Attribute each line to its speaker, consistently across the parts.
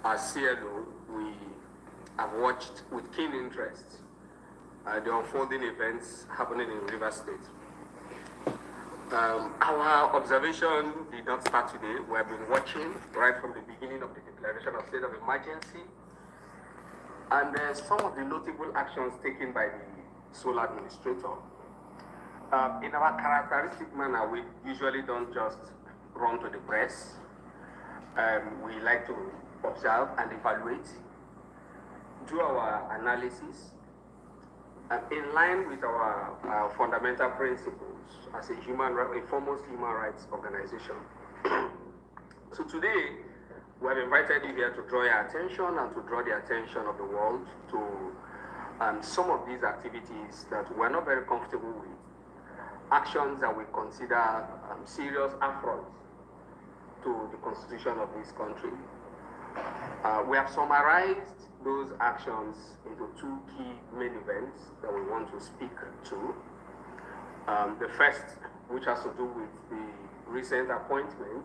Speaker 1: As CLO, we have watched with keen interest the unfolding events happening in Rivers State. Our observation did not start today. We have been watching right from the beginning of the declaration of state of emergency, and some of the notable actions taken by the sole administrator. In our characteristic manner, we usually don't just run to the press. We like to observe and evaluate, do our analysis, in line with our fundamental principles as a foremost human rights organization. So today, we have invited you here to draw your attention and to draw the attention of the world to some of these activities that we're not very comfortable with, actions that we consider serious affronts to the constitution of this country. We have summarized those actions into two key main events that we want to speak to. The first, which has to do with the recent appointment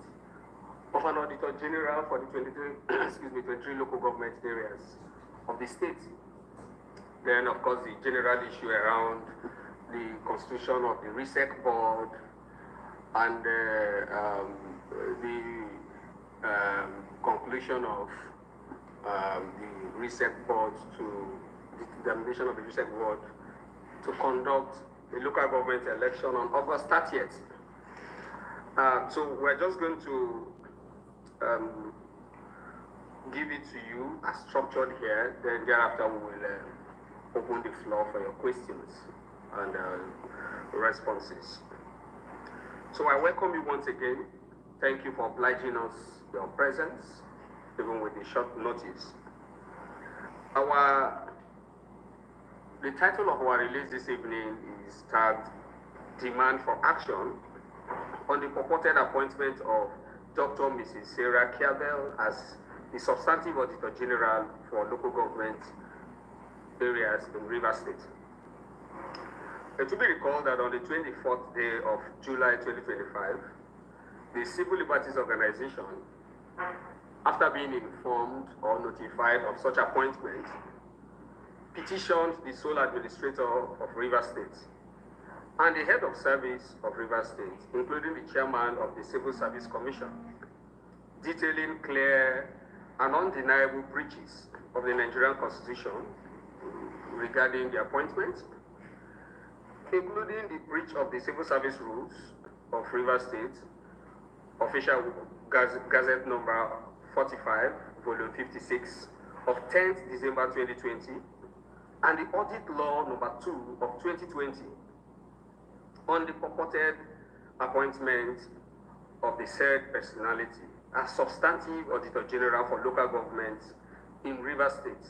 Speaker 1: of an Auditor General for the 23 local government areas of the state. Then, of course, the general issue around the constitution of the RESEC board and the conclusion of the RESEC board the determination of the RESEC board to conduct a local government election on August 30th. So we're just going to give it to you as structured here, then thereafter we will open the floor for your questions and responses. So I welcome you once again. Thank you for obliging us your presence, even with the short notice. The title of our release this evening is tagged Demand for Action on the purported appointment of Dr. Mrs. Sarah Kiabel as the Substantive Auditor General for local government areas in Rivers State. It will be recalled that on the 24th day of July 2025, the Civil Liberties Organization, after being informed or notified of such appointment, petitioned the sole administrator of Rivers State and the head of service of Rivers State, including the chairman of the Civil Service Commission, detailing clear and undeniable breaches of the Nigerian Constitution regarding the appointment, including the breach of the Civil Service Rules of Rivers State, official Gazette number 45, volume 56 of 10th December 2020, and the Audit Law number 2 of 2020 on the purported appointment of the said personality as Substantive Auditor General for local governments in Rivers State.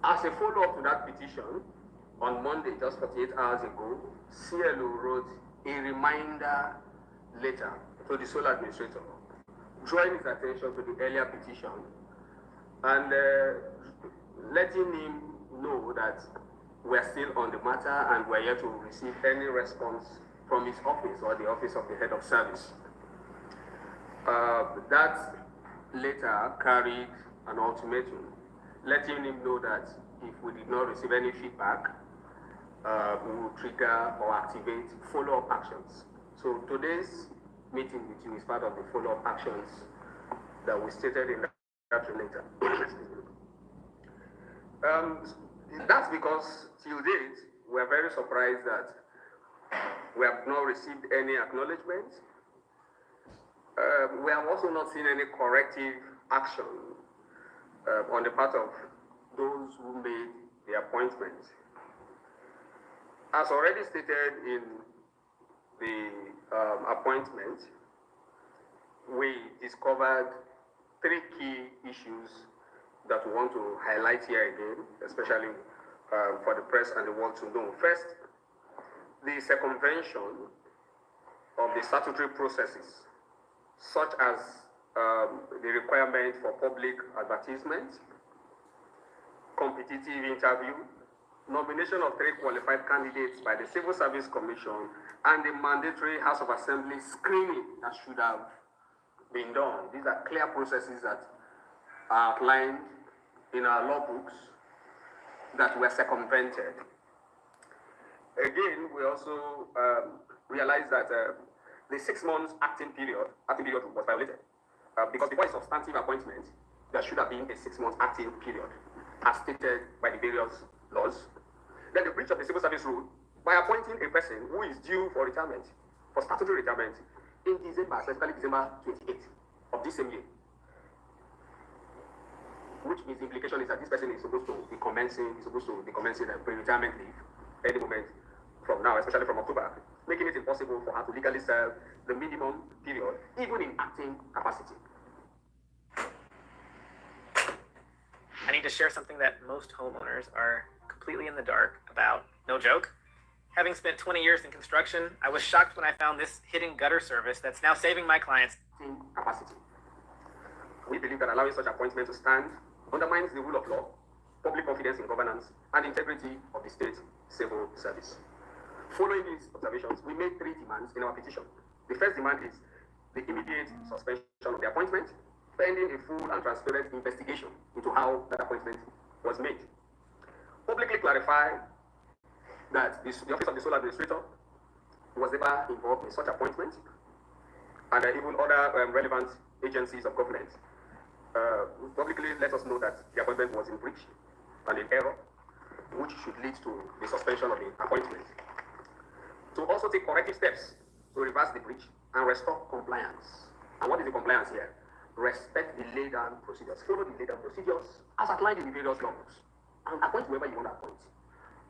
Speaker 1: As a follow-up to that petition, on Monday, just 48 hours ago, CLO wrote a reminder letter to the sole administrator, drawing his attention to the earlier petition and letting him know that we're still on the matter and we're yet to receive any response from his office or the office of the head of service. That letter carried an ultimatum, letting him know that if we did not receive any feedback, we will trigger or activate follow-up actions. So today's meeting with you is part of the follow-up actions that we stated in that letter. That's because till date, we are very surprised that we have not received any acknowledgement. We have also not seen any corrective action on the part of those who made the appointment. As already stated in the appointment, we discovered three key issues that we want to highlight here again, especially for the press and the world to know. First, the circumvention of the statutory processes, such as the requirement for public advertisement, competitive interview, nomination of 3 qualified candidates by the Civil Service Commission, and the mandatory House of Assembly screening that should have been done. These are clear processes that are outlined in our law books that were circumvented. Again, we also realized that the 6 months acting period was violated. Because before a substantive appointment, there should have been a 6 months acting period, as stated by the various laws. Then the breach of the civil service rule by appointing a person who is due for retirement, for statutory retirement, in December, specifically December 28th of this same year. Which means the implication is that this person is supposed to be commencing a pre-retirement leave any moment from now, especially from October, making it impossible for her to legally serve the minimum period, even in acting capacity.
Speaker 2: I need to share something that most homeowners are completely in the dark about. No joke. Having spent 20 years in construction, I was shocked when I found this hidden gutter service that's now saving my clients
Speaker 1: capacity. We believe that allowing such appointment to stand undermines the rule of law, public confidence in governance, and integrity of the state civil service. Following these observations, we made 3 demands in our petition. The first demand is the immediate suspension of the appointment, pending a full and transparent investigation into how that appointment was made. Publicly clarify that the Office of the Sole Administrator was never involved in such appointment, and even other relevant agencies of government publicly let us know that the appointment was in breach and in error, which should lead to the suspension of the appointment. To also take corrective steps to reverse the breach and restore compliance. And what is the compliance here? Respect the laid-down procedures. Follow the laid-down procedures as outlined in the various laws, and appoint whoever you want to appoint.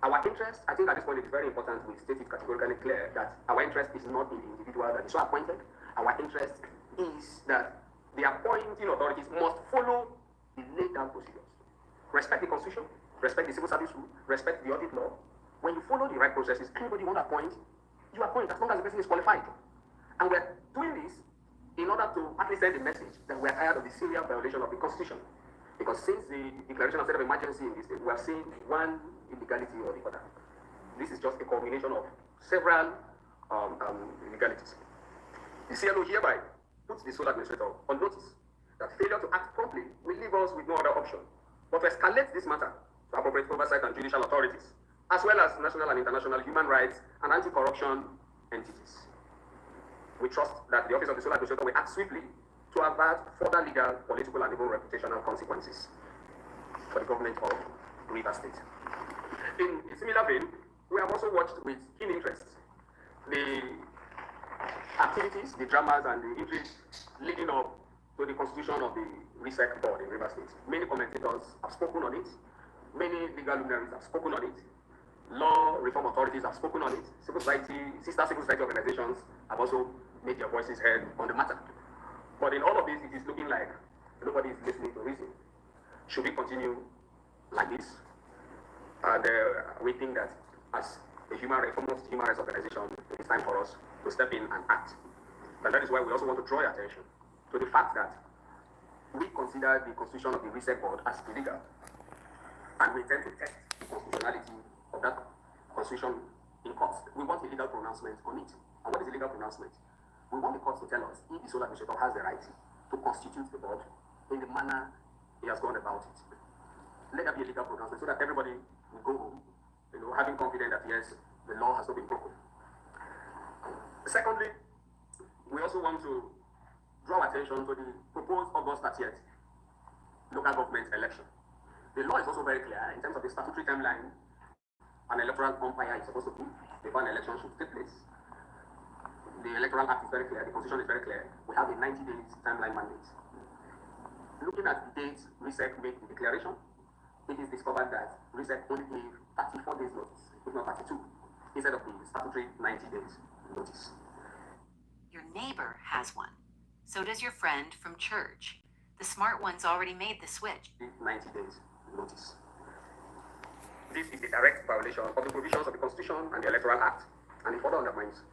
Speaker 1: Our interest, I think at this point it is very important we state it categorically clear that our interest is not in the individual that is so appointed. Our interest is that the appointing authorities must follow the laid-down procedures. Respect the Constitution, respect the civil service rule, respect the audit law. When you follow the right processes, anybody you want to appoint, you appoint as long as the person is qualified. And we're doing this in order to at least send a message that we're tired of the serial violation of the Constitution. Because since the declaration of state of emergency in this state, we have seen one illegality or the other. This is just a combination of several illegalities. The CLO hereby puts the sole administrator on notice that failure to act promptly will leave us with no other option but to escalate this matter to appropriate oversight and judicial authorities, as well as national and international human rights and anti-corruption entities. We trust that the Office of the Sole Administrator will act swiftly to avert further legal, political, and even reputational consequences for the government of Rivers State. In a similar vein, we have also watched with keen interest the activities, the dramas, and the intrigues leading up to the constitution of the RISEC board in Rivers State. Many commentators have spoken on it. Many legal luminaries have spoken on it. Law reform authorities have spoken on it. Civil society, sister civil society organizations have also made their voices heard on the matter. But in all of this, it is looking like nobody is listening to reason. Should we continue like this? And we think that as a foremost human rights organization, it is time for us to step in and act. And that is why we also want to draw your attention to the fact that we consider the constitution of the RISEC board as illegal. And we intend to test the constitutionality of that constitution in courts. We want a legal pronouncement on it. And what is a legal pronouncement? We want the courts to tell us if the sole administrator has the right to constitute the board in the manner he has gone about it. Let there be a legal pronouncement so that everybody will go home, having confidence that yes, the law has not been broken. Secondly, we also want to draw attention to the proposed August 30th local government election. The law is also very clear in terms of the statutory timeline. An electoral umpire is supposed to be before an election should take place. The Electoral Act is very clear, the Constitution is very clear. We have a 90-day timeline mandate. Looking at the date RISEC made the declaration, it is discovered that RISEC only gave 34 days notice, if not 32, instead of the statutory 90 days notice.
Speaker 3: Your neighbor has one. So does your friend from church. The smart one's already made the switch.
Speaker 1: 90 days notice. This is a direct violation of the provisions of the Constitution and the Electoral Act, and it further undermines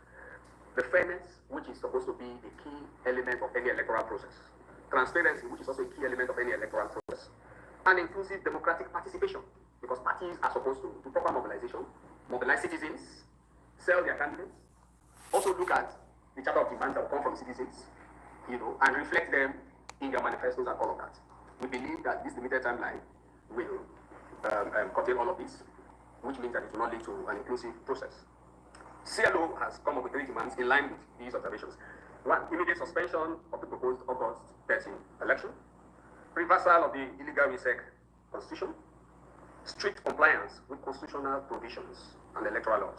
Speaker 1: the fairness, which is supposed to be the key element of any electoral process, transparency, which is also a key element of any electoral process, and inclusive democratic participation, because parties are supposed to do proper mobilization, mobilize citizens, sell their candidates, also look at the charter of demands that will come from citizens, and reflect them in their manifestos and all of that. We believe that this limited timeline will contain all of this, which means that it will not lead to an inclusive process. CLO has come up with 3 demands in line with these observations. 1, immediate suspension of the proposed August 13 election, reversal of the illegal RISEC constitution, strict compliance with constitutional provisions and electoral laws.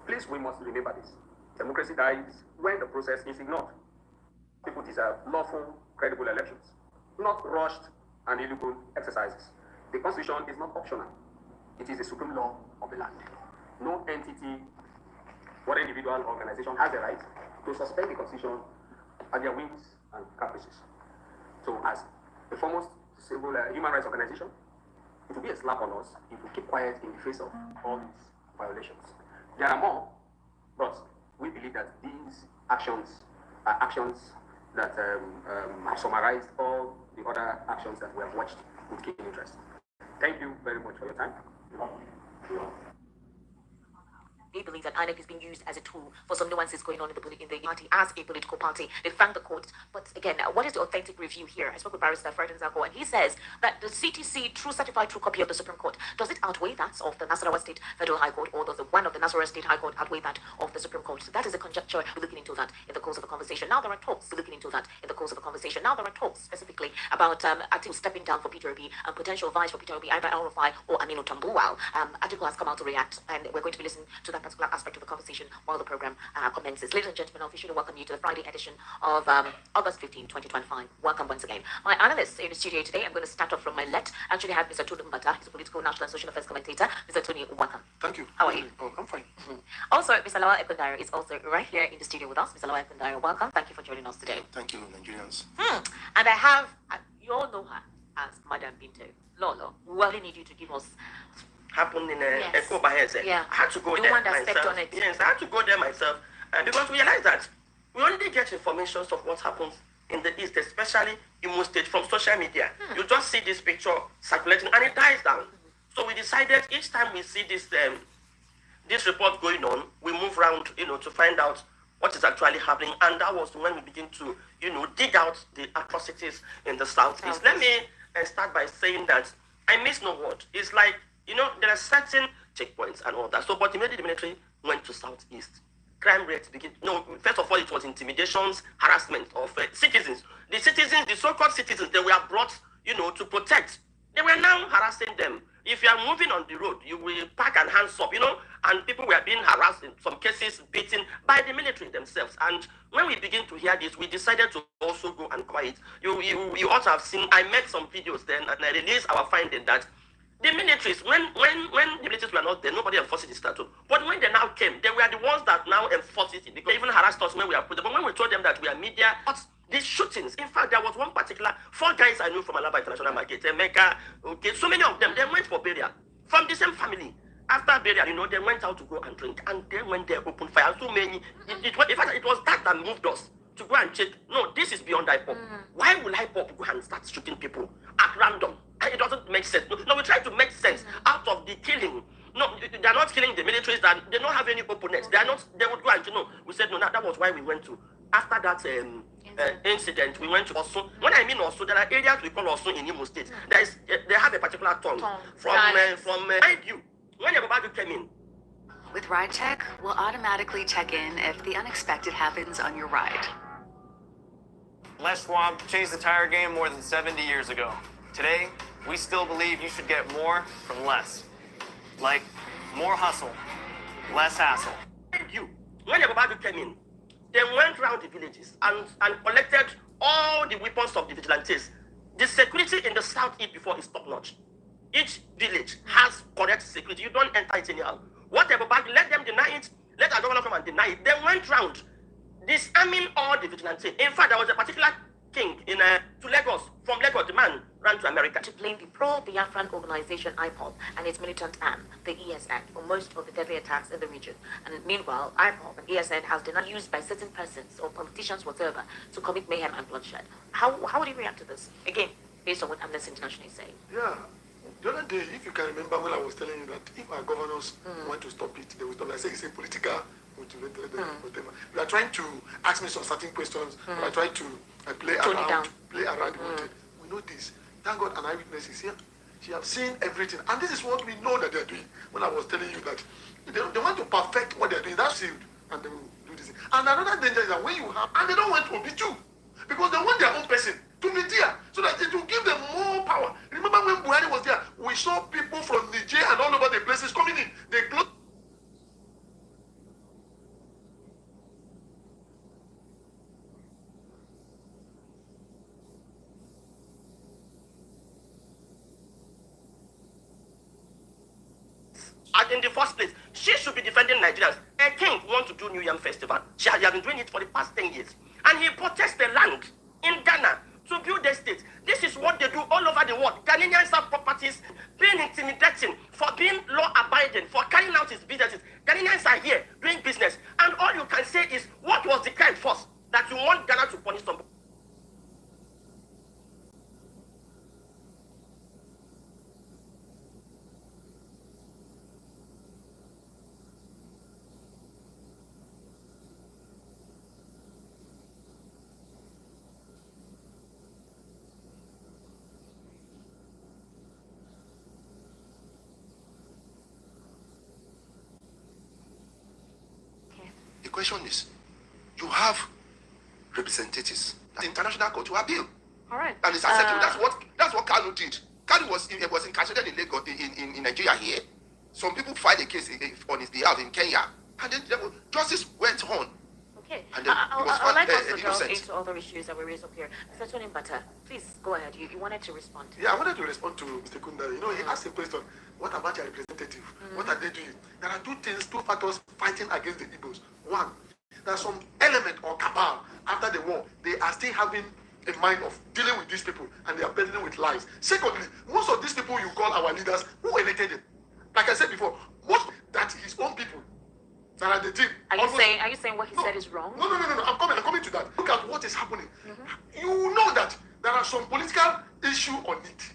Speaker 1: Please, we must remember this. Democracy dies when the process is ignored. People deserve lawful, credible elections, not rushed and illegal exercises. The constitution is not optional. It is the supreme law of the land. No entity, whether individual or organization, has the right to suspend the constitution at their whims and caprices. So, as the foremost civil human rights organization, it will be a slap on us if we keep quiet in the face of all these violations. There are more, but we believe that these actions are actions that have summarized all the other actions that we have watched with keen interest. Thank you very much for your time.
Speaker 4: They believe that INEC is being used as a tool for some nuances going on in the party as a political party. They thank the court. But again, what is the authentic review here? I spoke with Barrister Ferdinand Zako, and he says that the CTC certified true copy of the Supreme Court, does it outweigh that of the Nasarawa State Federal High Court, or does the one of the Nasarawa State High Court outweigh that of the Supreme Court? So that is a conjecture. We're looking into that in the course of the conversation. Now there are talks. We're looking into that in the course of the conversation. Now there are talks specifically about Atiku stepping down for Peter Obi and potential vice for Peter Obi, either El-Rufai or Aminu Tambuwal. Atiku has come out to react, and we're going to be listening to that particular aspect of the conversation while the program commences. Ladies and gentlemen, I officially welcome you to the Friday edition of August 15, 2025. Welcome once again. My analysts in the studio today, I'm going to start off from my left. I actually have Mr. Tony Mbata, he's a political, national and social affairs commentator. Mr. Tony, welcome.
Speaker 5: Thank you.
Speaker 4: How are you?
Speaker 5: Oh, I'm fine.
Speaker 4: Also, Mr. Lawa Ekundara is also right here in the studio with us. Mr. Lawa Ekundara, welcome. Thank you for joining us today.
Speaker 5: Thank you, Nigerians.
Speaker 4: And I have, you all know her as Madam Binto Lolo. We really need you to give us
Speaker 6: happened in
Speaker 4: Yes.
Speaker 6: Ekoba Heze.
Speaker 4: Yeah.
Speaker 6: I had to go
Speaker 4: You
Speaker 6: there
Speaker 4: want to aspect
Speaker 6: myself.
Speaker 4: on it.
Speaker 6: Yes, I had to go there myself because we realized that we only get information of what happens in the East, especially in most states, from social media. You just see this picture circulating and it dies down. So we decided each time we see this this report going on, we move around, to find out what is actually happening. And that was when we begin to, dig out the atrocities in the Southeast. Let me start by saying that I miss no word. It's like, there are certain checkpoints and all that. So, but immediately the military went to Southeast. Crime rates begin. No, first of all, it was intimidations, harassment of citizens. The citizens, the so-called citizens, they were brought, to protect. They were now harassing them. If you are moving on the road, you will pack and hands up, and people were being harassed, in some cases beaten by the military themselves. And when we begin to hear this, we decided to also go and quiet. You also have seen, I made some videos then, and I released our finding that the militaries, when the militaries were not there, nobody enforced the statute. But when they now came, they were the ones that now enforced it. They even harassed us when we were put there. But when we told them that we are media, these shootings, in fact, there was one particular, 4 guys I knew from Alaba International Market, Emeka, okay, so many of them, they went for burial from the same family. After burial, they went out to go and drink, and then when they opened fire, so many, in fact, it was that moved us to go and check. No, this is beyond IPOP. Why will IPOP go and start shooting people at random? It doesn't make sense. No, we try to make sense out of the killing. No, they're not killing the militaries, that they don't have any opponents. They would go and, we said, no, that was why we went to, after that incident, we went to Osun. When I mean Osun, there are areas we call Osun in Imo State. They have a particular tongue. From mind you, when everybody came in.
Speaker 3: With Ride Check, we'll automatically check in if the unexpected happens on your ride.
Speaker 7: Les Schwab changed the tire game more than 70 years ago. Today, we still believe you should get more from less. Like, more hustle, less hassle.
Speaker 6: Mind you, when everybody came in, they went around the villages and collected all the weapons of the vigilantes. The security in the Southeast before is top-notch. Each village has correct security. You don't enter it anyhow. Whatever, but let them deny it. Let our governor come and deny it. They went round disarming all the vigilantes. In fact, there was a particular king to Lagos. From Lagos, the man ran to America.
Speaker 4: to blame the pro-Biafran organization IPOB and its militant arm, the ESN, for most of the deadly attacks in the region. And meanwhile, IPOB and ESN has been used by certain persons or politicians whatsoever to commit mayhem and bloodshed. How would you react to this? Again, based on what Amnesty International is saying.
Speaker 5: Yeah. The other day, if you can remember when I was telling you that if our governors want to stop it, they will stop. I say it's a political motivated whatever. You are trying to ask me some certain questions. I try to play around the mountain. We know this. Thank God an eyewitness is here. She has seen everything. And this is what we know that they're doing. When I was telling you that they want to perfect what they're doing. That's sealed. And they will do this. And another danger is that when you have, and they don't want to be too. Because they want their own person to be there. So that it will give them more power. Remember when Buhari was there, we saw people from Niger and all over the places coming in. They closed.
Speaker 6: And in the first place, she should be defending Nigerians. A king wants to do New Yam Festival. She has been doing it for the past 10 years. And he purchased the land in Ghana to build estates. This is what they do all over the world. Ghanaians have properties, being intimidating, for being law-abiding, for carrying out his businesses. Ghanaians are here doing business. And all you can say is, what was the crime first? That you want Ghana to punish somebody.
Speaker 8: The question is, you have representatives at the international court to appeal.
Speaker 4: All right.
Speaker 8: And it's acceptable. That's what Kanu did. Kanu was incarcerated in Lagos, in Nigeria here. Some people filed a case on his behalf in Kenya. And then justice went on.
Speaker 4: Okay.
Speaker 8: And then
Speaker 4: I'd like us to go
Speaker 8: innocent.
Speaker 4: into other issues that were raised up here. Mr. Tony Bata, please go ahead. You wanted to respond.
Speaker 5: Yeah, I wanted to respond to Mr. Kunda. You know, he asked a question, what about your representative? What are they doing? There are two factors fighting against the Igbos. One, there's some element or cabal after the war. They are still having a mind of dealing with these people and they are peddling with lies. Secondly, most of these people you call our leaders, who elected them? Like I said before, most that his own people that are the team.
Speaker 4: Are you saying what he said is wrong?
Speaker 5: No. I'm coming to that. Look at what is happening. You know that there are some political issue on it.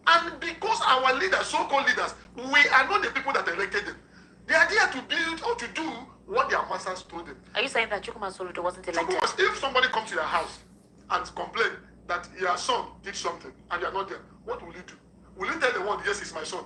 Speaker 5: And because our leaders, so-called leaders, we are not the people that elected them. They are there to build or to do what their masters told them.
Speaker 4: Are you saying that Chukwuma Soludo wasn't elected?
Speaker 5: If somebody comes to your house and complain that your son did something and you are not there, what will you do? Will you tell the world, yes, it's my son?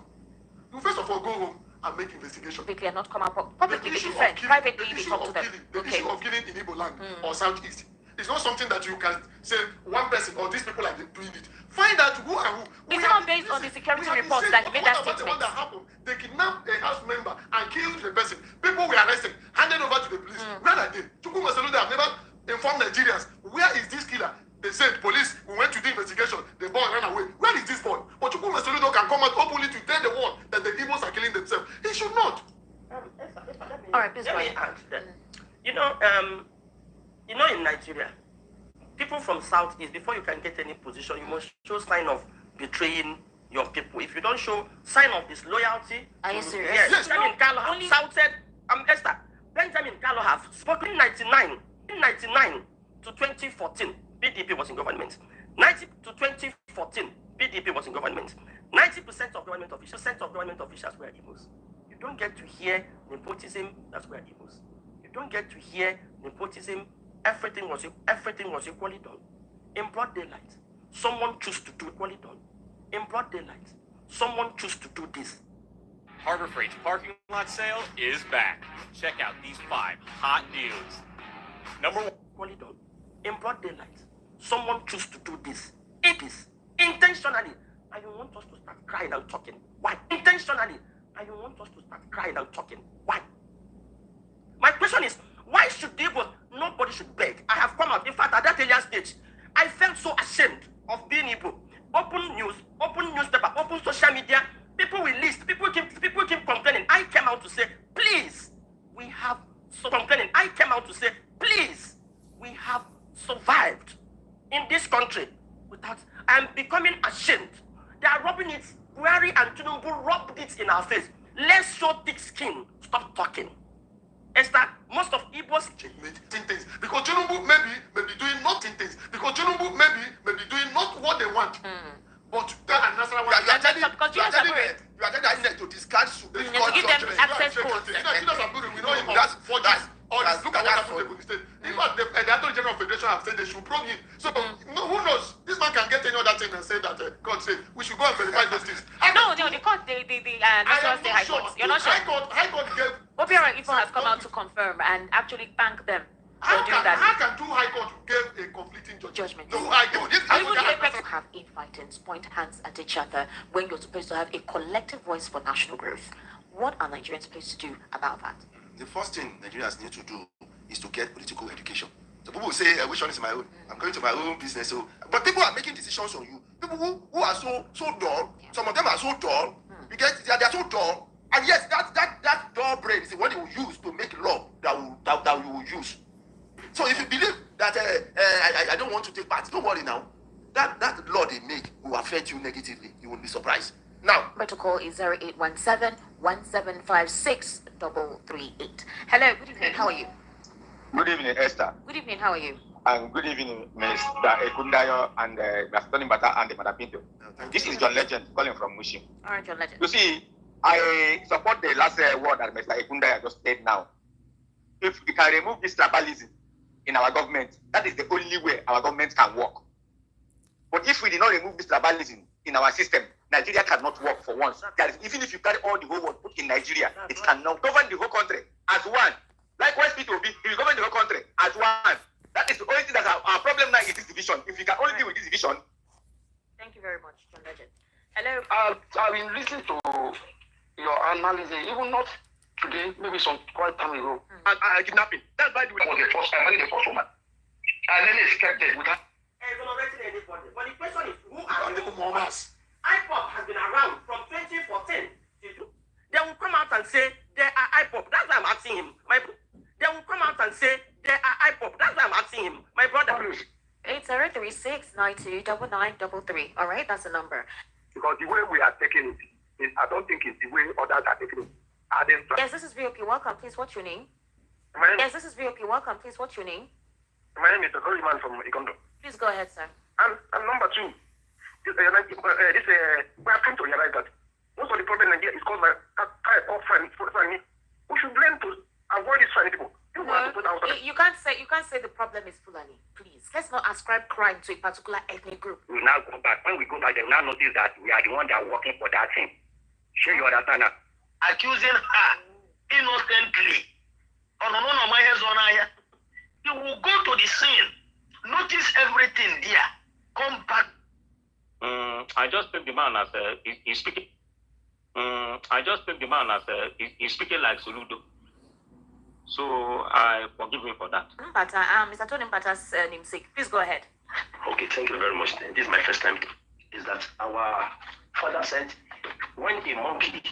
Speaker 5: You first of all go home and make investigation.
Speaker 4: Publicly and not come out publicly be different. Privately they talk to them.
Speaker 5: The issue of killing in Igbo land or Southeast is not something that you can say one person or these people are doing it. Find out who and who.
Speaker 4: It's not based on the security reports that made that statement.
Speaker 5: What about the one that happened? They kidnapped a house member and killed the person. People were arrested, handed over to the police. Where are they? Chukwuma Soludo have never informed Nigerians. Where is this killer? They said, police, we went to do investigation. The boy ran away. Where is this boy? But Chukwuma Soludo can come out openly to tell the world that the Igbos are killing themselves. He should not.
Speaker 4: All right, please
Speaker 6: Let
Speaker 4: go
Speaker 6: me
Speaker 4: ahead.
Speaker 6: add that. You know, in Nigeria, people from Southeast, before you can get any position, you must show sign of betraying your people. If you don't show sign of disloyalty,
Speaker 4: Are you serious?
Speaker 6: Yes.
Speaker 4: Yes.
Speaker 6: Benjamin Carlo have shouted, Esther, Benjamin Carlo have spoken in 1999 to 2014, PDP was in government. 90 to 2014, PDP was in government. 90% of government officials were Igbos. You don't get to hear nepotism, that's where Igbos. You don't get to hear nepotism, everything was equally done. In broad daylight, someone chose to do equally done. In broad daylight, someone chose to do this.
Speaker 9: Harbor Freight's parking lot sale is back. Check out these 5 hot deals. Number 1.
Speaker 6: Equally done. In broad daylight, someone chose to do this. It is intentionally. And you want us to start crying and talking. Why? Intentionally. And you want us to start crying and talking. Why? My question is, why should nobody should beg? I have come out. In fact, at that earlier stage, I felt so ashamed of being Igbo. Open news, open newspaper, open social media. People will list. People keep complaining. I came out to say, please, we have complaining. I came out to say, please, we have survived in this country without. I'm becoming ashamed. They are rubbing it. Buhari and Tinubu rubbed it in our face. Let's show thick skin. Stop talking. Esther, most of Igbos
Speaker 5: things because Tinubu may be doing nothing things because Tinubu may be doing not what they want. But that and Nasarawa,
Speaker 8: You are telling to discard
Speaker 4: to give them access codes.
Speaker 5: We know him for this. Look at what happened to the State. In fact, the Attorney General of Federation have said they should probe him. So who knows? This this man can get any other thing and say that God said we should go and verify those things.
Speaker 4: No, the court, the National State High Court. You're not sure.
Speaker 5: High Court gave.
Speaker 4: Obiora Ifo has come out to confirm and actually thank them for doing that.
Speaker 5: How can two High Court give a conflicting judgment?
Speaker 4: No,
Speaker 5: High Court.
Speaker 4: Even the Apex have infightings, point hands at each other when you're supposed to have a collective voice for national growth. What are Nigerians supposed to do about that?
Speaker 8: The first thing Nigerians need to do is to get political education. So people will say, which one is my own? I'm going to my own business. So, but people are making decisions on you. People who are so dull, some of them are so dull, because they are so dull. And yes, that dull brain is what they will use to make law that we will use. So if you believe that I don't want to take part, don't worry now. That law they make will affect you negatively. You will be surprised. Now,
Speaker 4: Protocol is 0817-1756-338. Hello, good evening, how are you?
Speaker 10: Good evening, Esther.
Speaker 4: Good evening, how are you?
Speaker 10: And good evening, Mr. Ekundayo and Mr. Tony Bata and Madam Pinto. This is John Legend calling from Mushim.
Speaker 4: All right, John Legend.
Speaker 10: You see, I support the last word that Mr. Ekundayo just said now. If we can remove this tribalism in our government, that is the only way our government can work. But if we did not remove this tribalism in our system, Nigeria cannot work for once. Even if you carry all the whole world put in Nigeria, it cannot govern the whole country as one. Likewise, P2B, if you govern the whole country as one. That is the only thing that our problem now is this division. If you can only deal with this division.
Speaker 4: Thank you very much, John Legend. Hello.
Speaker 1: I've been listening to your analysis, even not today, maybe some quite time ago.
Speaker 10: Kidnapping. That's by the way.
Speaker 1: Was the first time, the first woman. And then they stepped in with her.
Speaker 6: Exonerating anybody. But the question is, who are
Speaker 5: the Mohammeds?
Speaker 6: IPOP has been around from 2014. They will come out and say they are IPOP. That's why I'm asking him. They will come out and say they are IPOP. That's why I'm asking him. My brother.
Speaker 4: 8036929933. All right, that's the number.
Speaker 1: Because the way we are taking it, I don't think it's the way others are taking it.
Speaker 4: Yes, this is VOP. Welcome. Please, what's your name? Yes, this is VOP. Welcome. Please, what's your name?
Speaker 1: My name is Okoriman from Ikondo.
Speaker 4: Please go ahead, sir.
Speaker 1: And number two, we have come to realize that most of the problem in Nigeria is caused by type of friends. We should learn to avoid these friendly people.
Speaker 4: You can't say the problem is Fulani. Please, let's not ascribe crime to a particular ethnic group.
Speaker 1: We now go back. When we go back, they now notice that we are the one that are working for that thing. Sure, you understand that?
Speaker 6: Accusing her innocently. You will go to the scene, notice everything there, come back.
Speaker 10: I just think the man as he's speaking. I just think the man as he's speaking like Soludo. So I forgive him for that.
Speaker 4: Mbata, Mr. Tony Mbata's namesake. Please go ahead.
Speaker 6: Okay, thank you very much. This is my first time. Is that our father said, when a monkey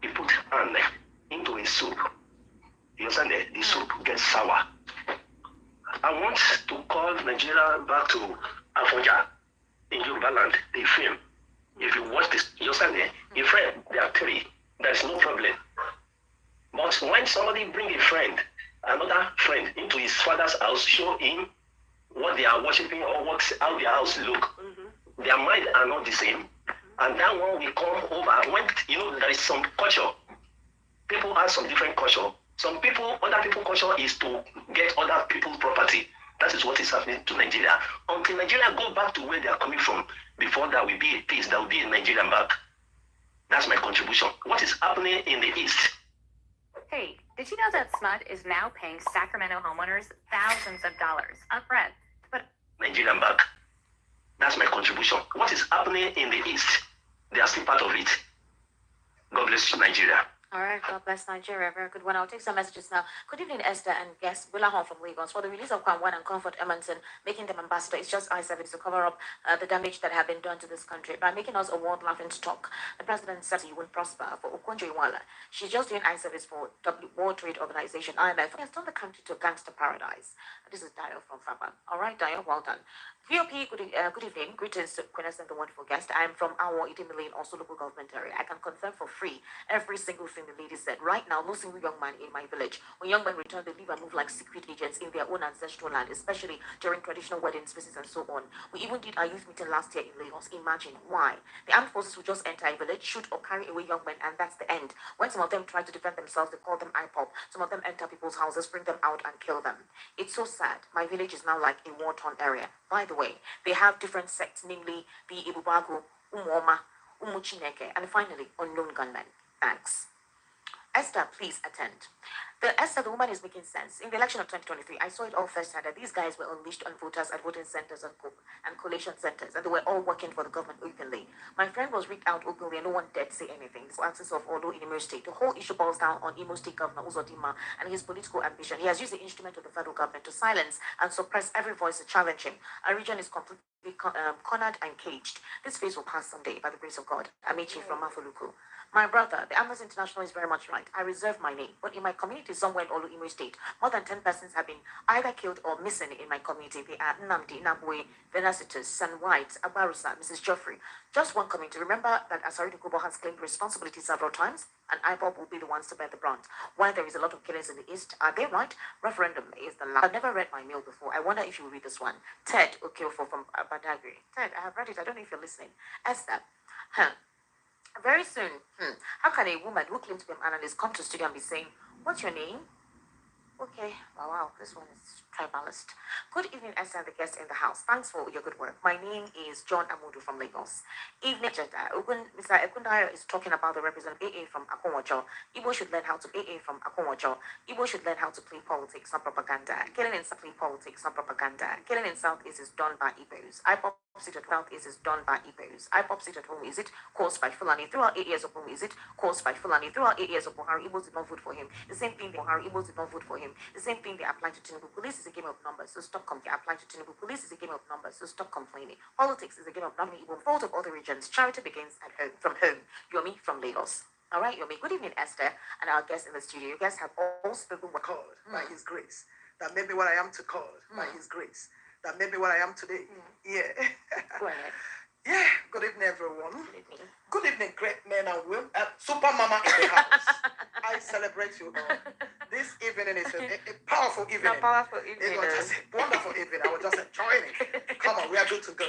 Speaker 6: he put hand into a soup, you understand the soup gets sour. I want to call Nigeria back to Afoja in Yoruba land, the film. If you watch this, you understand a friend, there are three. There's no problem. But when somebody bring a friend, another friend into his father's house, show him what they are worshiping or how their house look, their mind are not the same. And that one will come over when there is some culture. People have some different culture. Some people, other people's culture is to get other people's property. That is what is happening to Nigeria. Until Nigeria go back to where they are coming from, before there will be a peace, there will be a Nigerian back. That's my contribution. What is happening in the East?
Speaker 11: Hey, did you know that SMUD is now paying Sacramento homeowners thousands of dollars upfront to put
Speaker 6: Nigerian back? That's my contribution. What is happening in the East? They are still part of it. God bless you, Nigeria.
Speaker 4: All right, God bless Nigeria. Very good one. I'll take some messages now. Good evening, Esther and guest Wilahon from Lagos. For the release of Kwan and Comfort Emerson, making them ambassador, it's just eye service to cover up the damage that have been done to this country by making us a world laughing stock. The president said he will prosper for Okonjo Iweala. She's just doing eye service for World Trade Organization, IMF. Has turned the country to a gangster paradise. This is Dio from Fapa. All right, Dio, well done. VOP, good evening. Greetings to Queen and the wonderful guest. I am from our Idimile, also local government area. I can confirm for free every single thing the lady said. Right now, no single young man in my village. When young men return, they live and move like secret agents in their own ancestral land, especially during traditional weddings, visits, and so on. We even did our youth meeting last year in Lagos. Imagine why. The armed forces will just enter a village, shoot or carry away young men, and that's the end. When some of them try to defend themselves, they call them IPOP. Some of them enter people's houses, bring them out, and kill them. It's so sad. My village is now like a war-torn area. By the the way. They have different sects, namely the Ibubago, Umoma, Umuchineke, and finally, unknown gunmen. Thanks. Esther, please attend. Esther, the woman is making sense. In the election of 2023, I saw it all firsthand that these guys were unleashed on voters at voting centers and collation centers, and they were all working for the government openly. My friend was rigged out openly, and no one dared say anything. So, access of Odo in Imo State. The whole issue boils down on Imo State Governor Uzodinma and his political ambition. He has used the instrument of the federal government to silence and suppress every voice to challenge him. Our region is completely cornered and caged. This phase will pass someday by the grace of God. Amici from Mafuluku. My brother, the Amnesty International is very much right. I reserve my name, but in my community somewhere in Olu Imo State, more than 10 persons have been either killed or missing in my community. They are Namdi, Nabwe, Venasitus, San White, Abarusa, Mrs. Geoffrey. Just one community. Remember that Asari Kubo has claimed responsibility several times, and IPOP will be the ones to bear the brunt. While there is a lot of killings in the East, are they right? Referendum is the last. I've never read my mail before. I wonder if you will read this one. Ted Okeofo from Badagry. Ted, I have read it. I don't know if you're listening. Esther. Very soon, how can a woman who claims to be an analyst come to studio and be saying, "What's your name?" Okay, wow, this one is tribalist. Good evening, Esther and the guests in the house. Thanks for your good work. My name is John Amudu from Lagos. Evening, Mr. Ekundaya is talking about the representative AA from Akonwajo. Igbo should learn how to AA from Akonwajo. Igbo should learn how to play politics, not propaganda. Killing in South, play politics, not propaganda. Killing in Southeast is done by Igbos. IPOP seat at Southeast is done by Igbos. IPOP seat at home, is it caused by Fulani? Throughout 8 years of home, is it caused by Fulani? Throughout 8 years of Buhari, Igbos did not vote for him. The same thing, Buhari, Igbos did not vote for him. The same thing they apply to Tinubu. Police is a game of numbers, so stop complaining. Apply to Tinubu. Police is a game of numbers, so stop complaining. Politics is a game of numbers. Igbo fault of other regions. Charity begins at home, from home. Yomi from Lagos. All right, Yomi. Good evening, Esther, and our guests in the studio. You guys have all spoken with
Speaker 5: called by His grace. That made me what I am to called by His grace. That made me what I am today. Yeah.
Speaker 4: Go ahead.
Speaker 5: Yeah. Good evening, everyone.
Speaker 4: Good evening.
Speaker 5: Good evening, great men and women. Super Mama in the house. I celebrate you all. This evening is a powerful evening.
Speaker 4: A powerful evening.
Speaker 5: It was just a wonderful evening. I was just enjoying it. Come on, we are good to go.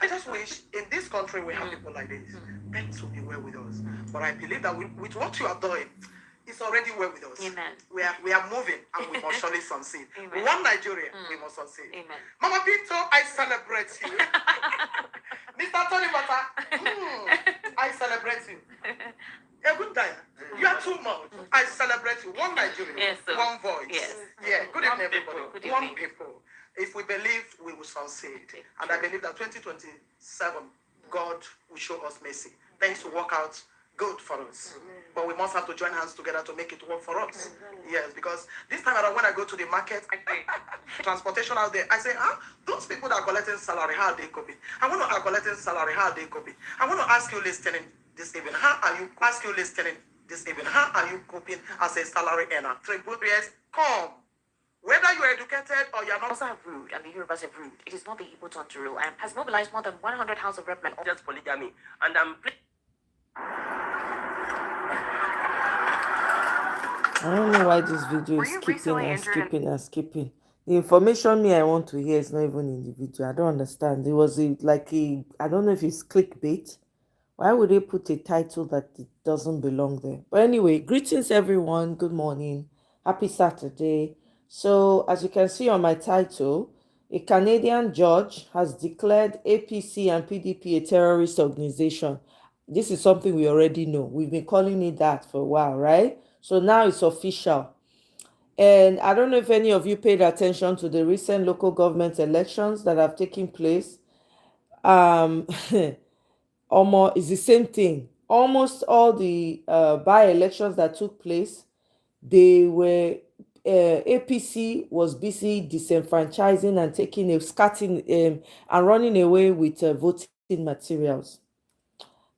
Speaker 5: I just wish in this country we have people like this. Meant to be well with us. But I believe that with what you are doing, it's already well with us.
Speaker 4: Amen.
Speaker 5: We are moving and we must surely succeed.
Speaker 4: Amen.
Speaker 5: One Nigeria, we must succeed.
Speaker 4: Amen.
Speaker 5: Mama Pinto, I celebrate you. Mr. Tony Bata, I celebrate you. Egundaya, you are too much. I celebrate you. One Nigeria,
Speaker 4: yes,
Speaker 5: one voice.
Speaker 4: Yes.
Speaker 5: Yeah, good evening,
Speaker 4: One
Speaker 5: everybody.
Speaker 4: people. Good
Speaker 5: One
Speaker 4: evening.
Speaker 5: people. If we believe, we will succeed. And I believe that 2027, God will show us mercy. Things will work out good for us. But we must have to join hands together to make it work for us. Yes, because this time around when I go to the market, transportation out there, I say, those people that are collecting salary, how they copy? I want to are collecting salary, how they copy? I want to ask you listening this evening, how are you coping as a salary earner? 3 good years, come. Whether you are educated or you are not.
Speaker 4: Also have ruled, and the Yorubas have ruled. It is not the Igbo turn to rule, and has mobilized more than 100 House of Rep men.
Speaker 6: Just polygamy. And I'm
Speaker 12: I don't know why this video
Speaker 11: Were
Speaker 12: is
Speaker 11: you
Speaker 12: skipping
Speaker 11: recently
Speaker 12: and
Speaker 11: injured in-
Speaker 12: skipping and skipping. The information me I want to hear is not even in the video. I don't understand. It was I don't know if it's clickbait. Why would they put a title that it doesn't belong there? But anyway, greetings everyone. Good morning. Happy Saturday. So as you can see on my title, a Canadian judge has declared APC and PDP a terrorist organization. This is something we already know. We've been calling it that for a while, right? So now it's official. And I don't know if any of you paid attention to the recent local government elections that have taken place. It's the same thing. Almost all the by-elections that took place, they were APC was busy disenfranchising and taking a scatting and running away with voting materials.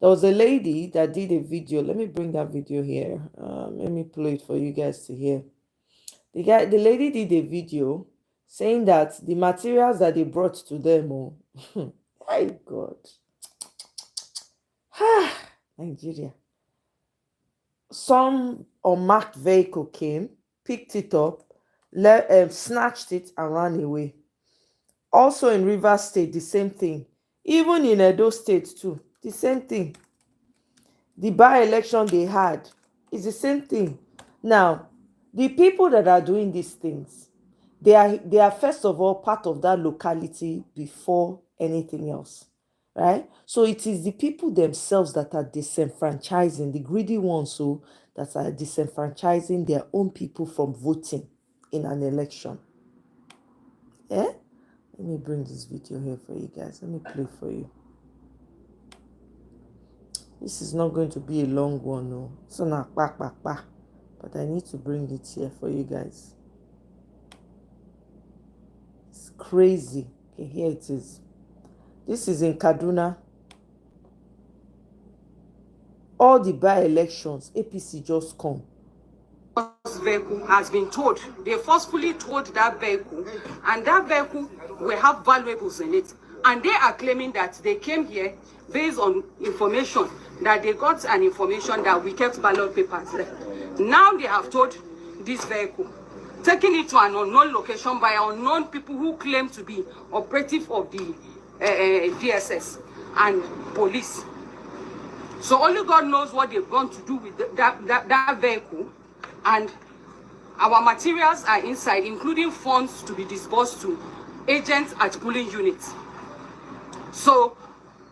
Speaker 12: There was a lady that did a video. Let me bring that video here. Let me play it for you guys to hear. The lady did a video saying that the materials that they brought to them, my God, Nigeria. Some unmarked vehicle came, picked it up, snatched it and ran away. Also in Rivers State, the same thing. Even in Edo State too, the same thing. The by-election they had is the same thing. Now, the people that are doing these things, They are first of all part of that locality before anything else, right? So it is the people themselves that are disenfranchising, the greedy ones who that are disenfranchising their own people from voting in an election. Yeah? Let me bring this video here for you guys. Let me play for you. This is not going to be a long one, no. It's not but I need to bring it here for you guys. It's crazy. Okay, here it is. This is in Kaduna. All the by-elections, APC just come.
Speaker 13: Vehicle has been towed. They forcefully towed that vehicle, and that vehicle will have valuables in it. And they are claiming that they came here based on information that they got an information that we kept ballot papers there. Now they have towed this vehicle, taking it to an unknown location by unknown people who claim to be operative of the DSS and police. So only God knows what they're going to do with that vehicle. And our materials are inside, including funds to be disbursed to agents at polling units. So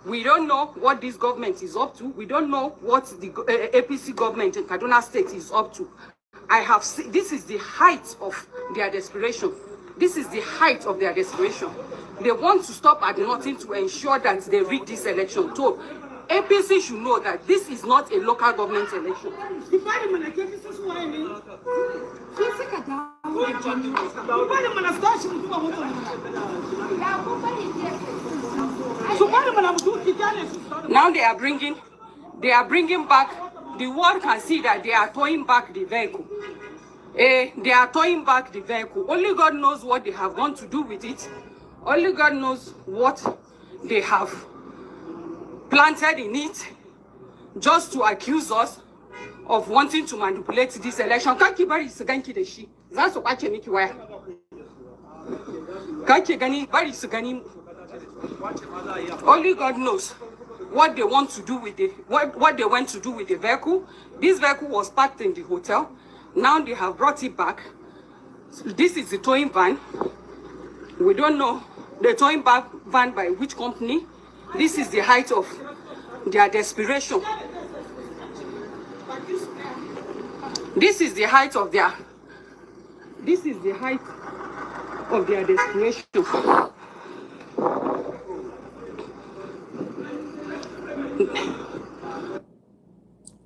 Speaker 13: we don't know what this government is up to. We don't know what the APC government in Kaduna State is up to. I have seen, this is the height of their desperation. This is the height of their desperation. They want to stop at nothing to ensure that they rig this election. So APC should know that this is not a local government election. Now they are bringing back, the world can see that they are towing back the vehicle. They are towing back the vehicle. Only God knows what they have gone to do with it. Only God knows what they have planted in it just to accuse us of wanting to manipulate this election. Only God knows what they want to do with it, what they went to do with the vehicle. This vehicle was parked in the hotel. Now they have brought it back. This is the towing van. We don't know the towing van by which company. This is the height of their desperation. This is the height of their desperation.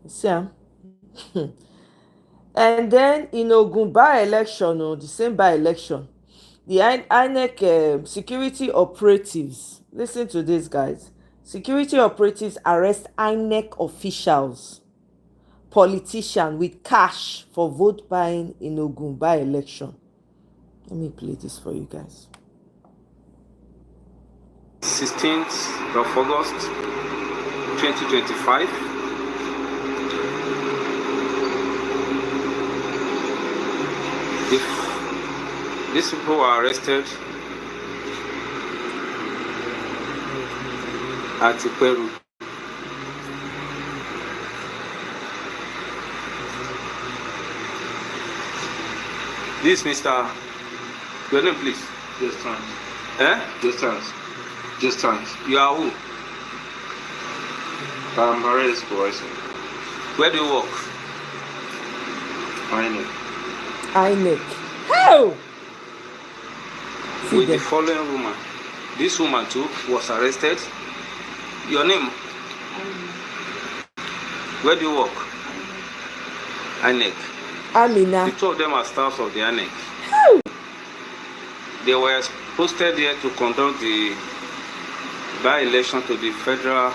Speaker 12: See, and then in Ogun by-election, the same by-election, the INEC security operatives, listen to this, guys. Security operatives arrest INEC officials, politicians with cash for vote buying in Ogun by-election. Let me play this for you guys.
Speaker 14: 16th of August 2025. These people were arrested at Peru. This Mr. Your name, please.
Speaker 15: Just Trans.
Speaker 14: Eh?
Speaker 15: Just Trans. Just Trans.
Speaker 14: You are who?
Speaker 15: I'm Harris supervisor.
Speaker 14: Where do you work?
Speaker 15: INEC.
Speaker 12: INEC. How?
Speaker 14: With the following woman. This woman too was arrested. Your name? Where do you work? INEC.
Speaker 12: Amina.
Speaker 14: The two of them are staffs of the INEC.
Speaker 12: How?
Speaker 14: They were posted here to conduct the by-election to the Federal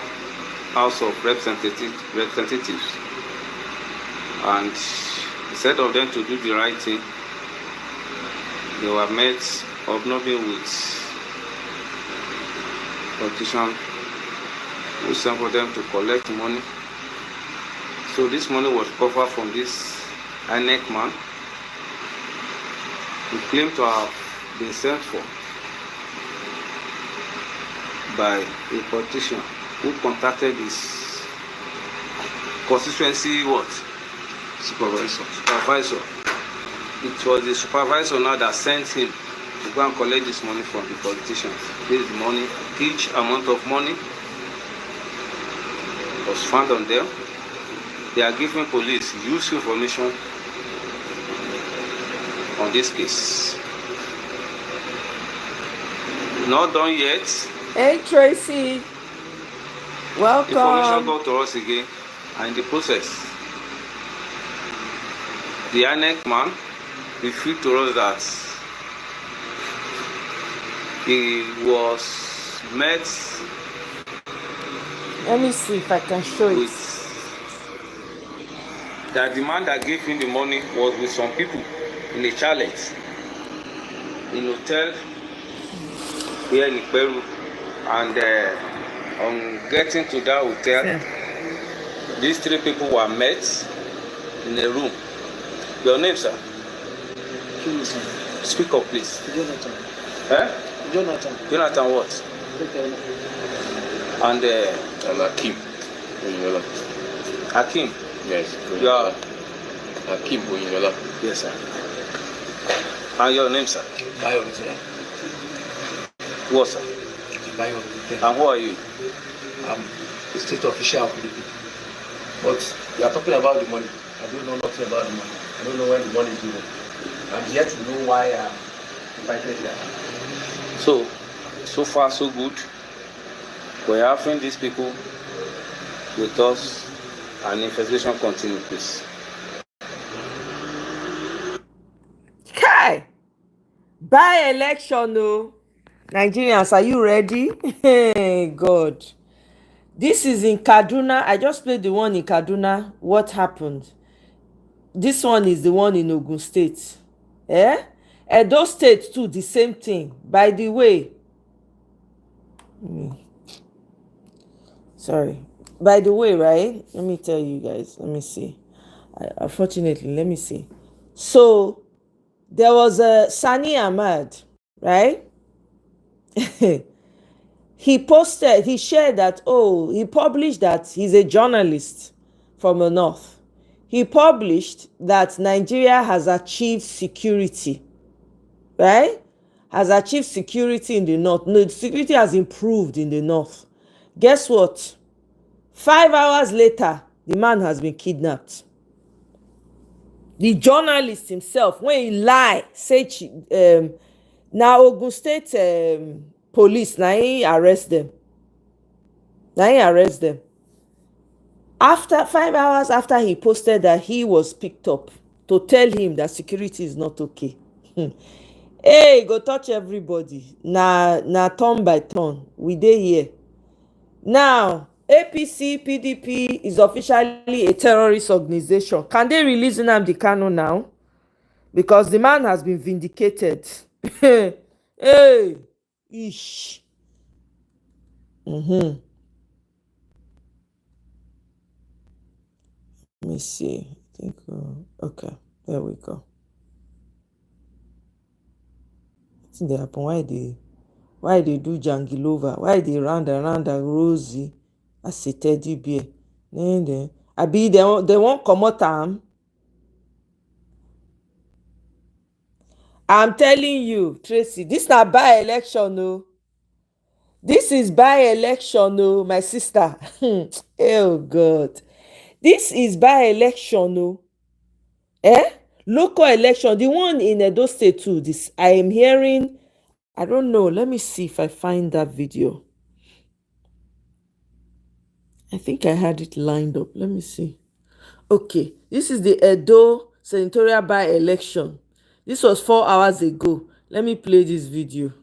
Speaker 14: House of Representatives. And instead of them to do the right thing, they were met obnobbing with politicians who sent for them to collect money. So this money was covered from this INEC man who claimed to have been sent for by a politician who contacted his constituency supervisor it was the supervisor now that sent him to go and collect this money from the politicians. This money, each amount of money was found on them. They are giving police useful information on this case. Not done yet.
Speaker 12: Hey Tracy, welcome.
Speaker 14: Information got to us again, and in the process, the INEC man revealed to us that he was met.
Speaker 12: Let me see if I can show it.
Speaker 14: That the man that gave him the money was with some people in a chalet in a hotel here in Peru, and on getting to that hotel, these three people were met in a room. Your name, sir? Speak up, please.
Speaker 16: Jonathan.
Speaker 14: Eh?
Speaker 16: Jonathan.
Speaker 14: Jonathan what?
Speaker 16: Okay.
Speaker 14: And
Speaker 17: Hakim.
Speaker 14: Hakim?
Speaker 17: Yes.
Speaker 14: Yeah.
Speaker 17: Hakim Oyinlola.
Speaker 14: Yes, sir. And your name, sir?
Speaker 16: Bayo.
Speaker 14: What, sir?
Speaker 16: Bayo.
Speaker 14: And who are you?
Speaker 16: I'm the state official of PDP. But you are talking about the money. I don't know nothing about the money. I don't know when the money is given. I'm yet to know why I'm invited here.
Speaker 14: So far so good. We're having these people with us, and investigation continue, please.
Speaker 12: Kai! By election, no. Nigerians, are you ready? Hey, God. This is in Kaduna. I just played the one in Kaduna. What happened? This one is the one in Ogun State. Eh? Edo State too, the same thing. By the way, sorry. By the way, right? Let me tell you guys. Let me see. Unfortunately, let me see. So, there was a Sani Ahmad, right? He shared that, he published that he's a journalist from the north. He published that Nigeria has achieved security, right? Has achieved security in the north. No, the security has improved in the north. Guess what? 5 hours later, the man has been kidnapped. The journalist himself, when he lie, say now Ogun State police, now he arrest them. After 5 hours after he posted that, he was picked up to tell him that security is not okay. Hey, go touch everybody. Na turn by turn. We dey here. Now, APC, PDP is officially a terrorist organization. Can they release Nnamdi Kanu now? Because the man has been vindicated. Hey, ish. Let me see. I think, okay, there we go. Wetin dey happen? Why they do jangilova? Why they round around a rosy as a teddy bear? Abi they won't comot am. I'm telling you, Tracy, this na by-election, oh. This is by-election, oh, my sister. Oh, God. This is by-election, oh. Local election, the one in Edo State too. This I am hearing. I don't know. Let me see if I find that video. I think I had it lined up. Let me see. Okay, this is the Edo senatorial by-election. This was 4 hours ago. Let me play this video.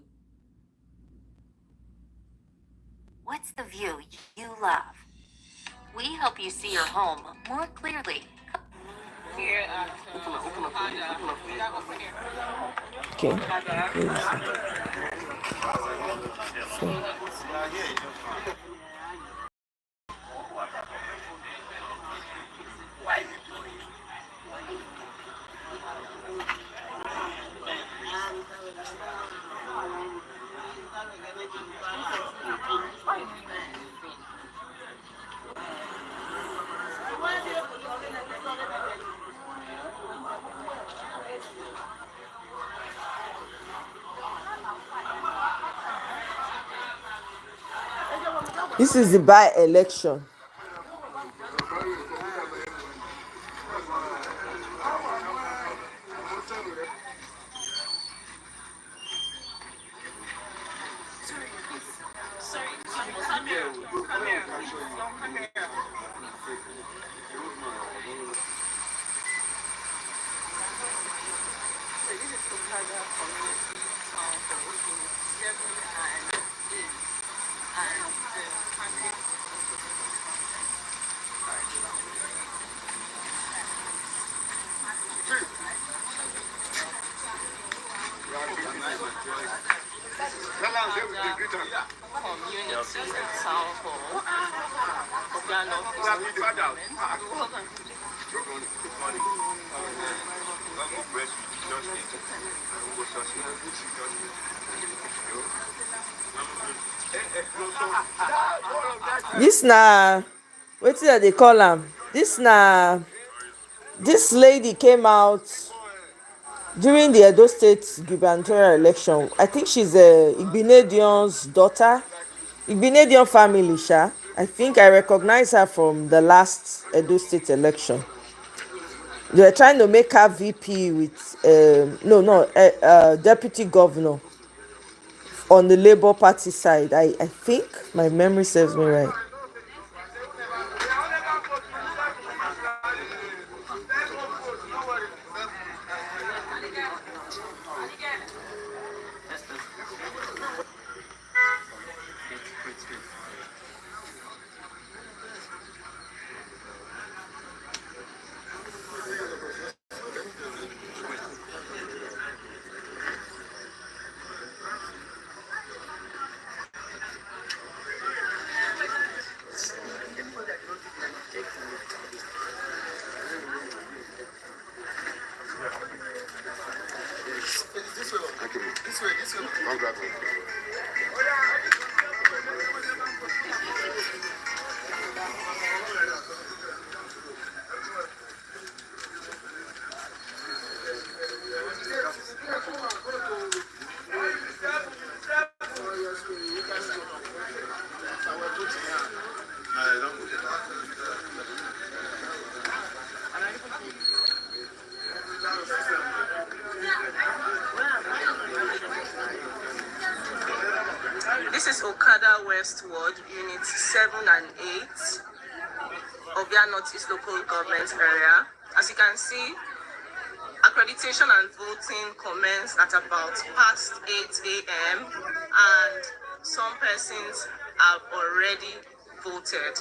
Speaker 3: What's the view you love? We help you see your home more clearly.
Speaker 12: Okay. This is the by-election. This na wetin dem dey call am. This lady came out during the Edo State gubernatorial election. I think she's Igbinedion's daughter. Igbinedion family, sha. I think I recognize her from the last Edo State election. They were trying to make her VP with deputy governor on the Labour Party side. I think my memory serves me right.
Speaker 18: This is Okada Westward, Unit 7 and 8 of their Northeast Local Government Area. As you can see, accreditation and voting commenced at about past 8 a.m. and some persons have already voted.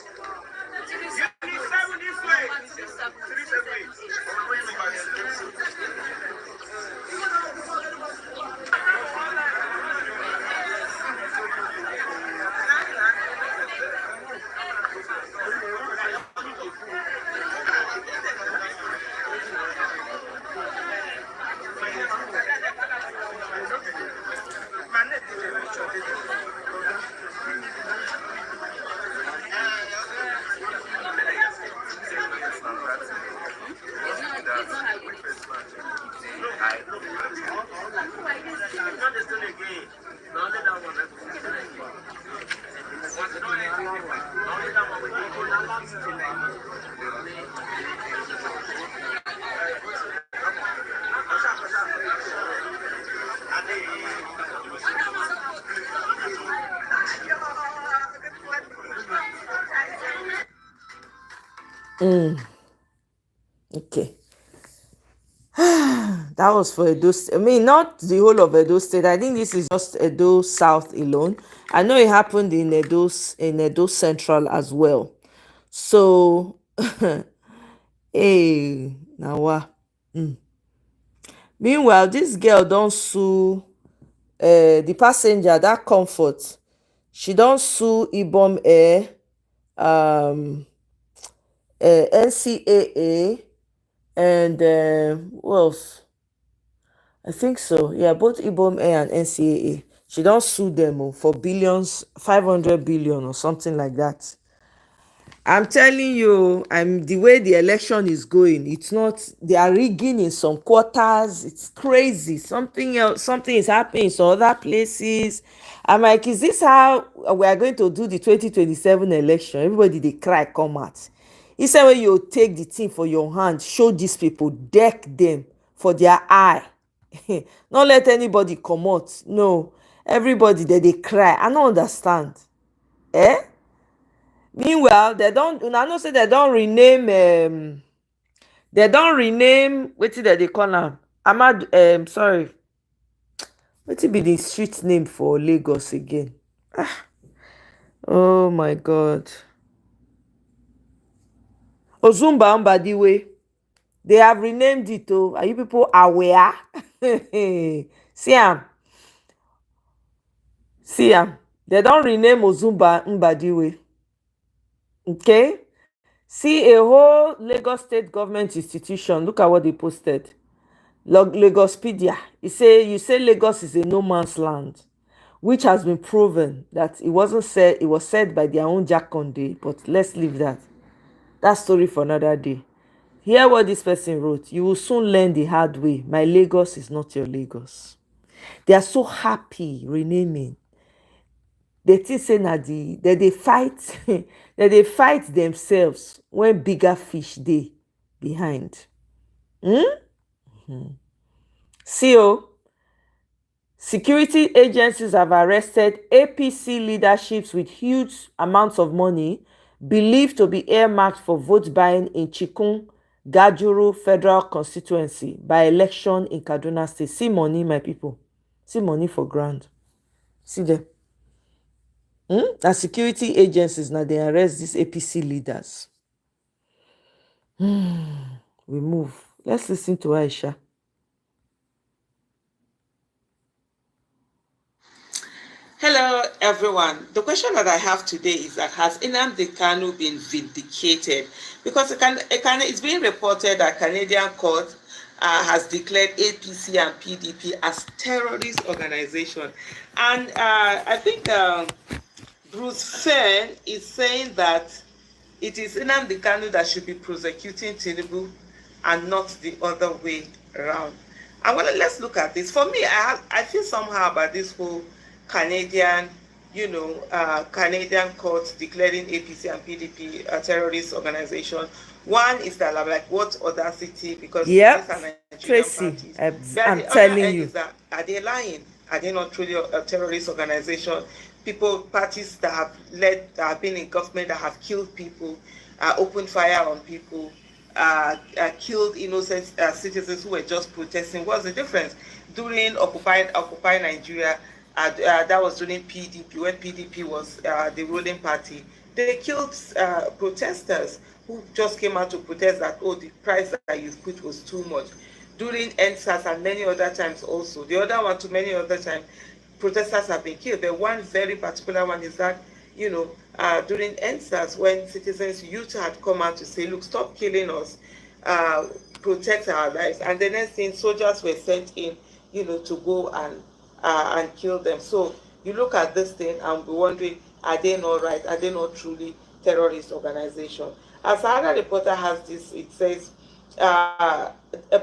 Speaker 12: Okay. That was for Edo State. I mean, not the whole of Edo State. I think this is just Edo South alone. I know it happened in Edo Central as well. So, hey, now what? Meanwhile, this girl don't sue the passenger, that Comfort. She don't sue Ibom Air, NCAA, and who else? I think so. Yeah, both Ibom Air and NCAA. She don't sue them for billions, 500 billion or something like that. I'm telling you, I'm the way the election is going. It's not. They are rigging in some quarters. It's crazy. Something else. Something is happening in some other places. I'm like, is this how we are going to do the 2027 election? Everybody they cry come out. Instead when you take the thing for your hand, show these people, deck them for their eye. Not let anybody come out. No, everybody they cry. I don't understand. Eh? Meanwhile, they don't. Una know say they don't rename. They don't rename. Wetin dem dey call am? Ahmad. Sorry. Wetin be the street name for Lagos again? Oh my God. Ozumba Mbadiwe. They have renamed it. Oh, are you people aware? See am. See am. They don rename Ozumba Mbadiwe. Okay. See a whole Lagos state government institution. Look at what they posted. Lagospedia. You say Lagos is a no man's land, which has been proven that it wasn't said. It was said by their own Jack Conde. But let's leave that. That story for another day. Hear what this person wrote. You will soon learn the hard way. My Lagos is not your Lagos. They are so happy renaming. They think say that they fight that they fight themselves when bigger fish dey behind. See o, security agencies have arrested APC leaderships with huge amounts of money believed to be earmarked for vote buying in Chikun Gajuru Federal Constituency by election in Kaduna State. See money, my people. See money for ground. See them. And security agencies now they arrest these APC leaders. We move. Let's listen to Aisha.
Speaker 19: Hello, everyone. The question that I have today is that has Nnamdi Kanu been vindicated? Because it's being reported that Canadian court has declared APC and PDP as terrorist organization. And I think Bruce Fenn is saying that it is Nnamdi Kanu that should be prosecuting Tinubu and not the other way around. And let's look at this. For me, I feel somehow about this whole Canadian, Canadian court declaring APC and PDP a terrorist organization. One is that like what audacity, because these are Nigerian
Speaker 12: Tracy,
Speaker 19: parties.
Speaker 12: I'm telling you.
Speaker 19: Is that, are they lying? Are they not truly a terrorist organization? Parties that have been in government that have killed people, opened fire on people, killed innocent citizens who were just protesting. What's the difference? During Occupy Nigeria, that was during PDP, when PDP was the ruling party. They killed protesters who just came out to protest that, the price that you put was too much. During NSAS and many other times also. The other one, many other times, protesters have been killed. The one very particular one is that, during NSAS, when citizens, youth had come out to say, look, stop killing us, protect our lives. And the next thing, soldiers were sent in, to go and kill them. So you look at this thing and be wondering, are they not right? Are they not truly terrorist organization? As another reporter has this, it says,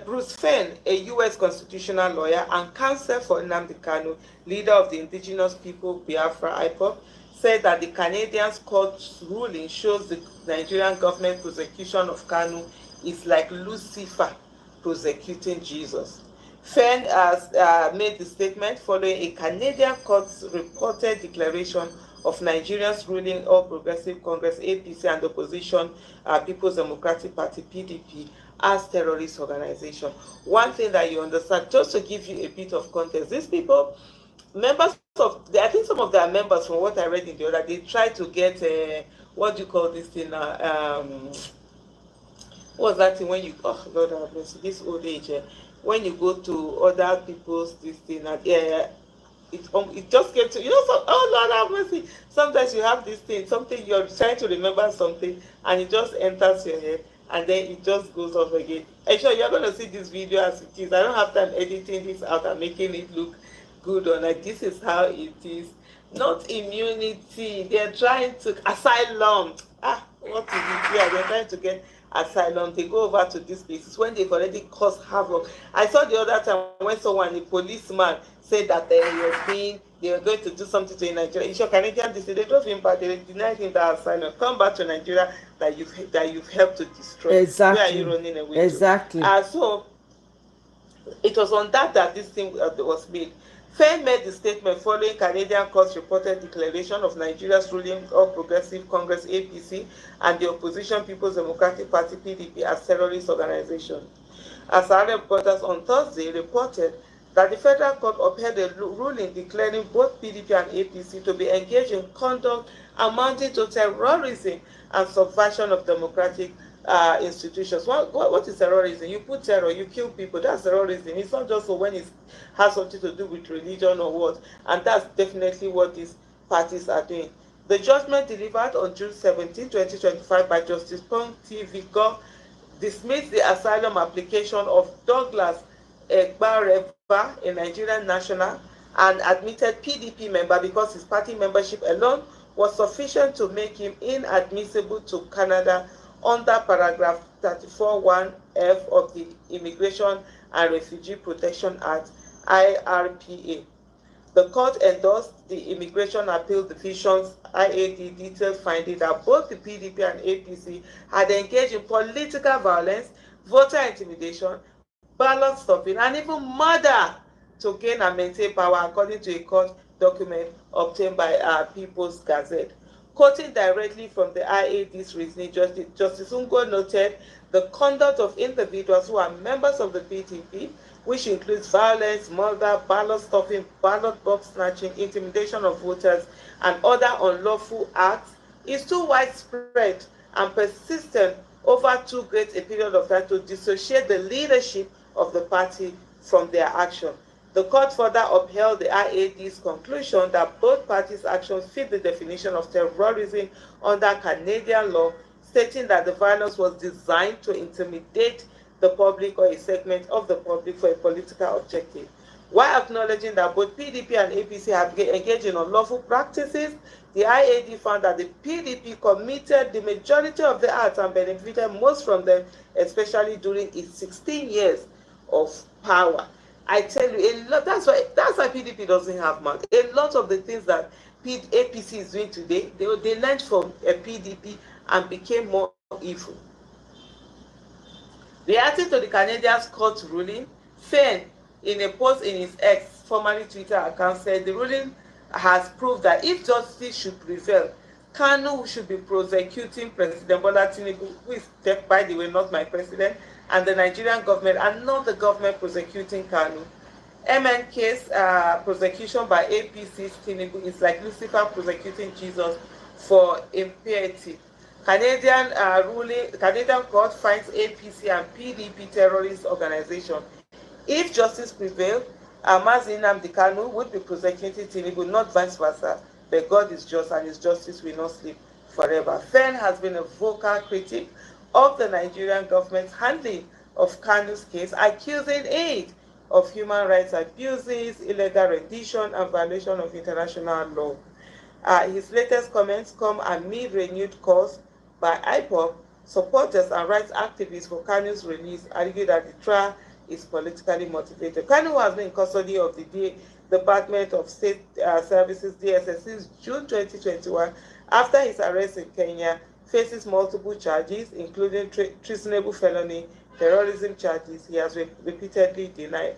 Speaker 19: Bruce Fenn, a U.S. constitutional lawyer and counsel for Nnamdi Kanu, leader of the indigenous people Biafra IPOB, said that the Canadian court's ruling shows the Nigerian government prosecution of Kanu is like Lucifer prosecuting Jesus. Fenn has made the statement following a Canadian court's reported declaration of Nigeria's ruling All Progressive Congress APC and opposition People's Democratic Party PDP as terrorist organization. One thing that you understand, just to give you a bit of context, these people, members of, I think some of their members, from what I read in the other, they try to get what do you call this thing? What's that thing when you? Oh Lord have mercy, this old age. When you go to other people's this thing, it just gets to oh Lord have mercy. Sometimes you have this thing, something you're trying to remember something, and it just enters your head, and then it just goes off again. I'm sure you're going to see this video as it is. I don't have time editing this out and making it look good or like this is how it is. Not immunity. They're trying to asylum. what is it? Yeah, they're trying to get asylum. They go over to these places when they've already caused havoc. I saw the other time when someone, a policeman, said that they were going to do something to Nigeria. In short, Canadian, they drove him back. They denied him that asylum. Come back to Nigeria that you've helped to destroy.
Speaker 12: Exactly.
Speaker 19: Where are you running away
Speaker 12: exactly.
Speaker 19: to? So it was on that this thing was made. Fair made the statement following Canadian court's reported declaration of Nigeria's ruling All Progressive Congress APC and the opposition People's Democratic Party PDP as terrorist organizations. As our reporters on Thursday reported that the federal court upheld a ruling declaring both PDP and APC to be engaged in conduct amounting to terrorism and subversion of democratic institutions. What is terrorism? You put terror, you kill people, that's terrorism. It's not just when it has something to do with religion or what, and that's definitely what these parties are doing. The judgment delivered on June 17, 2025 by Justice Pong T. Vigor dismissed the asylum application of Douglas Egbareva, a Nigerian national, and admitted PDP member because his party membership alone was sufficient to make him inadmissible to Canada under paragraph 34(1)(f) of the Immigration and Refugee Protection Act, IRPA. The court endorsed the Immigration Appeal Division's IAD detailed finding that both the PDP and APC had engaged in political violence, voter intimidation, ballot stuffing, and even murder to gain and maintain power, according to a court document obtained by People's Gazette. Quoting directly from the IAD's reasoning, Justice Ungo noted the conduct of individuals who are members of the PDP, which includes violence, murder, ballot stuffing, ballot box snatching, intimidation of voters, and other unlawful acts, is too widespread and persistent over too great a period of time to dissociate the leadership of the party from their action. The court further upheld the IAD's conclusion that both parties' actions fit the definition of terrorism under Canadian law, stating that the violence was designed to intimidate the public or a segment of the public for a political objective. While acknowledging that both PDP and APC have engaged in unlawful practices, the IAD found that the PDP committed the majority of the acts and benefited most from them, especially during its 16 years of power. I tell you, a lot. That's why PDP doesn't have mouth. A lot of the things that APC is doing today, they learned from a PDP and became more evil. Reacting to the Canadian court ruling, Fenn, in a post in his ex, formerly Twitter account, said the ruling has proved that if justice should prevail, Kanu should be prosecuting President Bola Tinubu, who is, by the way, not my president, and the Nigerian government, and not the government prosecuting Kanu. MNK's prosecution by APC's Tinubu is like Lucifer prosecuting Jesus for impiety. Canadian court finds APC and PDP terrorist organization. If justice prevails, Mazi Nnamdi Kanu would be prosecuting Tinubu, not vice versa. But God is just and his justice will not sleep forever. Fenn has been a vocal critic of the Nigerian government's handling of Kanu's case, accusing it of human rights abuses, illegal rendition, and violation of international law. His latest comments come amid renewed calls by IPOB supporters and rights activists for Kanu's release, argue that the trial is politically motivated. Kanu has been in custody of the Department of State Services DSS since June 2021 after his arrest in Kenya, faces multiple charges, including treasonable felony, terrorism charges. He has repeatedly denied.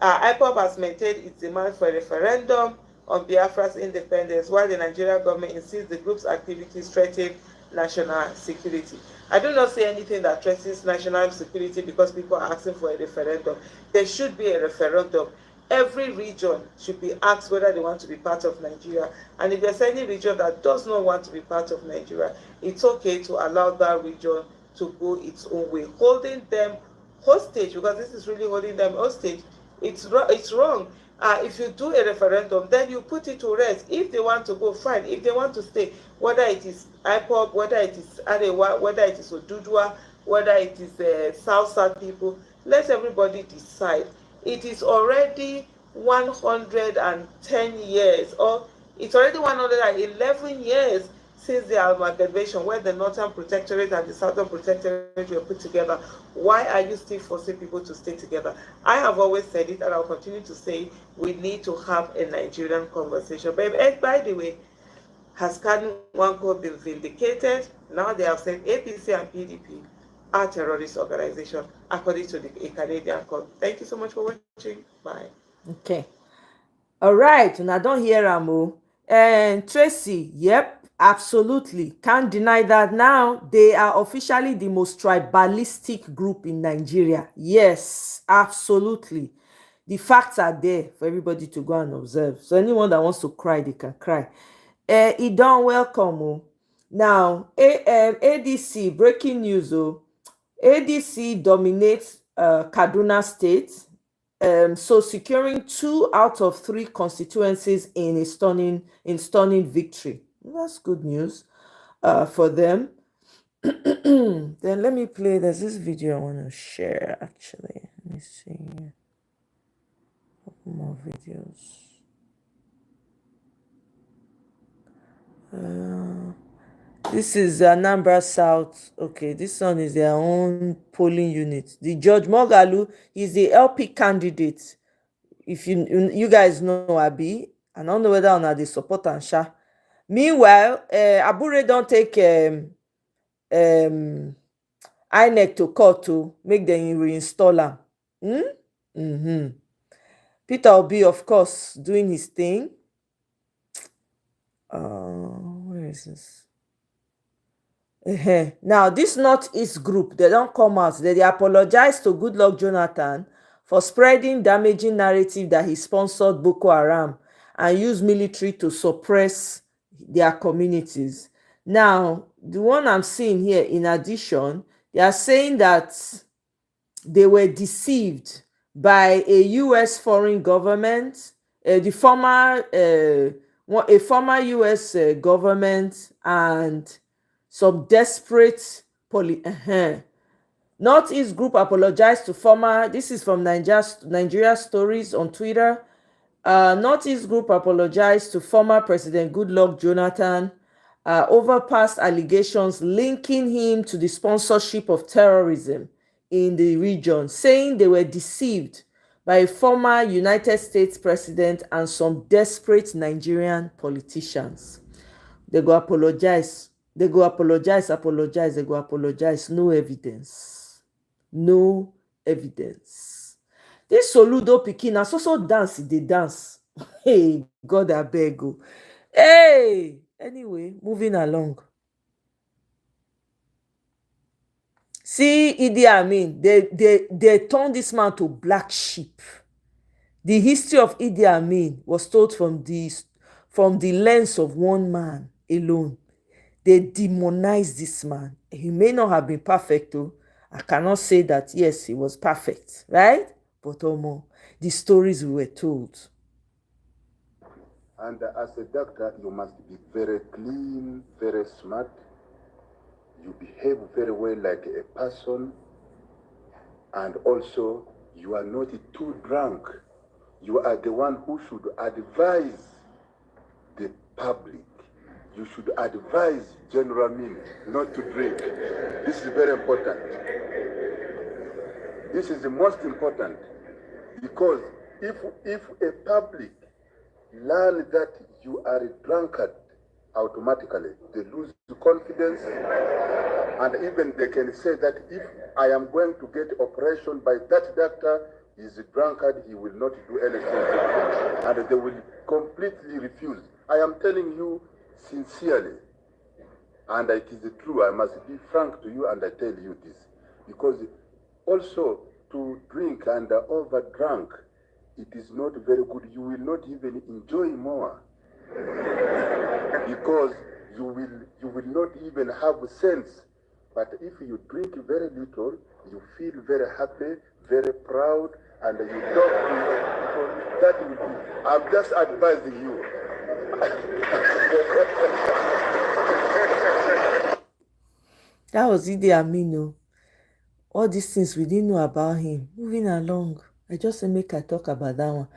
Speaker 19: IPOB has maintained its demand for a referendum on Biafra's independence, while the Nigerian government insists the group's activities threaten national security. I do not say anything that threatens national security because people are asking for a referendum. There should be a referendum. Every region should be asked whether they want to be part of Nigeria. And if there's any region that does not want to be part of Nigeria, it's okay to allow that region to go its own way. Holding them hostage, because this is really holding them hostage, it's wrong. If you do a referendum, then you put it to rest. If they want to go, fine. If they want to stay, whether it is IPOB, whether it is Arewa, whether it is Odudua, whether it is South people, let everybody decide. It is already 110 years, or it's already 111 years since the amalgamation, when the Northern Protectorate and the Southern Protectorate were put together, why are you still forcing people to stay together? I have always said it, and I'll continue to say, we need to have a Nigerian conversation. But by the way, has Kanu Nwankwo been vindicated? Now they have said APC and PDP are terrorist organizations, according to a Canadian court. Thank you so much for watching. Bye.
Speaker 12: Okay. All right, and I don't hear am. And Tracy, yep, absolutely. Can't deny that now. They are officially the most tribalistic group in Nigeria. Yes, absolutely. The facts are there for everybody to go and observe. So anyone that wants to cry, they can cry. It don't welcome. Now, ADC, breaking news. ADC dominates Kaduna State. So securing 2 out of 3 constituencies in a stunning victory. That's good news for them. Then let me play. There's this video I want to share actually. Let me see. More videos. This is Anambra South. Okay, this one is their own polling unit. The George Mogalu is the LP candidate. If you guys know Abi, I don't know whether or not they support Ansha. Meanwhile, Abure don't take INEC to court to make them reinstall am. Peter Obi, of course, doing his thing. Where is this? Now, this Northeast group, they don't come out. They apologize to Goodluck Jonathan for spreading damaging narrative that he sponsored Boko Haram and used military to suppress their communities. Now, the one I'm seeing here, in addition, they are saying that they were deceived by a U.S. foreign government, a former U.S. government, and some desperate Northeast group apologized to former. This is from Nigeria Stories on Twitter. Northeast group apologized to former President Goodluck Jonathan over past allegations linking him to the sponsorship of terrorism in the region, saying they were deceived by a former United States president and some desperate Nigerian politicians. They go apologize. They go apologize. They go apologize. No evidence. No evidence. This Soludo pikin na so dance, they dance. Hey, God abeg o. Hey, anyway, moving along. See Idi Amin, they turned this man to black sheep. The history of Idi Amin was told from the lens of one man alone. They demonized this man. He may not have been perfect, though. I cannot say that, yes, he was perfect, right? But the stories we were told.
Speaker 20: And as a doctor, you must be very clean, very smart. You behave very well like a person. And also, you are not too drunk. You are the one who should advise the public. You should advise General Min not to drink. This is very important. This is the most important, because if a public learn that you are a drunkard, automatically they lose confidence, and even they can say that if I am going to get operation by that doctor, he is a drunkard, he will not do anything, and they will completely refuse. I am telling you sincerely, and it is true, I must be frank to you, and I tell you this, because also to drink and overdrunk, it is not very good. You will not even enjoy more, because you will not even have sense. But if you drink very little, you feel very happy, very proud, and you talk to people. That will be. I'm just advising you.
Speaker 12: That was Idi Amin. All these things we didn't know about him. Moving along. I just make I talk about that one.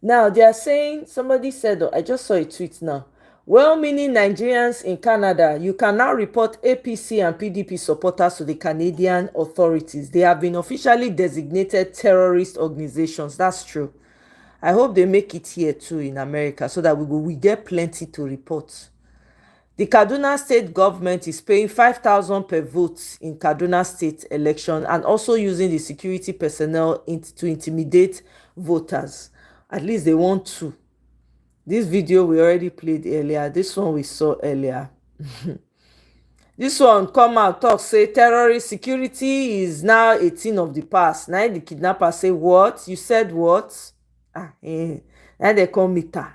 Speaker 12: Now they are saying, somebody said, I just saw a tweet now. Well-meaning Nigerians in Canada, you can now report APC and PDP supporters to the Canadian authorities. They have been officially designated terrorist organizations. That's true. I hope they make it here too in America so that we get plenty to report. The Kaduna state government is paying 5,000 per vote in Kaduna state election and also using the security personnel to intimidate voters. At least they want to. This video we already played earlier. This one we saw earlier. This one come out talk say terrorist security is now a thing of the past. Now the kidnapper say what? You said what? Now they call me ta.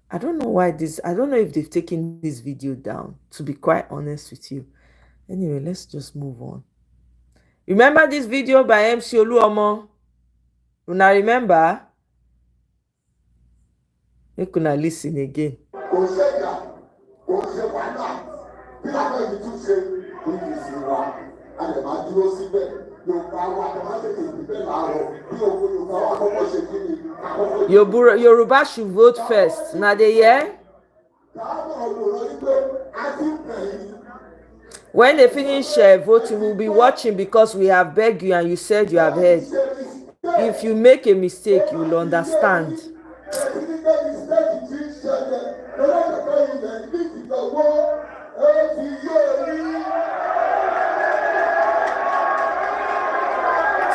Speaker 12: I don't know why this. I don't know if they've taken this video down, to be quite honest with you. Anyway, let's just move on. Remember this video by MC Oluomo? Una remember? You can listen again. Yoruba should vote first. Now they hear? When they finish voting, we'll be watching because we have begged you and you said you have heard. If you make a mistake, you will understand.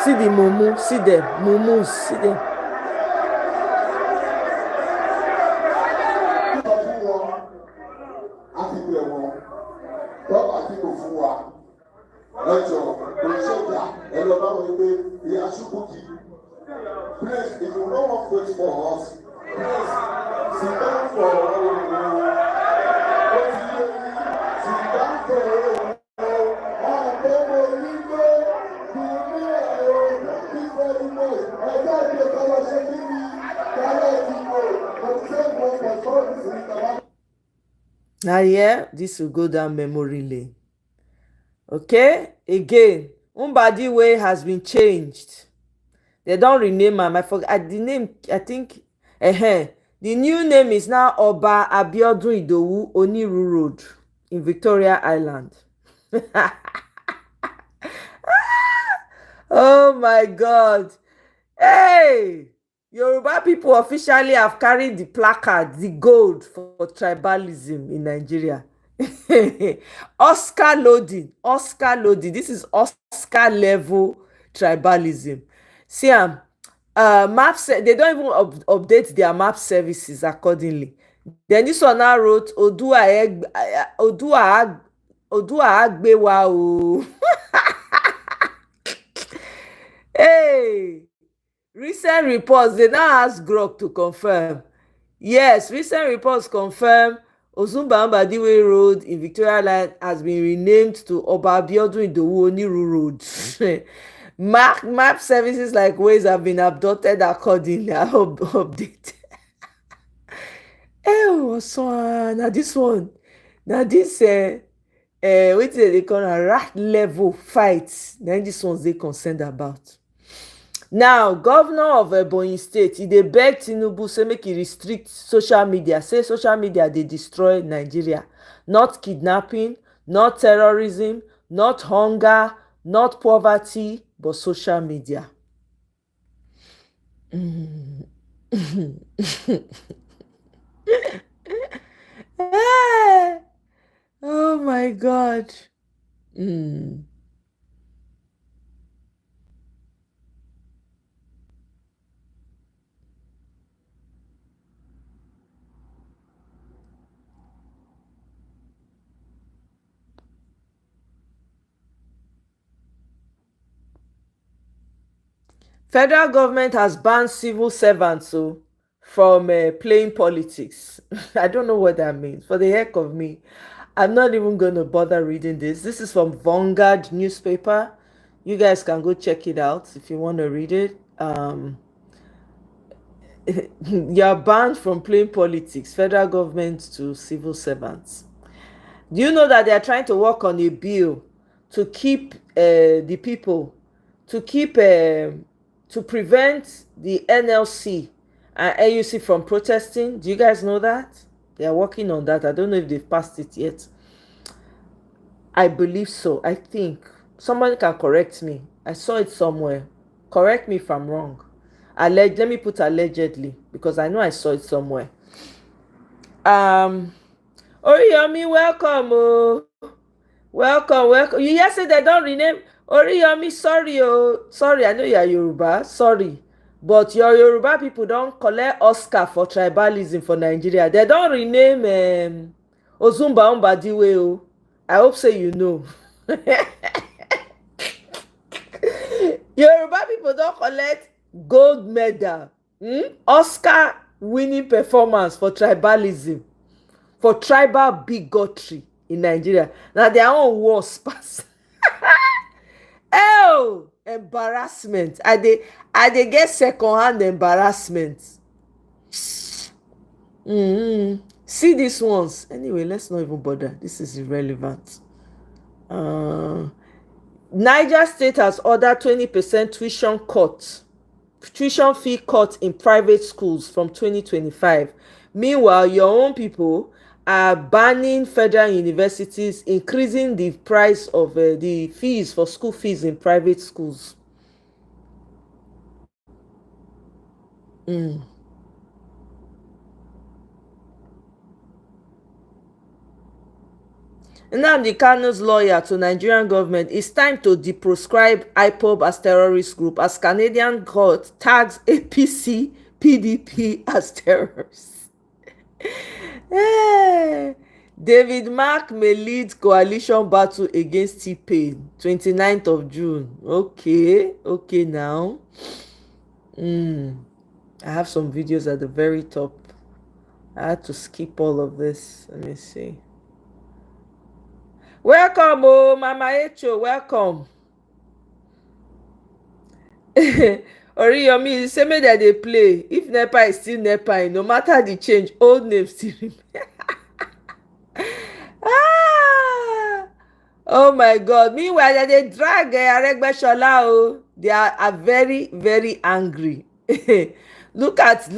Speaker 12: See the mumu, see them, mumus, see them.
Speaker 20: Please, if you don't want to wait for us, please sit down for
Speaker 12: now yeah, this will go down memory lane. Okay, again, Umbadi way has been changed. They don't rename am. I forgot the name. I think the new name is now Oba Abiodun Idowu Oniru Road in Victoria Island. Oh my God. Hey, Yoruba people officially have carried the placard, the gold for tribalism in Nigeria. Oscar loading. This is Oscar level tribalism. See, maps, they don't even update their map services accordingly. Then this one now wrote Odua Agbewa o. Hey, recent reports, they now ask Grok to confirm. Yes, recent reports confirm Ozumba Mbadiwe Road in Victoria Island has been renamed to Oba Abiodun Idowu Oniru Road. Map services like Waze have been updated accordingly. Updated. So now this one, now this what they call a rat level fight. Now this one's they concerned about. Now, governor of Ebonyi State, they beg Tinubu say make e restrict social media. Say social media they destroy Nigeria. Not kidnapping, not terrorism, not hunger, not poverty, but social media. Oh my God. Federal government has banned civil servants from playing politics. I don't know what that means. For the heck of me, I'm not even going to bother reading this. This is from Vanguard newspaper. You guys can go check it out if you want to read it. You're banned from playing politics. Federal government to civil servants. Do you know that they are trying to work on a bill to keep the people, to prevent the NLC AUC from protesting. Do you guys know that? They are working on that. I don't know if they've passed it yet. I believe so. I think. Someone can correct me. I saw it somewhere. Correct me if I'm wrong. Let me put allegedly, because I know I saw it somewhere. Oriyomi, welcome. Oh. Welcome. You hear say they don't rename Oriyomi. Sorry, I know you are Yoruba. Sorry. But your Yoruba people don't collect Oscar for tribalism for Nigeria. They don't rename Ozumba Ombadiwe. Oh. I hope say you know. Yoruba people don't collect gold medal, Oscar winning performance for tribalism, for tribal bigotry in Nigeria. Now their own worst pass. Oh, embarrassment. I dey get second-hand embarrassment. See these ones. Anyway, let's not even bother. This is irrelevant. Niger State has ordered 20% tuition fee cut in private schools from 2025. Meanwhile, your own people are banning federal universities, increasing the price of the fees for school fees in private schools. Nnamdi Kanu's lawyer to Nigerian government: it's time to deproscribe IPOB as terrorist group as Canadian court tags APC PDP as terrorists. David Mark may lead coalition battle against T-Pain 29th of June. Okay now. I have some videos at the very top. I had to skip all of this. Let me see. Welcome, Mama Echo, welcome. Oriyomi, say me that they play. If NEPA is still NEPA, no matter the change, old name still remain. Oh my God. Meanwhile, they drag Aregbesola. Oh, they are very, very angry. Look at,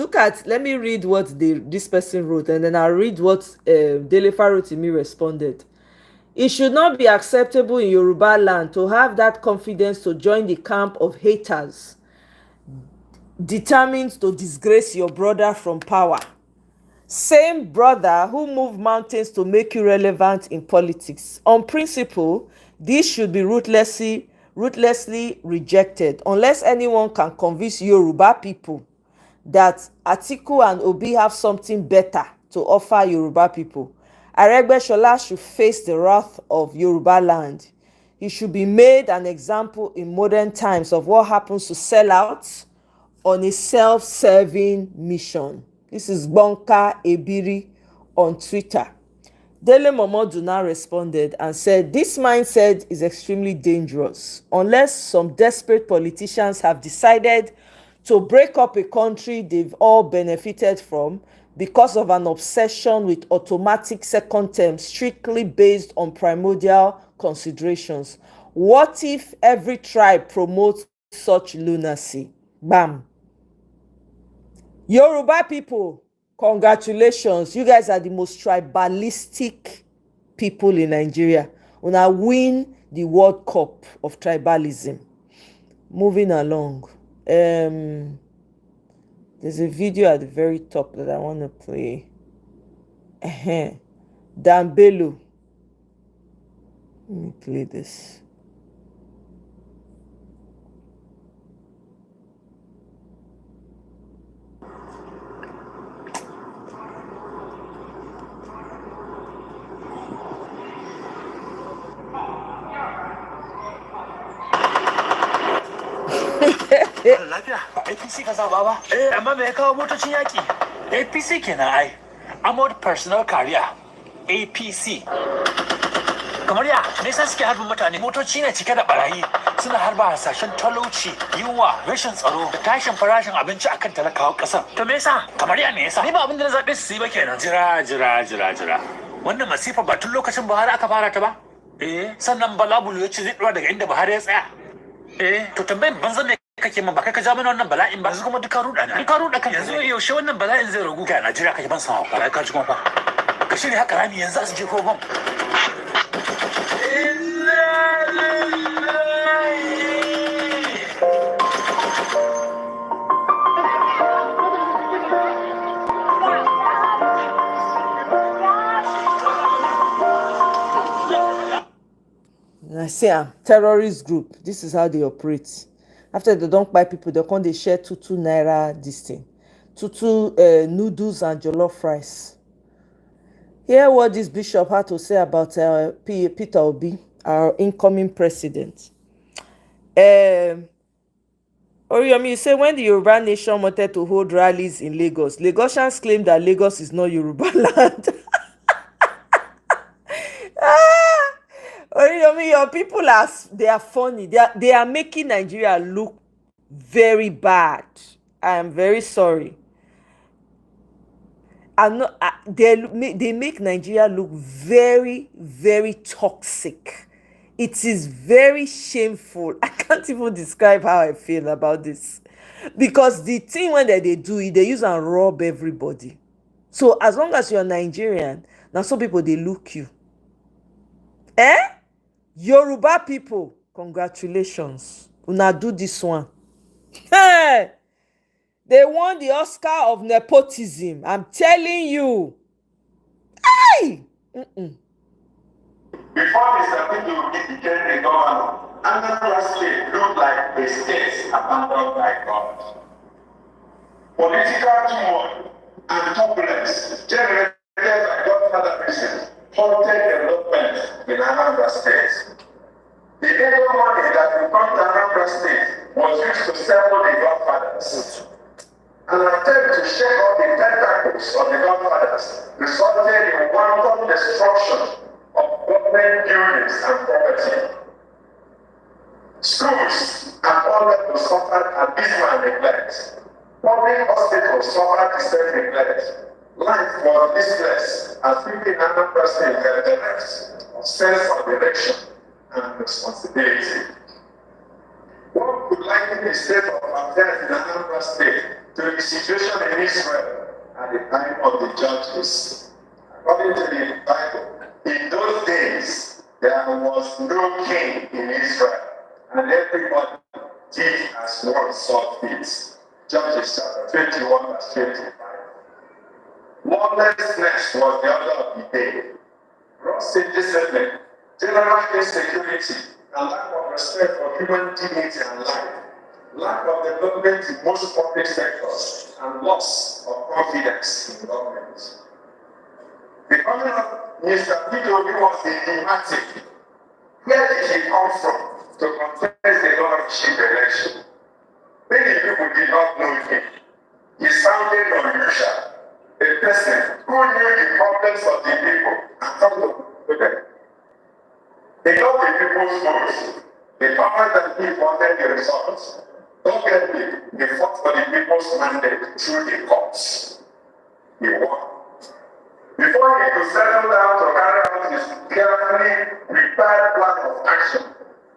Speaker 12: let me read what this person wrote, and then I'll read what Dele Farotimi responded. It should not be acceptable in Yoruba land to have that confidence to join the camp of haters determined to disgrace your brother from power. Same brother who moved mountains to make you relevant in politics. On principle, this should be ruthlessly rejected unless anyone can convince Yoruba people that Atiku and Obi have something better to offer Yoruba people. Aregbesola should face the wrath of Yoruba land. He should be made an example in modern times of what happens to sellouts on a self-serving mission. This is Bonka Ebiri on Twitter. Dele Momodu now responded and said, this mindset is extremely dangerous unless some desperate politicians have decided to break up a country they've all benefited from because of an obsession with automatic second term strictly based on primordial considerations. What if every tribe promotes such lunacy? Bam. Yoruba people, congratulations. You guys are the most tribalistic people in Nigeria. Una win the World Cup of tribalism. Moving along. There's a video at the very top that I want to play. Dan Bello. Let me play this.
Speaker 21: Lafiya, APC ka zaba ba? Amma me ya kawo motocin yaki? APC kenan ai. Armored Personnel Carrier. APC. Kamar ya, me yasa suke harbin mutane? Motoci ne cike da barayi. Suna harba hasashen talauci, yunwa, rashin tsaro, da tashin farashin abinci akan talakawan kasar. To me yasa? Kamar ya me yasa? Ni ba abin da na zaɓe su yi ba kenan. Jira. Wannan masifa ba tun lokacin Buhari aka fara ta ba? Sannan Balabulu ya ce zai ɗora daga inda Buhari ya tsaya. To tambayin banza me kake min ba kai ka ja mana wannan bala'in ba. Yanzu kuma duka ruɗa ne. Ka ruɗa kan yanzu yaushe wannan bala'in zai ragu ga Najeriya kake ban sama ka ka ji kuma fa. Ka shirya haka rami yanzu su je ko bom.
Speaker 12: I say terrorist group. This is how they operate. After they don't buy people, they come they share 2 naira this thing. 2 noodles and jollof rice. Hear what this bishop had to say about Peter Obi, our incoming president. Oriyomi, you say when the Yoruba nation wanted to hold rallies in Lagos, Lagosians claim that Lagos is not Yoruba land. Oriyomi, your people they are funny. They are making Nigeria look very bad. I am very sorry. I'm not. They make Nigeria look very, very toxic. It is very shameful. I can't even describe how I feel about this, because the thing when they do it, they use and rob everybody. So as long as you're Nigerian, now some people they look you. Yoruba people, congratulations. Una do this one. Hey! They won the Oscar of nepotism. I'm telling you. Hey!
Speaker 2: Before Mr. Peter became the governor, Anambra State looked like a state abandoned by God. Political turmoil and turbulence generated by Godfather President halted development in Anambra State. The little money that will come to Anambra State was used to settle the Godfathers. An attempt to shake off the tentacles of the Godfathers resulted in wanton destruction of government buildings and property. Schools and all levels suffered abysmal neglect. Public hospitals suffered the same neglect. Life was listless as people in Anambra State felt the sense of direction and responsibility. One could liken the state of affairs in Anambra State to the situation in Israel at the time of the judges. According to the Bible, in those days there was no king in Israel, and everybody did as one saw fit. Judges chapter 21, verse 25. Lawlessness was the order of the day. Gross indiscipline, general insecurity, and lack of respect for human dignity and life, lack of development in most public sectors, and loss of confidence in government. The coming of Mr. Peter Obi was enigmatic. Where did he come from to contest the governorship election? Many people did not know him. He sounded unusual, a person who knew the problems of the people and talked to them. They got the people's votes. They found that he wanted the results. Don't get me, they fought for the people's mandate through the courts. He won. Before he could settle down to carry out his carefully prepared plan of action,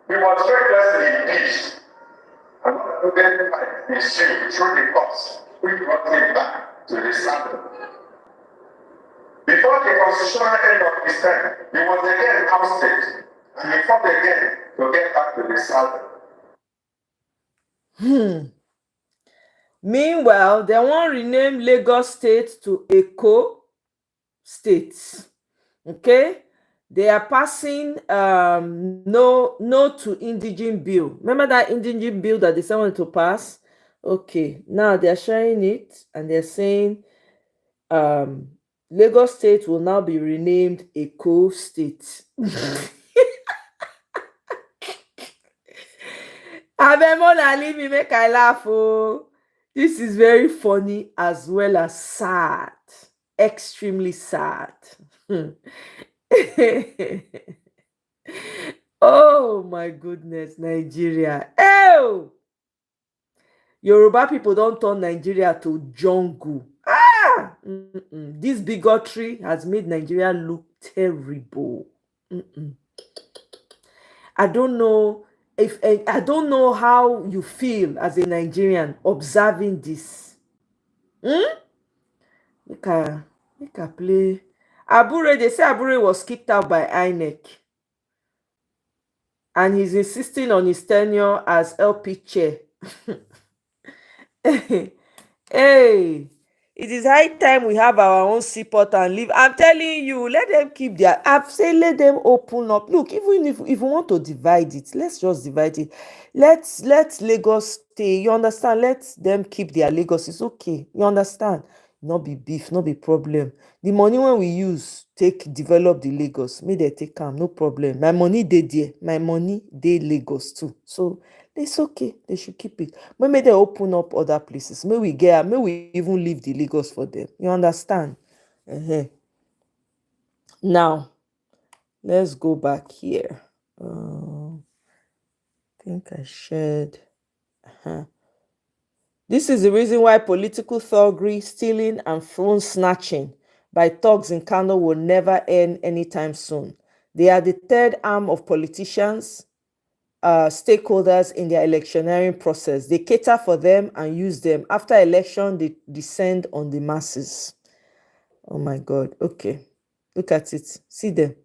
Speaker 2: he was recklessly impeached. And then he sued through the courts, which brought him back to the saddle. Before the constitutional end of his term, he was again ousted, and he fought again to get back to the saddle.
Speaker 12: Meanwhile, they want rename Lagos State to Eko State. Okay? They are passing no to indigene bill. Remember that indigene bill that they wanted to pass? Okay, now they're sharing it and they're saying Lagos State will now be renamed Eko State. Abemona, leave me make I laugh. Oh, this is very funny as well as sad. Extremely sad. Oh my goodness, Nigeria. Oh, Yoruba people don't turn Nigeria to jungle. This bigotry has made Nigeria look terrible. I don't know I don't know how you feel as a Nigerian observing this. Make I play. Abure, they say Abure was kicked out by INEC. And he's insisting on his tenure as LP chair. Hey, it is high time we have our own seaport and leave. I'm telling you, let them keep their. I've said let them open up. Look, even if we want to divide it, let's just divide it. Let Lagos stay. You understand? Let them keep their Lagos. It's okay. You understand? Not be beef, not be problem. The money when we use take develop the Lagos, may they take am, no problem. My money dey there. My money dey Lagos too. So it's okay. They should keep it. Maybe they open up other places. May we even leave the Lagos for them. You understand? Now, let's go back here. I think I shared. This is the reason why political thuggery, stealing, and phone snatching by thugs in Kano will never end anytime soon. They are the third arm of politicians, stakeholders in their electioneering process. They cater for them and use them. After election, they descend on the masses. Oh my God. Okay. Look at it. See them.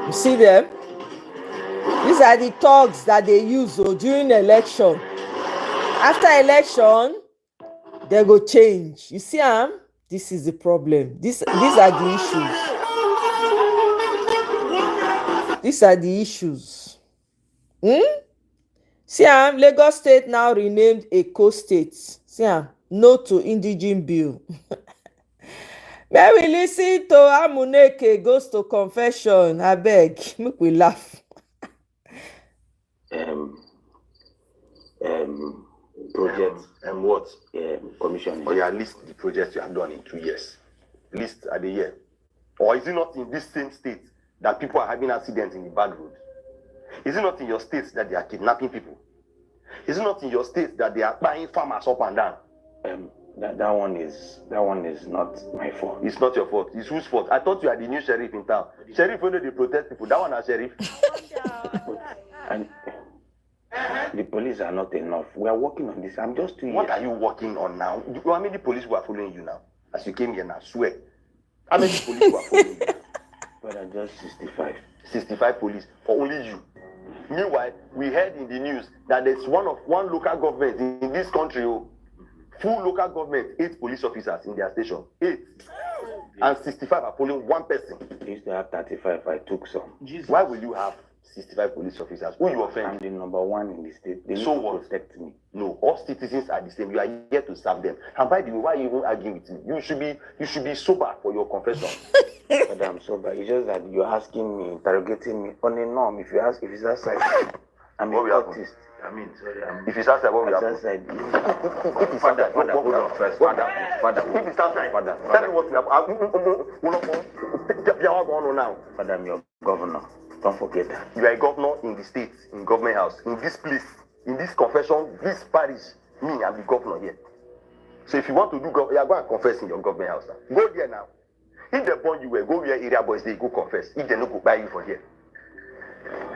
Speaker 12: You see them? These are the thugs that they use during election. After election, they go change. You see them? This is the problem. These are the issues. These are the issues. See am, Lagos State now renamed a co-state. See am, no to indigene bill. May we listen to Amuneke goes to confession. Abeg, make we laugh.
Speaker 8: Projects and what? Commission. Or you list the projects you have done in 2 years. List at the year. Or is it not in this same state that people are having accidents in the bad road? Is it not in your state that they are kidnapping people? Is it not in your state that they are buying farmers up and down?
Speaker 7: That one is not my fault.
Speaker 8: It's not your fault. It's whose fault? I thought you are the new sheriff in town. Sheriff only they protect people. That one is sheriff.
Speaker 7: And the police are not enough. We are working on this. I'm just 2 years.
Speaker 8: What are you working on now? How many police who are following you now? As you came here now, swear. How many police who are following you?
Speaker 7: But I'm just 65.
Speaker 8: 65 police for only you. Meanwhile, we heard in the news that there's one local government in this country, full local government, 8 police officers in their station. 8. And 65 are following one person.
Speaker 7: I used to have 35. I took some.
Speaker 8: Jesus. Why will you have 65 police officers? Who you offend?
Speaker 7: I'm the number one in the state. They need
Speaker 8: so
Speaker 7: to
Speaker 8: what?
Speaker 7: protect me.
Speaker 8: No, all citizens are the same. You are here to serve them. And by the way, why are you even arguing with me? You should be sober for your confession.
Speaker 7: But I'm sober. It's just that you're asking me, interrogating me on a norm. If it's outside, I'm an artist.
Speaker 8: I mean, sorry. If it's outside, what will happen? If it's outside, hold on first. Father. If it's outside, tell me what will happen. Now.
Speaker 7: Father, I'm your governor. Don't forget that.
Speaker 8: You are a governor in the state, in government house, in this place, in this confession, this parish. Me, I'm the governor here. So if you want to do, you are going to confess in your government house now. Go there now. If they born you, go where area boys, they go confess. If they don't go buy you for here.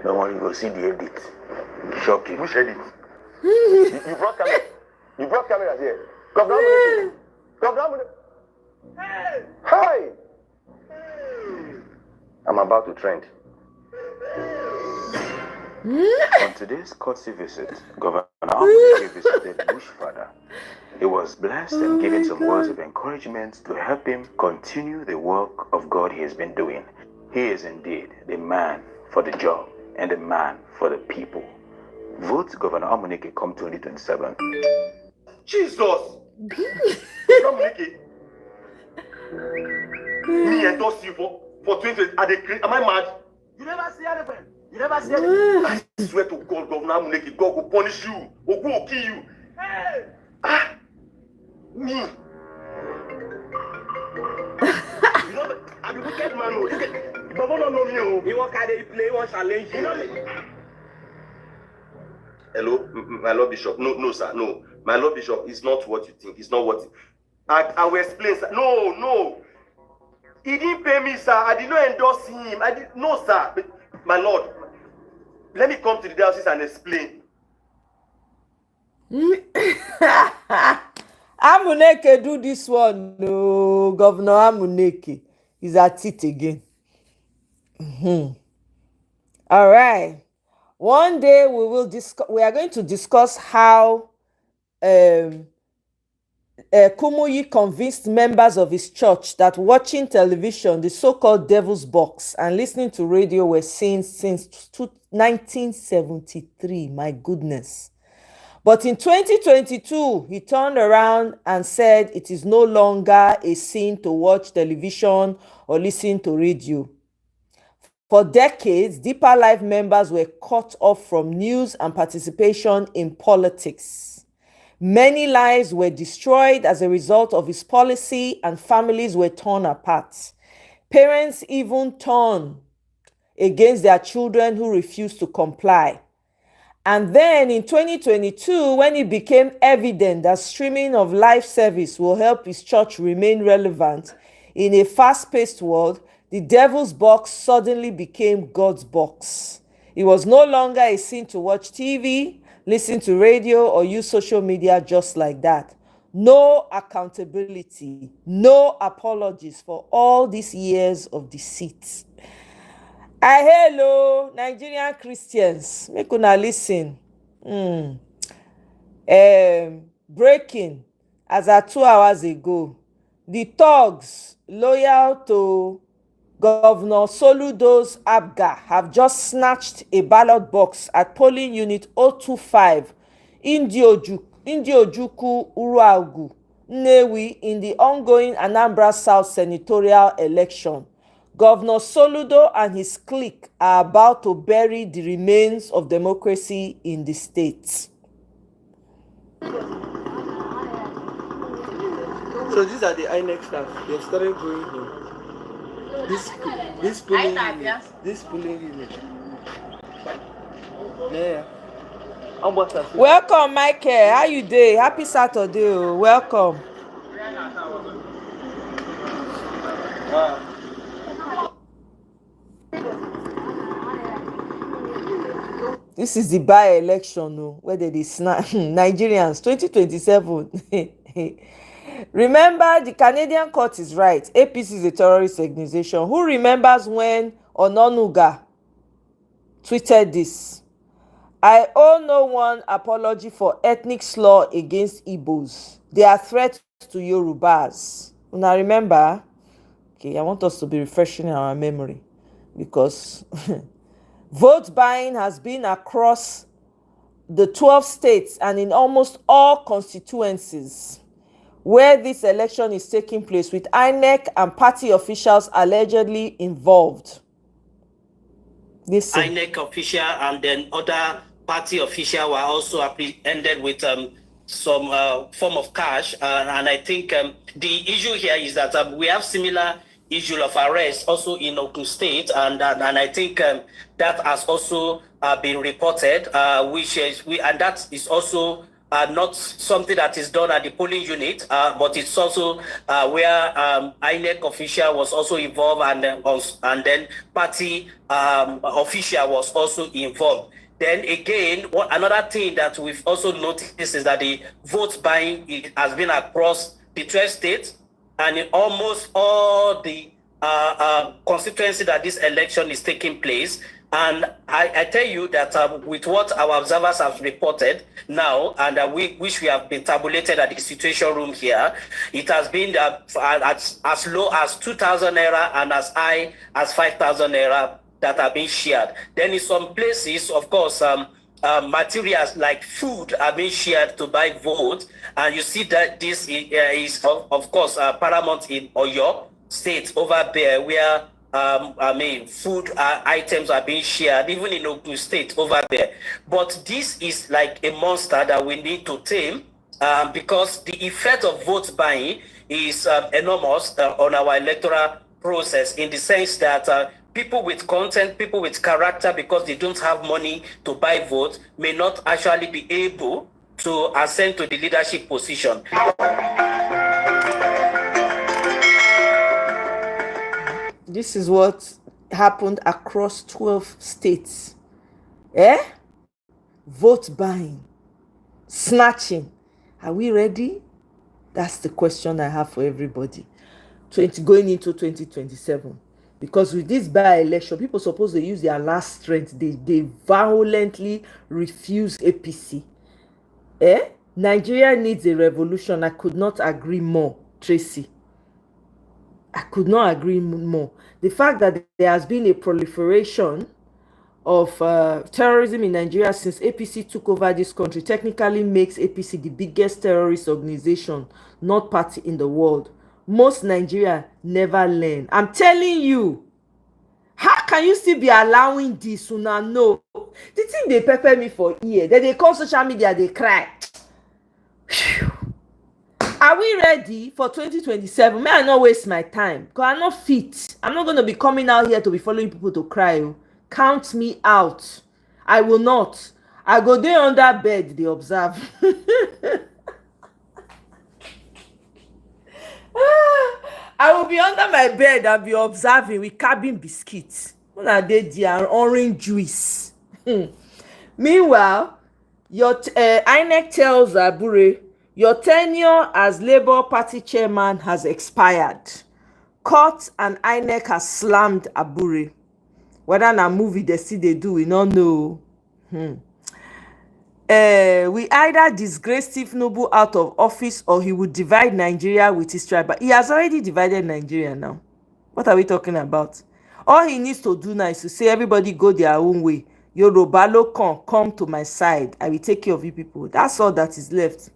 Speaker 7: Don't worry, go see the edit. Shock you.
Speaker 8: Which edit? You brought camera. You brought cameras here. Governor. Hi. I'm about to trend.
Speaker 7: On today's courtesy visit, Governor Omoye visited Bushfather. He was blessed and given some words of encouragement to help him continue the work of God he has been doing. He is indeed the man for the job and the man for the people. Vote Governor Omoye come 2027.
Speaker 8: Jesus. Me endorse you for 20. Am I mad? You never see anything. You never see anything. I swear to God, Governor Amuneke, God will punish you. Or go will kill you. Hey! Ah! Me. You know, I'm a wicked man. Governor know me. You want to play one challenge. You know me. Hello, my Lord Bishop. No, sir. No. My Lord Bishop is not what you think. It's not what... I will explain, sir. No. He didn't pay me, sir. I did not endorse him. No, sir. But, my Lord, let me come to the diocese and explain.
Speaker 12: Amuneke do this one. No, Governor Amuneke is at it again. All right. One day we are going to discuss how Kumuyi convinced members of his church that watching television, the so-called devil's box, and listening to radio were sins since 1973. My goodness. But in 2022, he turned around and said it is no longer a sin to watch television or listen to radio. For decades, Deeper Life members were cut off from news and participation in politics. Many lives were destroyed as a result of his policy, and families were torn apart. Parents even turned against their children who refused to comply. And then in 2022, when it became evident that streaming of live service will help his church remain relevant in a fast-paced world, the devil's box suddenly became God's box. It was no longer a sin to watch TV, listen to radio, or use social media just like that. No accountability, no apologies for all these years of deceit. Hello, Nigerian Christians, make una listen. Breaking as at 2 hours ago, the thugs loyal to Governor Soludo's Abga have just snatched a ballot box at polling unit 025 Indiojuku Uruagu, Nnewi, in the ongoing Anambra South senatorial election. Governor Soludo and his clique are about to bury the remains of democracy in the state.
Speaker 16: So these are the INEC staff. They started going home. This polling unit. Yeah.
Speaker 12: Welcome, Michael. How you doing? Happy Saturday. Welcome. This is the by-election where they snap Nigerians 2027. Remember, the Canadian court is right. APC is a terrorist organization. Who remembers when Ononuga tweeted this? I owe no one apology for ethnic slur against Igbos. They are threats to Yorubas. Now remember, okay, I want us to be refreshing our memory because vote buying has been across the 12 states and in almost all constituencies where this election is taking place, with INEC and party officials allegedly involved. Listen.
Speaker 9: INEC official and then other party official were also apprehended with some form of cash, and I think the issue here is that we have similar issue of arrest also in Ogun State, and I think that has also been reported, and that is also not something that is done at the polling unit, but it's also where INEC official was also involved, and then party official was also involved. Then again, another thing that we've also noticed is that the vote buying has been across the 12 states and in almost all the constituency that this election is taking place. And I tell you that with what our observers have reported now, and which we have been tabulated at the situation room here, it has been as low as 2,000 naira and as high as 5,000 naira that are being shared. Then in some places, of course, materials like food are being shared to buy votes. And you see that this is of course, paramount in Oyo State over there, where food items are being shared, even in Ogun State over there. But this is like a monster that we need to tame, because the effect of vote buying is enormous on our electoral process, in the sense that people with content, people with character, because they don't have money to buy votes, may not actually be able to ascend to the leadership position.
Speaker 12: This is what happened across 12 states. Eh? Vote buying, snatching. Are we ready? That's the question I have for everybody. Going into 2027. Because with this by-election, people supposed to use their last strength. They violently refuse APC. Nigeria needs a revolution. I could not agree more, Tracy. I could not agree more. The fact that there has been a proliferation of terrorism in Nigeria since APC took over this country technically makes APC the biggest terrorist organization, not party, in the world. Most Nigeria never learn. I'm telling you. How can you still be allowing this? Una no. The thing they pepper me for ear. Then they call social media, they cry. Are we ready for 2027? May I not waste my time? Because I'm not fit. I'm not going to be coming out here to be following people to cry. Count me out. I will not. I go there under bed, they observe. I will be under my bed and be observing with cabin biscuits. When are they there? Orange juice. Meanwhile, your INEC tells Abure, your tenure as Labour Party chairman has expired. Court and INEC has slammed Abure. Whether na movie they see they do, we don't know. We either disgrace Steve Noble out of office, or he would divide Nigeria with his tribe. But he has already divided Nigeria now. What are we talking about? All he needs to do now is to say everybody go their own way. Yoruba lo come to my side. I will take care of you people. That's all that is left.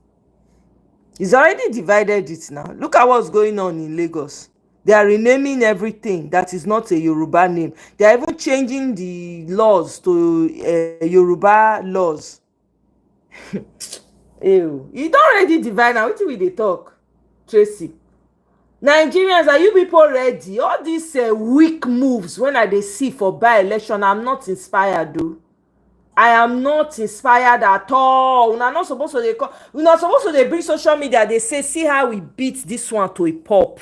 Speaker 12: He's already divided it now. Look at what's going on in Lagos. They are renaming everything that is not a Yoruba name. They are even changing the laws to Yoruba laws. Ew. You don't already divide now. What will they talk? Tracy. Nigerians, are you people ready? All these weak moves when I dey see for by-election, I'm not inspired though. I am not inspired at all. Una not supposed to dey bring social media. They say, see how we beat this one to a pulp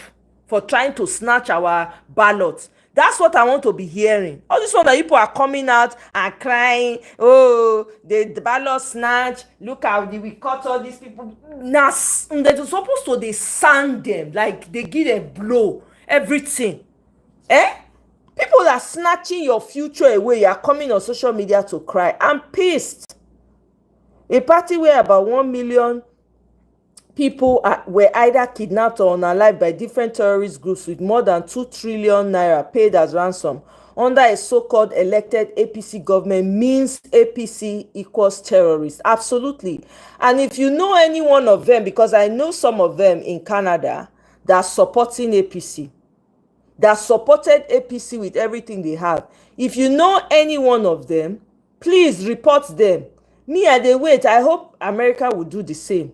Speaker 12: for trying to snatch our ballots. That's what I want to be hearing. All this one that people are coming out and crying, oh, the ballot snatch, look how we cut all these people. They're supposed to they sand them, like they give them blow, everything. People are snatching your future away. You are coming on social media to cry. I'm pissed. A party where about 1 million people were either kidnapped or unalive by different terrorist groups with more than 2 trillion naira paid as ransom under a so-called elected APC government means APC equals terrorist. Absolutely. And if you know any one of them, because I know some of them in Canada that are supporting APC, that supported APC with everything they have. If you know any one of them, please report them. Me, I dey wait. I hope America will do the same.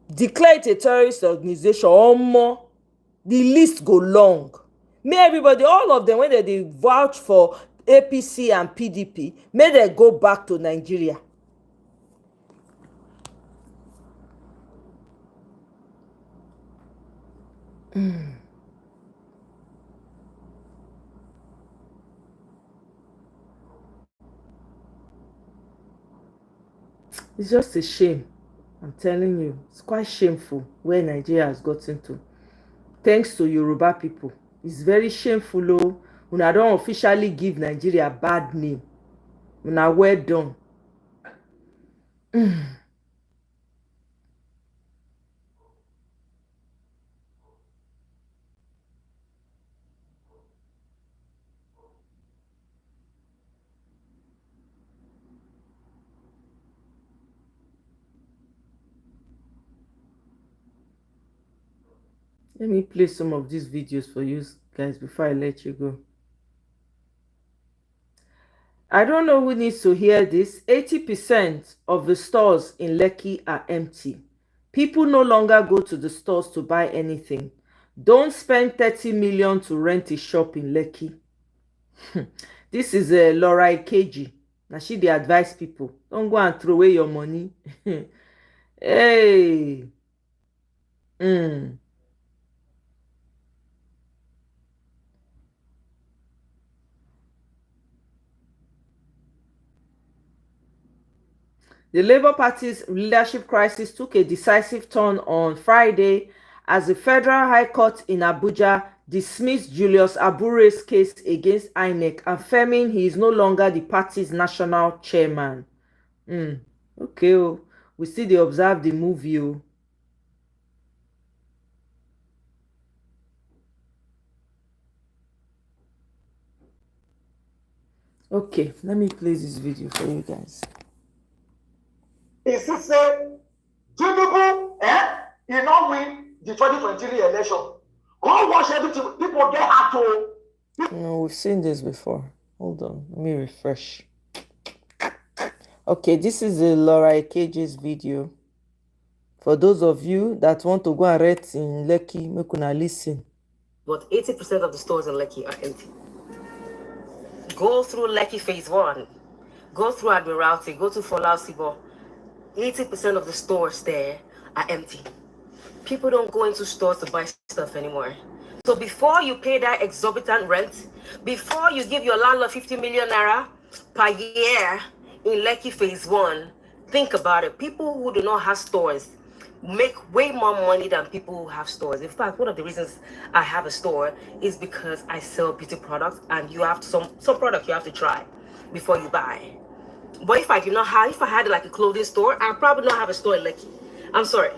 Speaker 12: Declare it a terrorist organization or more. The list go long. May everybody, all of them, when they vouch for APC and PDP, may they go back to Nigeria. It's just a shame. I'm telling you, it's quite shameful where Nigeria has gotten to. Thanks to Yoruba people. It's very shameful, oh. Una don't officially give Nigeria a bad name. Una well done. Let me play some of these videos for you guys before I let you go. I don't know who needs to hear this. 80% of the stores in Lekki are empty. People no longer go to the stores to buy anything. Don't spend 30 million to rent a shop in Lekki. This is Laura Ikeji. Now she dey advise people, don't go and throw away your money. Hey. The Labour Party's leadership crisis took a decisive turn on Friday as the Federal High Court in Abuja dismissed Julius Abure's case against INEC, affirming he is no longer the party's national chairman. Okay, oh, we still dey observe the movie. Oh. Okay, let me play this video for you guys.
Speaker 16: Is it say Tinubu he not win the 2023 election? Go watch everything. People get out to.
Speaker 12: No, we've seen this before. Hold on, let me refresh. Okay, this is the Laura Ikeji's video. For those of you that want to go and rent in Lekki, make una listen.
Speaker 1: But 80% of the stores in Lekki are empty. Go through Lekki Phase 1. Go through Admiralty. Go to Folau Sibo. 80% of the stores there are empty. People don't go into stores to buy stuff anymore. So before you pay that exorbitant rent, before you give your landlord 50 million naira per year in Lekki Phase 1, think about it. People who do not have stores make way more money than people who have stores. In fact, one of the reasons I have a store is because I sell beauty products, and you have some product you have to try before you buy. But if I had like a clothing store, I'd probably not have a store in Lekki. I'm sorry.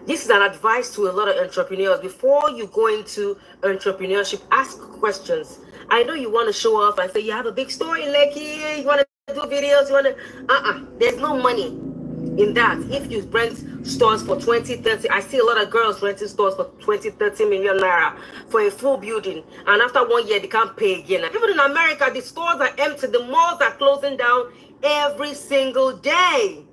Speaker 1: This is an advice to a lot of entrepreneurs. Before you go into entrepreneurship, ask questions. I know you want to show off and say you have a big store in Lekki, you want to do videos, you want to... There's no money in that. If you rent stores for 20, 30, I see a lot of girls renting stores for 20, 30 million naira for a full building. And after 1 year, they can't pay again. Even in America, the stores are empty. The malls are closing down every single day.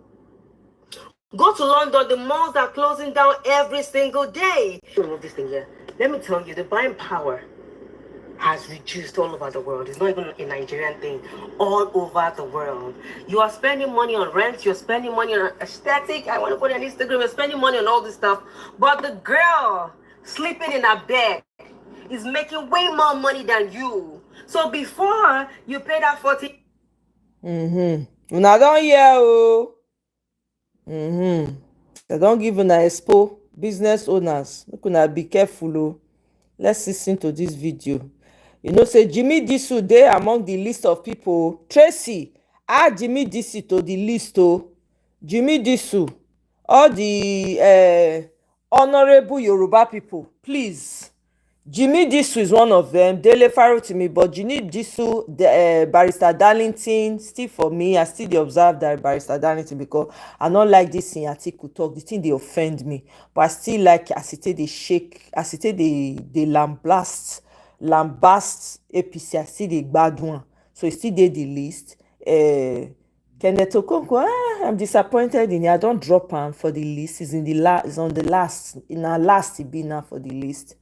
Speaker 1: Go to London, the malls are closing down every single day. Remove this thing here. Let me tell you, the buying power has reduced all over the world. It's not even a Nigerian thing. All over the world. You are spending money on rent, you're spending money on aesthetic. I want to put on Instagram, you're spending money on all this stuff. But the girl sleeping in her bed is making way more money than you. So before you pay that 40...
Speaker 12: Una don hear o. They don't give una expo, business owners. Make una be careful o. Let's listen to this video. You know, say Jimmy Disu dey among the list of people. Tracy, add Jimmy Disu to the list o. Jimmy Disu, all the honorable Yoruba people, please. Jimmy Disu is one of them. Dele Farotimi, but Jimmy Disu, Barrister Darlington, still for me, I still dey observe that Barrister Darlington because I don't like this in article talk. The thing they offend me, but I still like as it dey shake, as it dey lambast APC. I still dey gbadun am, so e still dey the list. Kenneth Okonkwo, I'm disappointed in it. I don't drop am for the list. It's in the it's on the last. In our last, it be now for the list.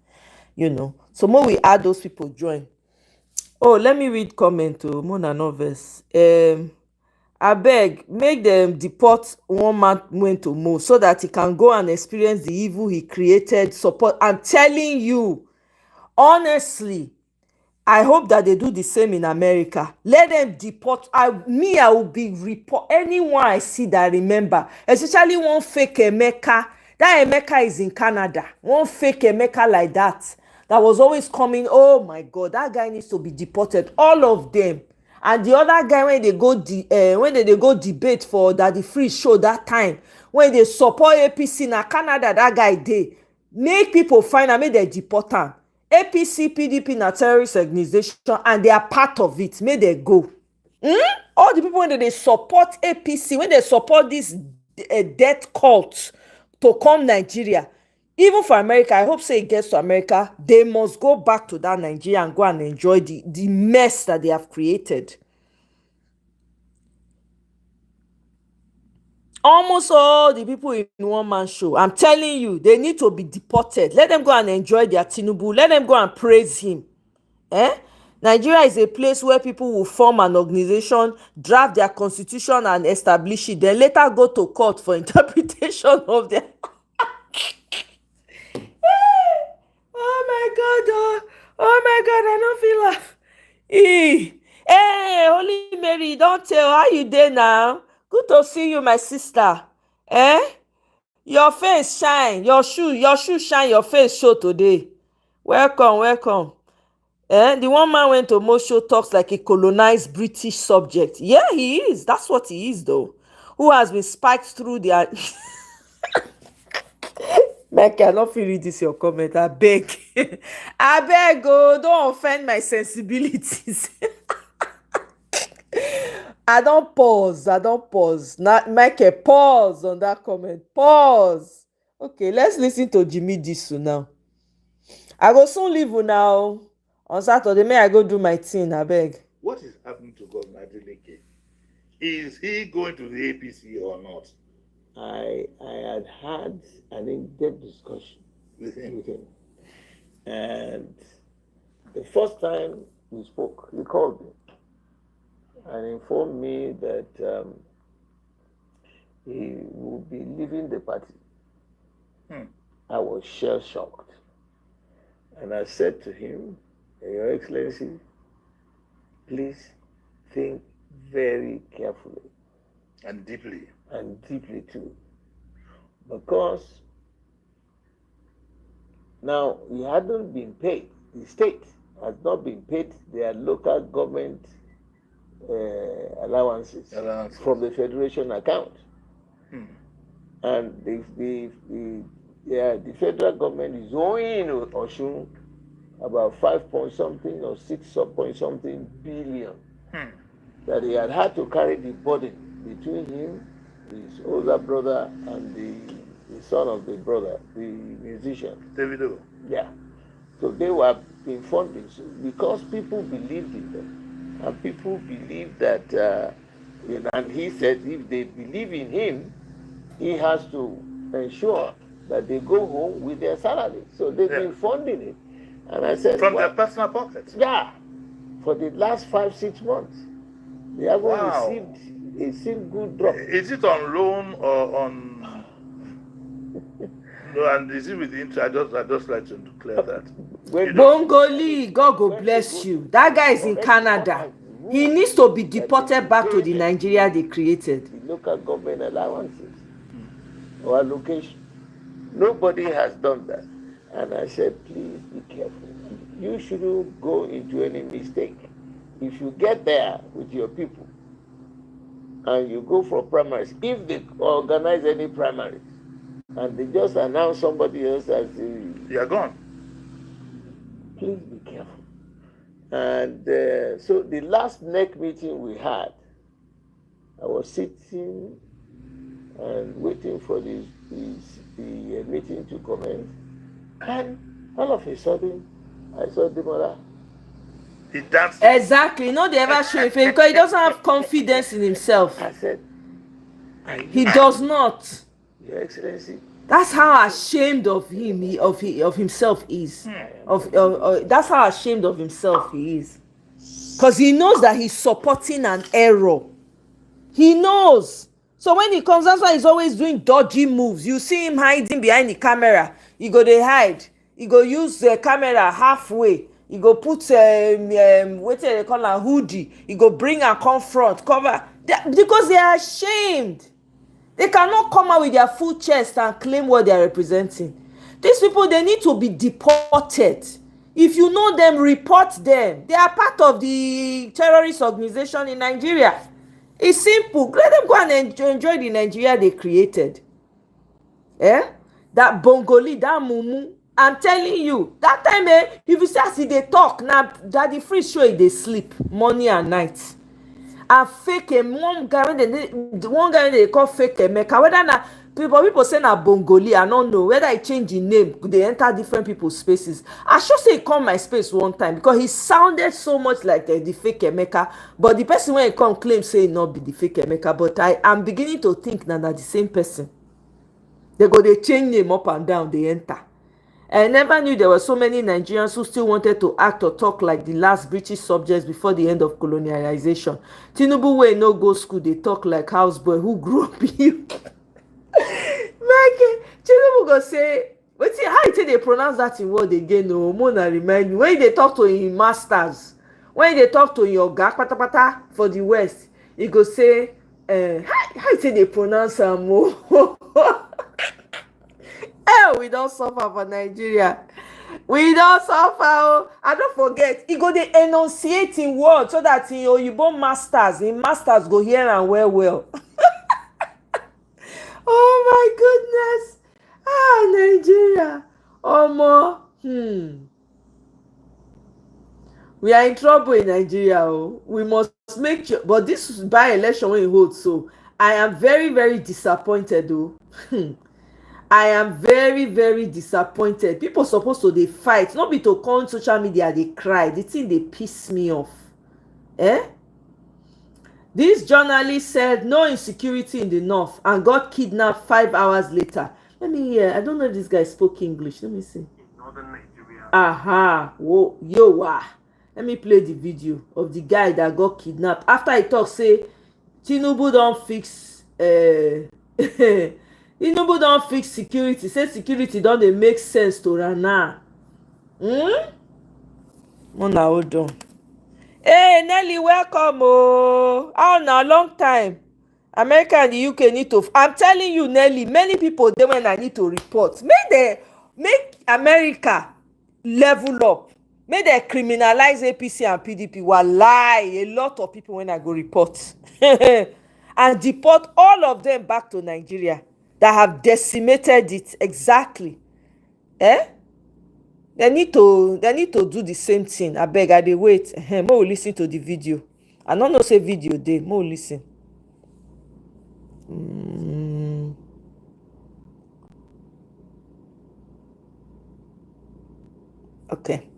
Speaker 12: You know, so more we add those people join. Oh, let me read comment to Mona Noves. Abeg, make them deport one man went to move so that he can go and experience the evil he created. Support. I'm telling you, honestly, I hope that they do the same in America. Let them deport. I will be report anyone I see that I remember, especially one fake Emeka. That Emeka is in Canada. One fake Emeka like that was always coming. Oh my God, that guy needs to be deported. All of them. And the other guy, when they go debate for Daddy Free show that time, when they support APC na Canada, that guy dey make people find am, make they deport am. APC, PDP na terrorist organization and they are part of it. May they go. All the people when they support APC, when they support this death cult to come Nigeria, Even for America, I hope say it gets to America, they must go back to that Nigeria and go and enjoy the mess that they have created. Almost all the people in one man show, I'm telling you, they need to be deported. Let them go and enjoy their Tinubu. Let them go and praise him. Nigeria is a place where people will form an organization, draft their constitution and establish it, then later go to court for interpretation of their oh my god, oh my god, I don't feel laugh. Hey, Holy Mary, don't tell how you dey now. Good to see you, my sister. Your face shine, your shoe shine, your face show today. Welcome. The one man went to most show talks like a colonized British subject. Yeah, he is. That's what he is, though. Who has been spiked through their Like, I don't feel read this your comment. I beg. I beg, oh, don't offend my sensibilities. I don't pause. Not make a pause on that comment. Pause. Okay, let's listen to Jimmy Disu now. I go soon leave you now. On Saturday, may I go do my thing, I beg.
Speaker 10: What is happening to Governor Adeleke? Is he going to the APC or not?
Speaker 22: I had an in-depth discussion
Speaker 10: with him.
Speaker 22: And the first time we spoke, he called me and informed me that he will be leaving the party. I was shell-shocked. And I said to him, Your Excellency, please think very carefully.
Speaker 10: And deeply.
Speaker 22: And deeply too. Because now he hadn't been paid. The state has not been paid their local government allowances from the federation account. And the federal government is owing Osun about 5 point something or 6 point something billion that he had to carry the burden between him, his older brother, and the son of the brother, the musician.
Speaker 10: Davido.
Speaker 22: Yeah. So they were being funded because people believed in them. And people believed that, and he said if they believe in him, he has to ensure that they go home with their salary. So they've been funding it. And I said,
Speaker 10: from their personal pockets?
Speaker 22: Yeah. For the last 5-6 months. They haven't received a single drop.
Speaker 10: Is it on loan or on... No, and is it with the interest? I just like to declare that.
Speaker 12: Bongoli, God go bless you. That guy is in Canada. He needs to be deported back to the Nigeria they created.
Speaker 22: The local government allowances or allocation. Nobody has done that. And I said, please be careful. You shouldn't go into any mistake. If you get there with your people and you go for primaries, if they organize any primaries and they just announce somebody else as
Speaker 10: you are gone.
Speaker 22: Please be careful. And so the last NEC meeting we had, I was sitting and waiting for the meeting to commence. And all of a sudden, I saw Demola.
Speaker 10: He danced.
Speaker 12: Exactly. No, they ever show him because he doesn't have confidence in himself.
Speaker 22: I said,
Speaker 12: he does not.
Speaker 22: Your Excellency.
Speaker 12: That's how ashamed of him, of himself is. That's how ashamed of himself he is. Because he knows that he's supporting an error. He knows. So when he comes, that's why he's always doing dodgy moves. You see him hiding behind the camera. He go dey hide. He go use the camera halfway. He go put what they call a hoodie. He go bring and confront, cover. Because they are ashamed. They cannot come out with their full chest and claim what they are representing. These people, they need to be deported. If you know them, report them. They are part of the terrorist organization in Nigeria. It's simple. Let them go and enjoy the Nigeria they created. That Bongoli, that Mumu. I'm telling you, that time, if you see they talk, now that the free show they sleep morning and night. And fake one guy they call fake Emeka, whether na people say na Bongoli. I don't know whether I change the name. They enter different people's spaces. I should say he come my space one time because he sounded so much like the fake Emeka. But the person when he come claim say he not be the fake Emeka. But I am beginning to think that the same person. They change name up and down. They enter. I never knew there were so many Nigerians who still wanted to act or talk like the last British subjects before the end of colonialization. Tinubu wey no go school, they talk like houseboy who grew up in UK. Tinubu go say, wetin how you take dey pronounce that in word again? No, Mona remind me when they talk to him masters, when they talk to your oga patapata for the West, he go say, how you take dey pronounce am o? We don't suffer for Nigeria. We don't suffer. Oh. I don't forget. He go dey enunciate in words so that in Oyibo masters go hear and well. Oh my goodness. Nigeria. Omo. We are in trouble in Nigeria. Oh. We must make sure. But this by-election when you hold, so I am very, very disappointed though. I am very, very disappointed. People supposed to dey fight, not be to come on social media dey cry. The thing dey piss me off. This journalist said no insecurity in the north and got kidnapped 5 hours later. Let me hear. I don't know if this guy spoke English. Let me see.
Speaker 6: Northern Nigeria.
Speaker 12: Aha. Whoa, yo. Let me play the video of the guy that got kidnapped. After he talk, say Tinubu don fix Tinubu don fix security. Say security don dey make sense to Rana. Una hold on. Hey Nelly, welcome. Oh, now long time. America and the UK need to. I'm telling you, Nelly, many people dey when I need to report. Make America level up. Make they criminalize APC and PDP. Wallahi, a lot of people when I go report and deport all of them back to Nigeria that have decimated it. Exactly. They need to do the same thing. I beg, I dey wait. More listen to the video. I don't know say video dey. More listen. Okay.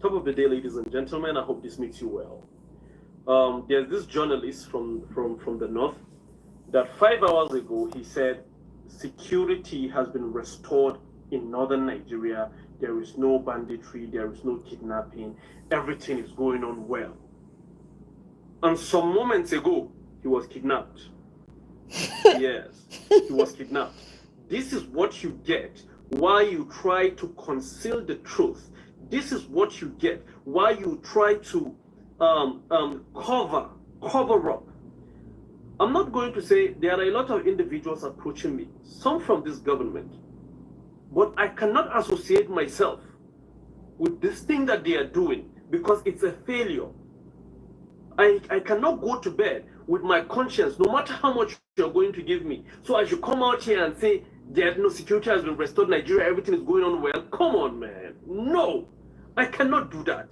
Speaker 4: Top of the day, ladies and gentlemen. I hope this makes you well. There's this journalist from the north that 5 hours ago he said security has been restored in northern Nigeria. There is no banditry, there is no kidnapping, everything is going on well. And some moments ago, he was kidnapped. Yes, he was kidnapped. This is what you get while you try to conceal the truth. This is what you get while you try to cover up. I'm not going to say there are a lot of individuals approaching me, some from this government, but I cannot associate myself with this thing that they are doing because it's a failure. I cannot go to bed with my conscience, no matter how much you're going to give me. So I should come out here and say there's no security has been restored, Nigeria, everything is going on well. Come on, man. No, I cannot do that.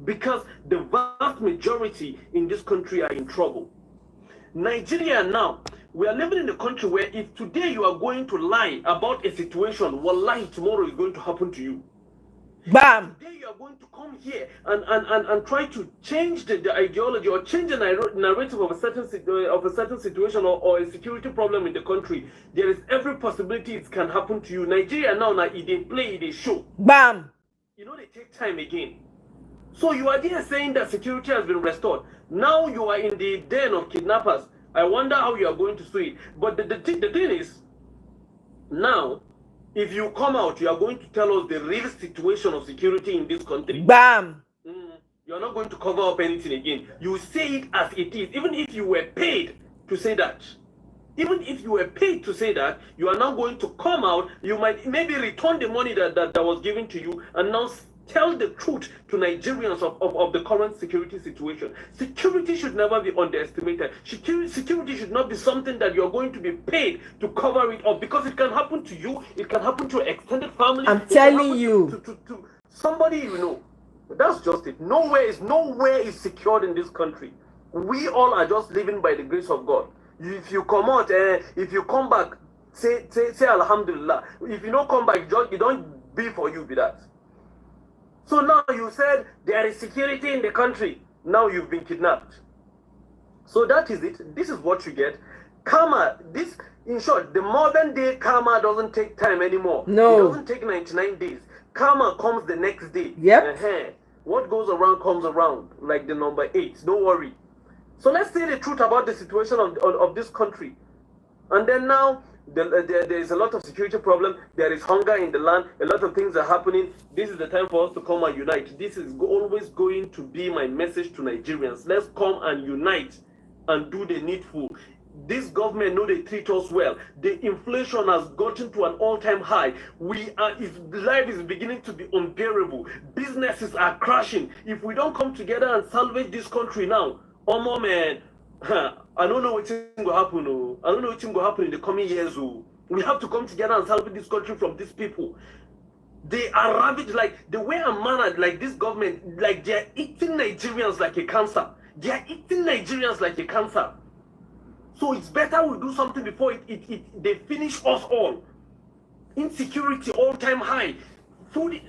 Speaker 4: Because the vast majority in this country are in trouble. Nigeria now, we are living in a country where if today you are going to lie about a situation, wallahi, tomorrow is going to happen to you.
Speaker 12: Bam!
Speaker 4: Today you are going to come here and try to change the ideology or change the narrative of a certain situation or a security problem in the country. There is every possibility it can happen to you. Nigeria now, if they play, they show.
Speaker 12: Bam!
Speaker 4: You know, they take time again. So you are there saying that security has been restored. Now you are in the den of kidnappers. I wonder how you are going to see it. But the thing is, now, if you come out, you are going to tell us the real situation of security in this country.
Speaker 12: Bam!
Speaker 4: You are not going to cover up anything again. You say it as it is. Even if you were paid to say that. Even if you were paid to say that, you are now going to come out. You might maybe return the money that was given to you and now tell the truth to Nigerians of the current security situation. Security should never be underestimated. Security should not be something that you're going to be paid to cover it up, because it can happen to you, it can happen to an extended family.
Speaker 12: I'm telling you.
Speaker 4: To somebody you know. That's just it. Nowhere is secured in this country. We all are just living by the grace of God. If you come out, if you come back, say Alhamdulillah. If you don't come back, you don't be for you, be that. So now you said there is security in the country. Now you've been kidnapped. So that is it. This is what you get. Karma, this, in short, the modern day karma doesn't take time anymore.
Speaker 12: No.
Speaker 4: It doesn't take 99 days. Karma comes the next day.
Speaker 12: Yep.
Speaker 4: What goes around comes around, like the number 8. Don't worry. So let's say the truth about the situation of this country. And then now, there is a lot of security problem. There is hunger in the land. A lot of things are happening. This is the time for us to come and unite. This is always going to be my message to Nigerians. Let's come and unite and do the needful. This government know they treat us well. The inflation has gotten to an all-time high. Life is beginning to be unbearable. Businesses are crashing. If we don't come together and salvage this country now, Omo man, I don't know what's going to happen. I don't know what's going to happen in the coming years. We have to come together and salvage this country from these people. They are ravaged, like the way I'm mannered, like this government, like they're eating Nigerians like a cancer. They're eating Nigerians like a cancer. So it's better we do something before they finish us all. Insecurity all-time high. We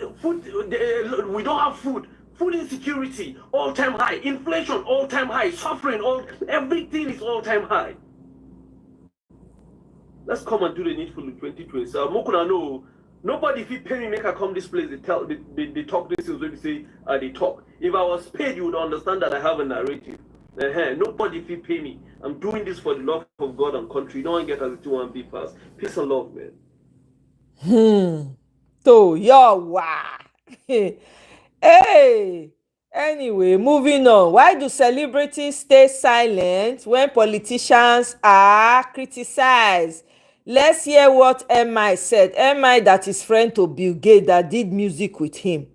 Speaker 4: don't have food. Food insecurity all-time high. Inflation all-time high. Suffering everything is all-time high. Let's come and do the needful in 2020. So Mokuna know nobody if you pay me make I come this place. They talk this is what they say. They talk. If I was paid, you would understand that I have a narrative. Nobody if you pay me. I'm doing this for the love of God and country. No one get as it want be fast. Peace and love, man.
Speaker 12: So hey. Anyway, moving on. Why do celebrities stay silent when politicians are criticized? Let's hear what MI said. MI that is friend to Bill Gates that did music with him.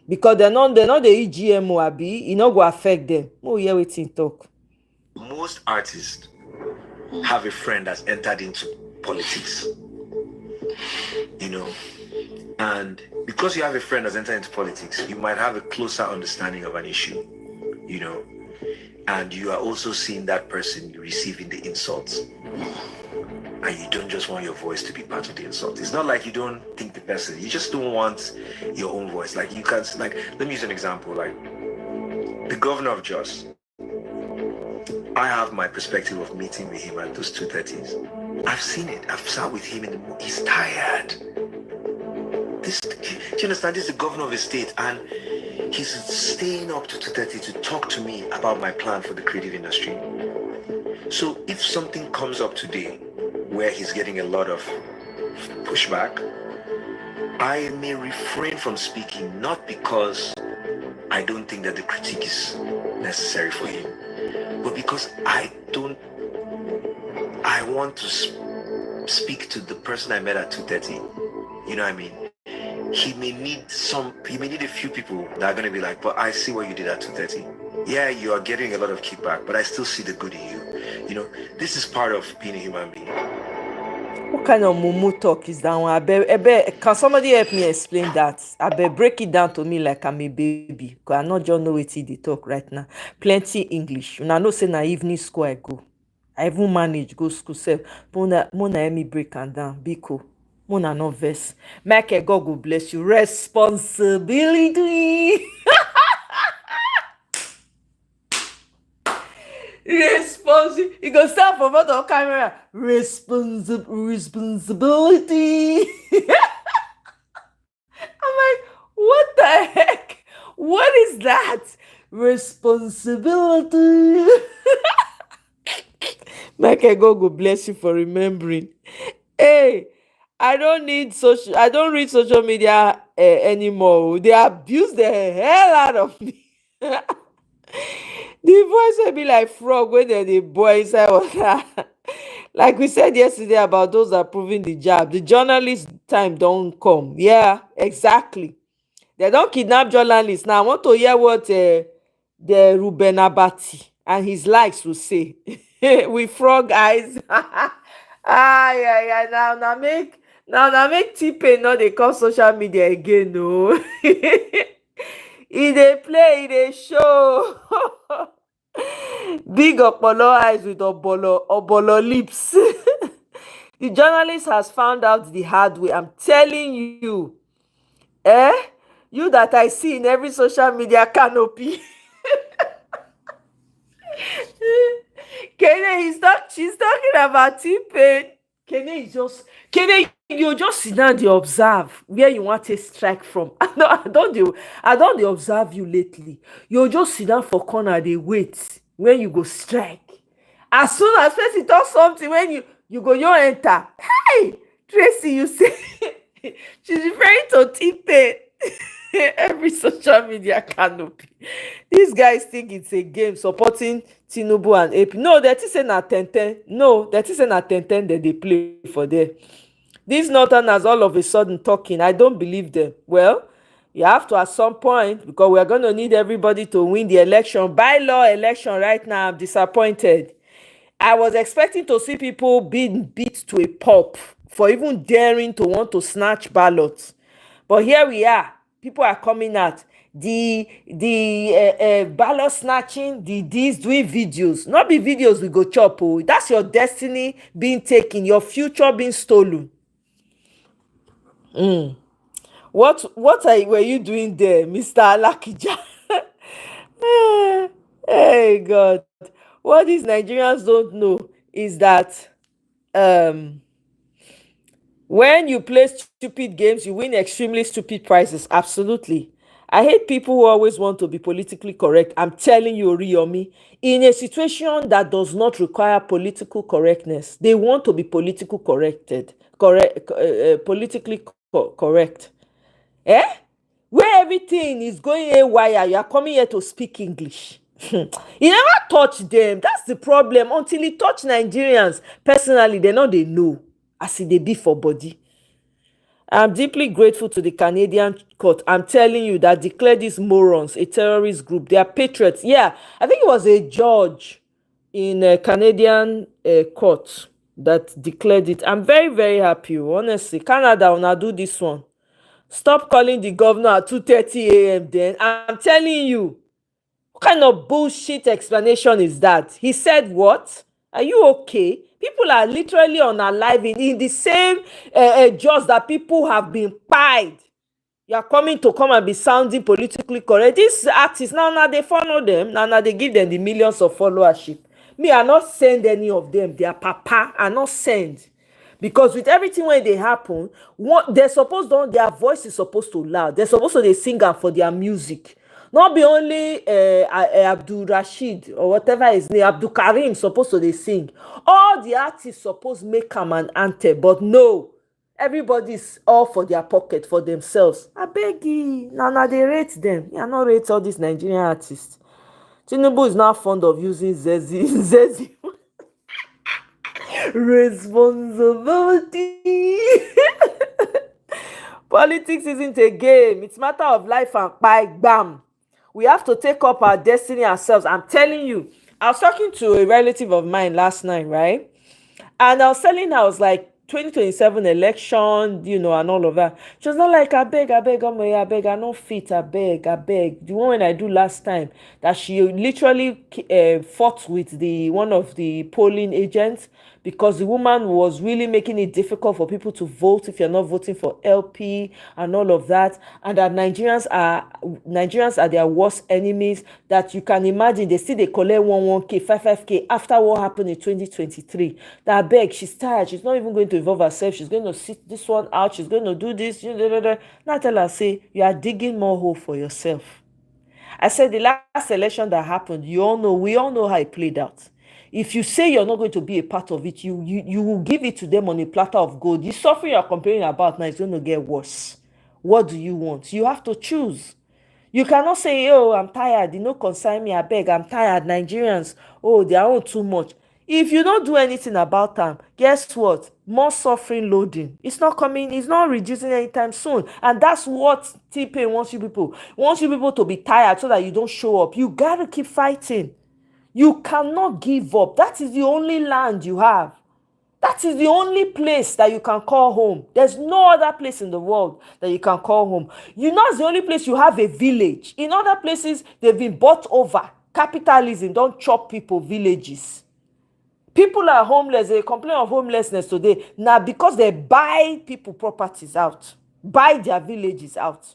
Speaker 12: Because they're not the EGMO abi, e no go affect them. Oh, hear wetin talk.
Speaker 5: Most artists have a friend that's entered into politics. And because you have a friend that's entered into politics, you might have a closer understanding of an issue, and you are also seeing that person receiving the insults. And you don't just want your voice to be part of the insult. It's not like you don't think the person, you just don't want your own voice. Like you can't, let me use an example, like the governor of Jos. I have my perspective of meeting with him at those 2:30s. I've seen it. I've sat with him in the morning. He's tired. Do you understand? This is the governor of a state, and he's staying up to 2:30 to talk to me about my plan for the creative industry. So if something comes up today where he's getting a lot of pushback, I may refrain from speaking, not because I don't think that the critique is necessary for him, but because I want to speak to the person I met at 2:30. You know what I mean? He may need a few people that are going to be like, but I see what you did at 2:30. Yeah, you are getting a lot of kickback, but I still see the good in you. This is part of being a human being.
Speaker 12: What kind of mumu talk is that one? Can somebody help me explain that? Break it down to me like I'm a baby. Because I not just know what they talk right now. Plenty English. I know say na evening school I go. I even manage go school self. Mona me break and down. Biko. Mona no verse. Michael, God go bless you. Responsibility. You go stand for front of camera. Responsibility. I'm like, what the heck? What is that? Responsibility. Michael, God go bless you for remembering. Hey, I don't read social media anymore. They abuse the hell out of me. The voice will be like frog when they boil inside water. Like we said yesterday about those approving the jab. The journalist time don't come. Yeah, exactly. They don't kidnap journalists. Now I want to hear what the Ruben Abati and his likes will say. With frog eyes. Yeah. Now make T-Pain not they call social media again, no. They play, they show. Big Opolo eyes with Obolo lips. The journalist has found out the hard way. I'm telling you. Eh? You that I see in every social media canopy. Kene, she's talking about T-Pain. Kene, you just sit down dey observe where you want to strike from. I don't dey observe you lately. You just sit down for corner dey wait when you go strike. As soon as person talk something, when you go enter. Hey, Tracy, you say she's referring to T-Pain. Every social media canopy. These guys think it's a game supporting Tinubu and AP. No, they think say na 10-10. No, they think say na 10-10 that they play for there. These northerners all of a sudden talking. I don't believe them. Well, you have to at some point, because we're going to need everybody to win the election. By law election right now, I'm disappointed. I was expecting to see people being beat to a pulp for even daring to want to snatch ballots. But here we are. People are coming out. The ballot snatching, these doing videos. Not be videos we go chop. Oh. That's your destiny being taken, your future being stolen. What were you doing there, Mr. Alakija? Hey God. What these Nigerians don't know is that when you play stupid games, you win extremely stupid prizes. Absolutely. I hate people who always want to be politically correct. I'm telling you, Oriyomi, in a situation that does not require political correctness, they want to be politically correct. Eh? Where everything is going haywire, you are coming here to speak English. You never touch them. That's the problem. Until you touch Nigerians, personally, they know as they be for body. I'm deeply grateful to the Canadian court. I'm telling you that declared these morons a terrorist group. They are patriots. Yeah, I think it was a judge in a Canadian court that declared it. I'm very, very happy. Honestly, Canada, wanna do this one. Stop calling the governor at 2:30 a.m. then. I'm telling you. What kind of bullshit explanation is that? He said what? Are you okay? People are literally unaliving in the same jobs that people have been pied. You are coming to come and be sounding politically correct. These artists, now they follow them. Now they give them the millions of followership. Me, I not send any of them. Their papa, I not send. Because with everything when they happen, their voice is supposed to loud. They're supposed to they sing am for their music. Not be only Abdul Rashid or whatever his name, Abdul Karim supposed to they sing. All the artists supposed make am an anthem, but no. Everybody's all for their pocket, for themselves. I beg you. Now they rate them. You not rate all these Nigerian artists. Tinubu is not fond of using Zezi. Responsibility. Politics isn't a game. It's a matter of life and bam. We have to take up our destiny ourselves. I'm telling you. I was talking to a relative of mine last night, right? And I was telling her, I was like, 2027 election, and all of that. She was not like, I beg, Omoye, I beg, I no fit, I beg. The one I do last time, that she literally fought with one of the polling agents because the woman was really making it difficult for people to vote if you're not voting for LP and all of that, and that Nigerians are their worst enemies. That you can imagine they collect 1k, 5k after what happened in 2023. That beg, she's tired. She's not even going to involve herself. She's going to sit this one out. She's going to do this. Now tell her, say, you are digging more hole for yourself. I said the last election that happened, we all know how it played out. If you say you're not going to be a part of it, you will give it to them on a platter of gold. The suffering you're complaining about now is going to get worse. What do you want? You have to choose. You cannot say, oh, I'm tired. You no consign me, I beg. I'm tired. Nigerians, oh, they are all too much. If you don't do anything about them, guess what? More suffering loading. It's not coming. It's not reducing anytime soon. And that's what T-Pain wants you people. Wants you people to be tired so that you don't show up. You got to keep fighting. You cannot give up. That is the only land you have. That is the only place that you can call home. There's no other place in the world that you can call home. It's the only place you have a village. In other places, they've been bought over. Capitalism don't chop people villages. People are homeless. They complain of homelessness today. Now because they buy people properties out, buy their villages out.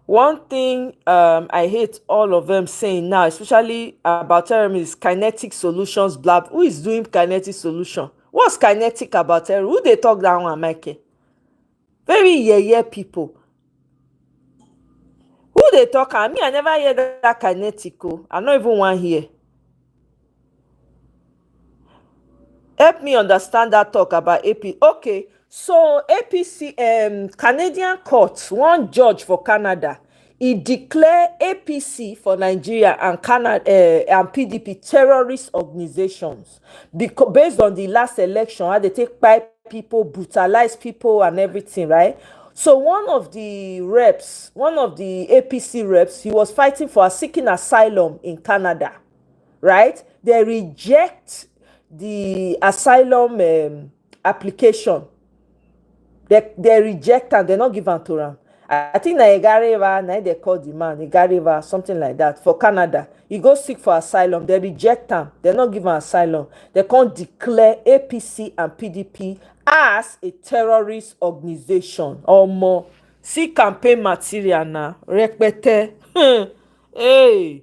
Speaker 12: One thing I hate all of them saying now, especially about terrorism, is kinetic solutions. Blab. Who is doing kinetic solution? What's kinetic about terrorism? Who they talk that one, Mikey? Very yeah people. Who they talk? I mean, I never hear that kinetic. I not even one here. Help me understand that talk about AP. Okay, so APC, Canadian court, one judge for Canada, he declare APC for Nigeria and Canada and PDP terrorist organizations because based on the last election, how they take by people, brutalize people, and everything, right? So one of the APC reps, he was fighting for seeking asylum in Canada, right? They reject the asylum application. They reject and they not give am to am. I think na Igareva, na they call the man Igareva, something like that, for Canada. He go seek for asylum. They reject am. They not give am asylum. They can't declare APC and PDP as a terrorist organization. Omo, see campaign material now. Repete. Hey.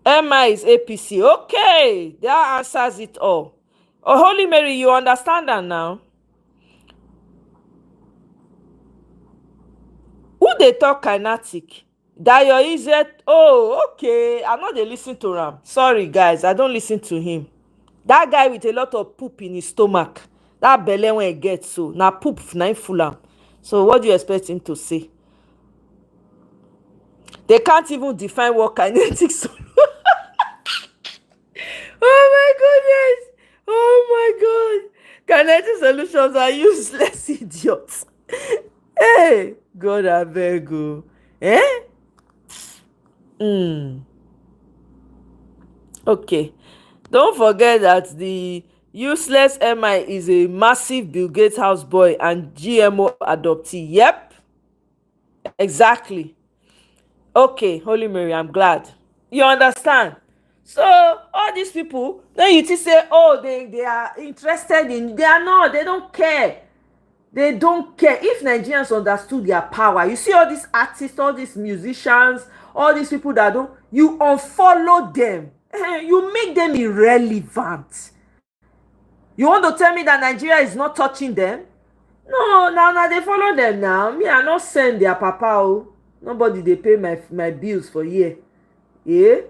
Speaker 12: Emma is APC. Okay, that answers it all. Oh, Holy Mary, you understand that now? Who they talk kinetic? Dayo is it? Oh, okay. I'm not dey listen to him. Sorry, guys, I don't listen to him. That guy with a lot of poop in his stomach. That belle when he gets so. Now poop na full am. So what do you expect him to say? They can't even define what kinetic solution. Oh my goodness! Oh my god! Kinetic solutions are useless idiots. Hey, God abeg o. Eh? Okay. Don't forget that the useless MI is a massive Bill Gates houseboy and GMO adoptee. Yep. Exactly. Okay, Holy Mary, I'm glad. You understand? So all these people, then you think say, oh, they are interested in, they are not, they don't care. They don't care. If Nigerians understood their power, you see all these artists, all these musicians, all these people that don't, you unfollow them. You make them irrelevant. You want to tell me that Nigeria is not touching them? No, now they follow them now. Me, I not send their papa. Oh. Nobody they pay my bills for year. Yeah?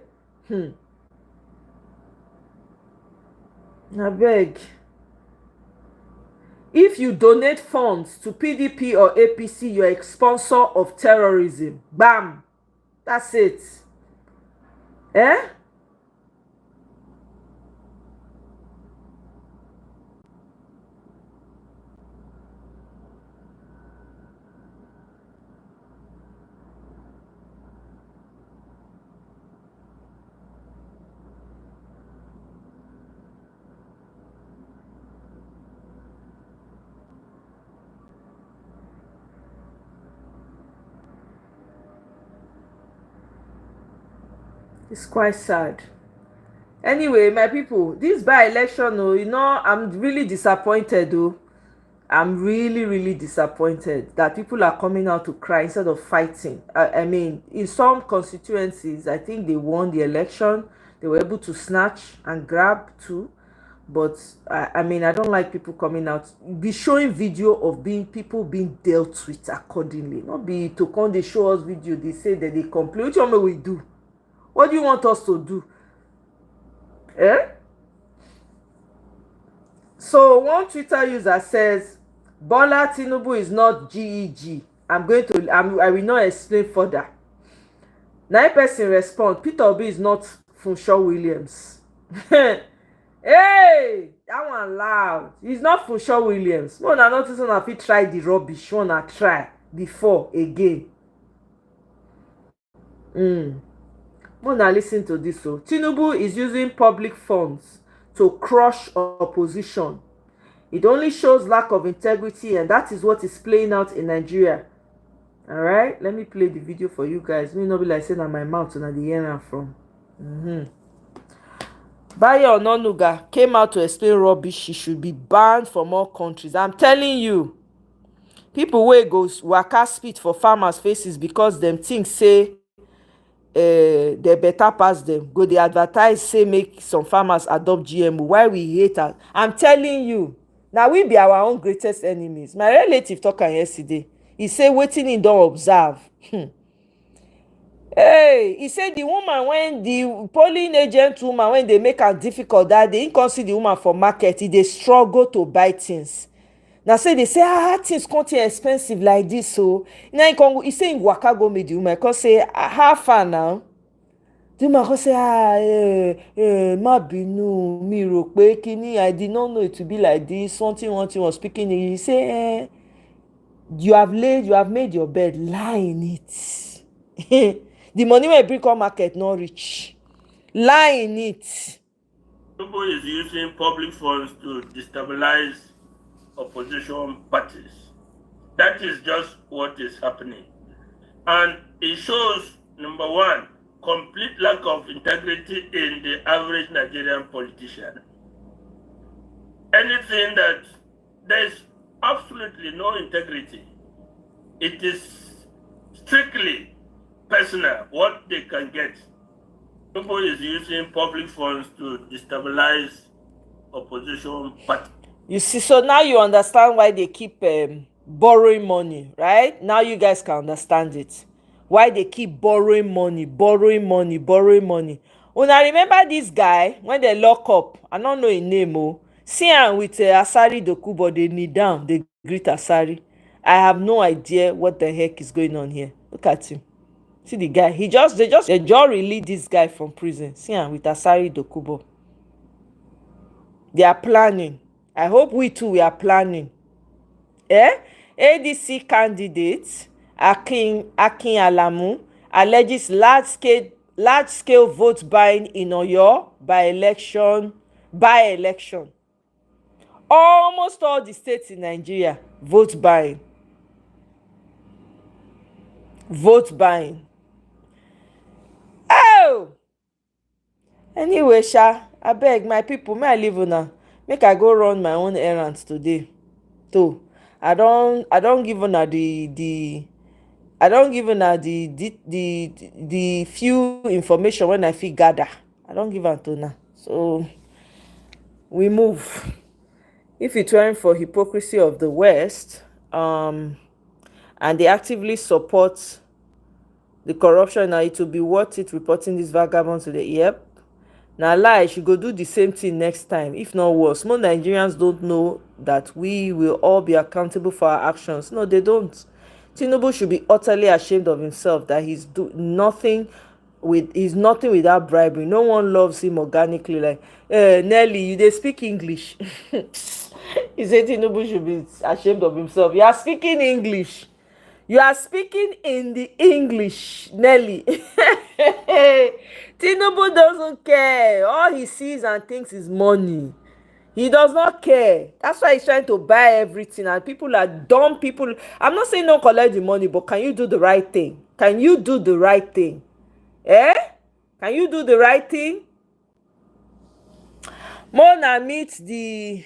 Speaker 12: Abeg. If you donate funds to PDP or APC, you're a sponsor of terrorism. Bam. That's it. Eh? It's quite sad. Anyway, my people, this by-election, oh, you know, I'm really disappointed, though. I'm really disappointed that people are coming out to cry instead of fighting. I mean, in some constituencies, I think they won the election. They were able to snatch and grab too. But I mean, I don't like people coming out. Be showing video of people being dealt with accordingly. Not be to come, they show us video, they say that they complain. Which one we do? What do you want us to do? Eh? So one Twitter user says, Bola Tinubu is not GEG. I will not explain further. 9 person respond, Peter Obi is not Funshaw Williams. Hey, that one loud. He's not Funshaw Williams. No, I notice when I fit try the rubbish. One I try before again. Now listen to this. So Tinubu is using public funds to crush opposition. It only shows lack of integrity, and that is what is playing out in Nigeria. All right, let me play the video for you guys. Me not be like saying that my mouth and the ear I'm from. Bayo Ononuga came out to explain rubbish. She should be banned from all countries. I'm telling you, people wey go waka spit for farmers faces because them think say they better pass them. Go dey advertise say make some farmers adopt GMO. Why we hate am? I'm telling you, na we be our own greatest enemies. My relative talk am yesterday. He say wetin he don observe. Hey, he say the woman, when the polling agent woman, when they make am difficult that day, he come see the woman for market, e dey struggle to buy things. Na say they say things come too expensive like this. So now he say him waka go meet the woman, come say how far now? The woman come say má bínú, mi rò pé kíní, I did not know it to be like this. One thing was speaking. He say you have made your bed, lie in it. The money wey bring come market no reach, lie in it.
Speaker 6: People is using public funds to destabilize opposition parties. That is just what is happening. And it shows, number one, complete lack of integrity in the average Nigerian politician. Anything that there's absolutely no integrity. It is strictly personal, what they can get. People is using public funds to destabilize opposition parties.
Speaker 12: You see, so now you understand why they keep borrowing money, right? Now you guys can understand it. Why they keep borrowing money. Una remember this guy when they lock up? I don't know his name. Oh, see am with Asari Dokubo. They kneel down, they greet Asari. I have no idea what the heck is going on here. Look at him. See the guy. They just released this guy from prison. See am with Asari Dokubo. They are planning. I hope we are planning. ADC candidate Akin Alamu alleges large scale vote buying in Oyo by election. Almost all the states in Nigeria, vote buying. Oh! Anyway, abeg my people, may I leave una make I go run my own errands today. So I don't give una the few information when I fit gather. I don't give am to una. So we move. If it's trying for hypocrisy of the West, and they actively support the corruption, now it will be worth it reporting this vagabond to the yep. Now lie, she go do the same thing next time, if not worse. Most Nigerians don't know that we will all be accountable for our actions. No, they don't. Tinubu should be utterly ashamed of himself that he's nothing without bribery. No one loves him organically. Like Nelly, you dey speak English. He said Tinubu should be ashamed of himself. You are speaking English. You are speaking in the English, Nelly. Tinubu doesn't care. All he sees and thinks is money. He does not care. That's why he's trying to buy everything. And people are dumb people. I'm not saying don't collect the money, but can you do the right thing? Can you do the right thing? Can you do the right thing? Mona meets the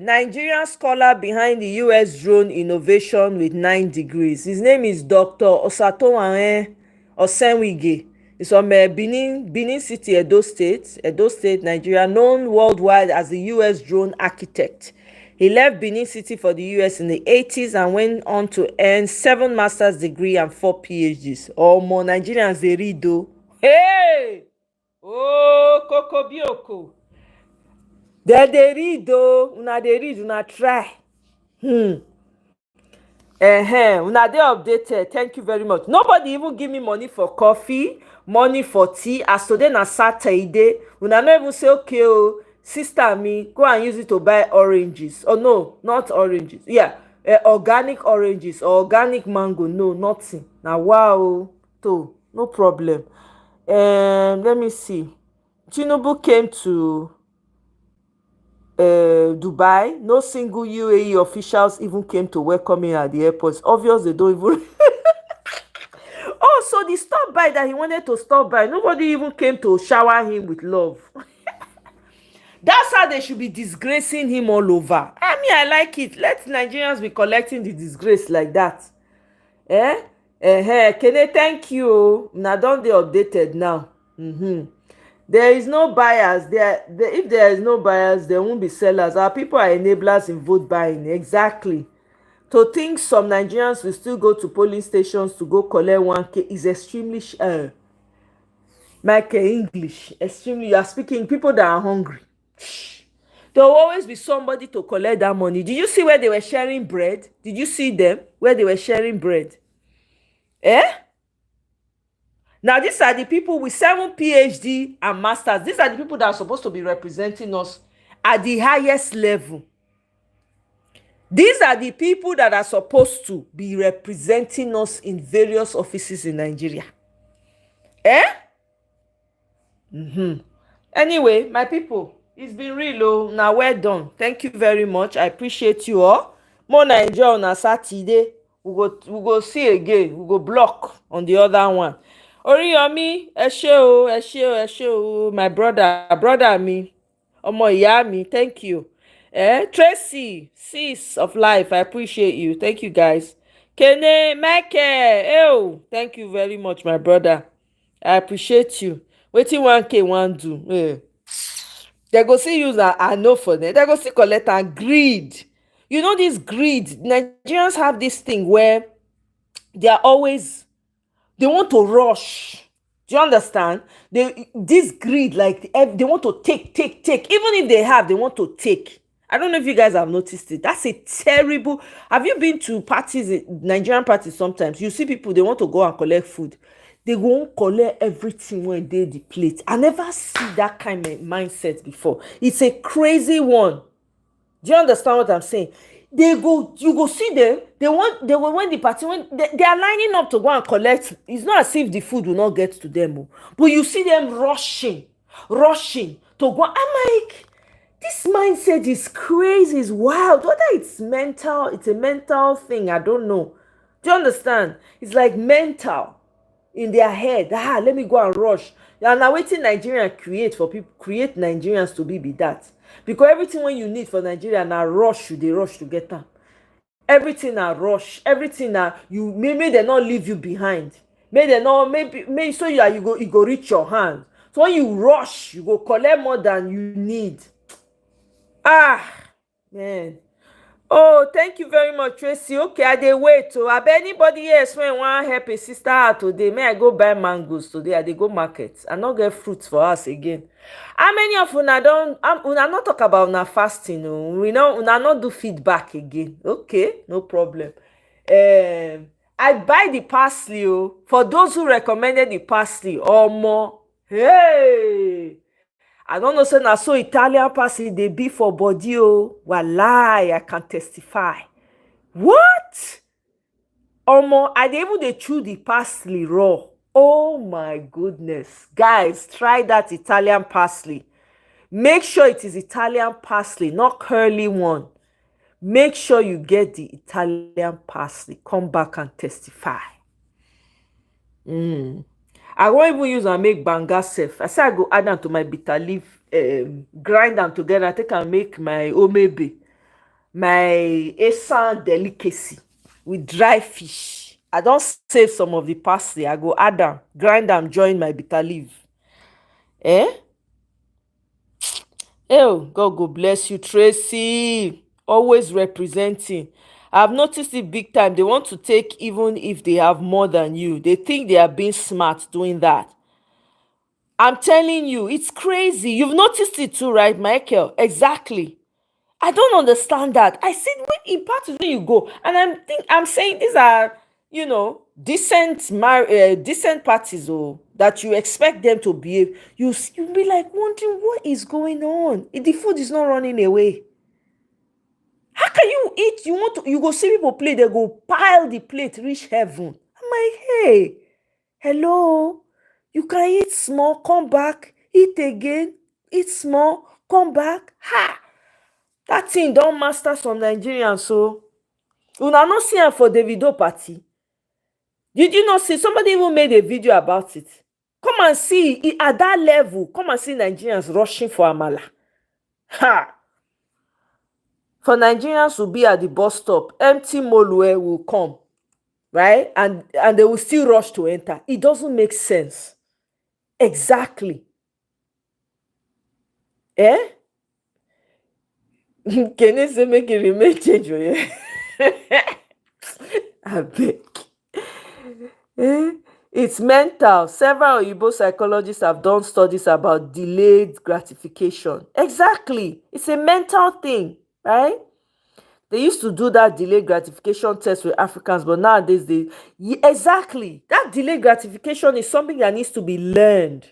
Speaker 12: Nigerian scholar behind the US drone innovation with 9 degrees. His name is Dr. Osatowanhe Osenwige. He's from Benin City, Edo State, Nigeria, known worldwide as the US drone architect. He left Benin City for the US in the 80s and went on to earn 7 master's degree and 4 PhDs. More Nigerians, they read though. Hey! Oh, Koko Bioko. They read though. Una dey read, una try. Una dey updated. Thank you very much. Nobody even give me money for coffee, money for tea. As today na Saturday, una no even say okay oh, sister me go and use it to buy oranges. Oh no, not oranges. Yeah, organic oranges or organic mango. No, nothing. Now wow, to no problem. Let me see. Tinubu came to Dubai. No single UAE officials even came to welcome him at the airport. It's obvious they don't even. Oh, so the stop by that he wanted to stop by, nobody even came to shower him with love. That's how they should be disgracing him all over. I mean, I like it. Let Nigerians be collecting the disgrace like that. Kene, thank you. Now don't they updated now? There is no bias. If there is no bias, there won't be sellers. Our people are enablers in vote buying. Exactly. To think some Nigerians will still go to polling stations to go collect 1K is extremely Michael English. Extremely, you are speaking people that are hungry. There will always be somebody to collect that money. Did you see where they were sharing bread? Did you see them where they were sharing bread? Now these are the people with 7 PhD and masters. These are the people that are supposed to be representing us at the highest level. These are the people that are supposed to be representing us in various offices in Nigeria. Anyway, my people, it's been real. Oh, now well done. Thank you very much. I appreciate you all. More Nigeria on a Saturday. We go see again. We go block on the other one. Oriyomi, ẹ ṣé o, my brother mi, Omoye mi, thank you. Tracy, sis of life, I appreciate you. Thank you, guys. Kene, Michael, thank you very much, my brother. I appreciate you. Wetin 1K wan do? They go see use I know for them. They go see collect and greed. You know this greed. Nigerians have this thing where they are always, they want to rush. Do you understand? This greed, like they want to take. Even if they have, they want to take. I don't know if you guys have noticed it. That's a terrible. Have you been to parties, Nigerian parties? Sometimes you see people, they want to go and collect food. They won't collect everything when they the plate. I never see that kind of mindset before. It's a crazy one. Do you understand what I'm saying? You go see them. They will when the party, when they are lining up to go and collect. It's not as if the food will not get to them, but you see them rushing to go. I'm like, this mindset is crazy, it's wild. Whether it's mental, it's a mental thing, I don't know. Do you understand? It's like mental in their head. Let me go and rush. And now wetin Nigeria create for people, create Nigerians to be that. Because everything when you need for Nigeria na rush, they rush to get am. Everything na rush, everything na you maybe they not leave you behind. Maybe they not maybe so you go reach your hand. So when you rush, you go collect more than you need. Man. Oh, thank you very much, Tracy. Okay, I dey wait. So, I bet anybody else when want help a sister out today, may I go buy mangoes today? I dey go market. I not get fruits for us again. How many of una don't? Una not talk about una fasting. We know una not do feedback again. Okay, no problem. I buy the parsley. For those who recommended the parsley, or more. Hey. I don't know, say na so Italian parsley dey be for body. Wallahi, I can testify. What? I dey even dey chew the parsley raw. Oh my goodness. Guys, try that Italian parsley. Make sure it is Italian parsley, not curly one. Make sure you get the Italian parsley. Come back and testify. I won't even use and make banga sef. I say I go add them to my bitter leaf, grind them together. I think I make my omebe, my esan delicacy with dry fish. I don't save some of the parsley. I go add them, grind them, join my bitter leaf. Oh, God go bless you, Tracy. Always representing. I've noticed it big time. They want to take even if they have more than you. They think they are being smart doing that. I'm telling you, it's crazy. You've noticed it too, right, Michael? Exactly. I don't understand that. I said, when in parties when you go, and I'm saying these are, decent parties, that you expect them to behave. You'll be like wondering what is going on. The food is not running away. How can you eat? You go see people play, they go pile the plate, reach heaven. I'm like, hey, hello. You can eat small, come back, eat again, eat small, come back. that thing don't master some Nigerians. So una not see am for Davido party. Did you not see? Somebody even made a video about it. Come and see at that level. Come and see Nigerians rushing for amala. Ha! For Nigerians to be at the bus stop, empty Molue will come, right? And they will still rush to enter. It doesn't make sense. Exactly. Eh? Can you say make it remain change? I beg. It's mental. Several Igbo psychologists have done studies about delayed gratification. Exactly. It's a mental thing, right? They used to do that delayed gratification test with Africans, but nowadays exactly. That delayed gratification is something that needs to be learned.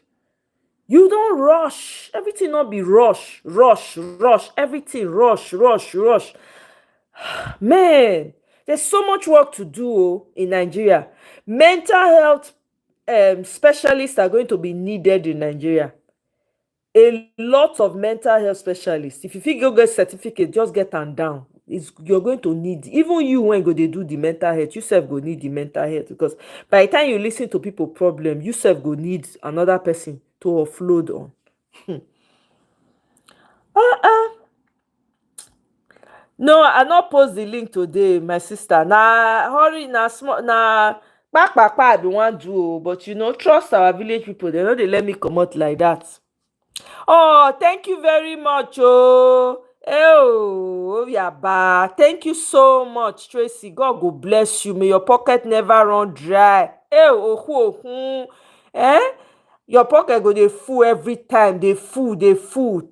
Speaker 12: You don't rush. Everything not be rush. Everything rush. Man, there's so much work to do in Nigeria. Mental health specialists are going to be needed in Nigeria. A lot of mental health specialists. If you think you get certificate, just get them down. You're going to need, even you when go they do the mental health, you self go need the mental health, because by the time you listen to people problem, you self go need another person to offload on. No, I not post the link today, my sister. Nah, hurry, nah, small, nah. Back, I be want do, but trust our village people. They know they let me come out like that. Oh, thank you very much. Yeah, thank you so much, Tracy. God go bless you. May your pocket never run dry. Your pocket go dey full every time. Dey full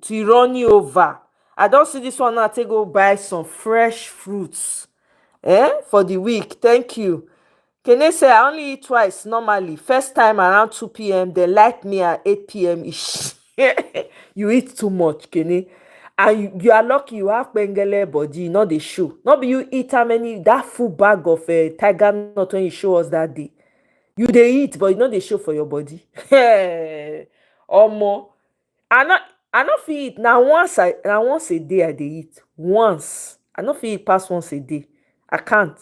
Speaker 12: till run you over. I don see this one now. Take go buy some fresh fruits for the week. Thank you. Kene say I only eat twice normally. First time around 2 p.m. They like me at 8 p.m. ish. You eat too much, Kene. And you are lucky you have pengele body, not the show. Not be you eat how many, that full bag of tiger nut when you show us that day. You dey eat, but you know they show for your body. Omo. I not fit eat. Now once a day I dey eat. Once. I not fit eat past once a day. I can't.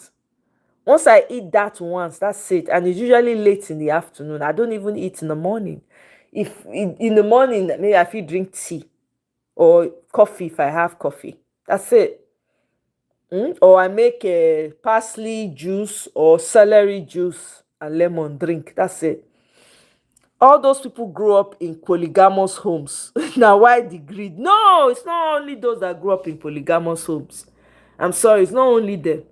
Speaker 12: Once I eat that once, that's it. And it's usually late in the afternoon. I don't even eat in the morning. If in the morning, maybe I feel drink tea or coffee if I have coffee. That's it. Or I make a parsley juice or celery juice and lemon drink. That's it. All those people grow up in polygamous homes. Now, why the greed? No, it's not only those that grow up in polygamous homes. I'm sorry, it's not only them.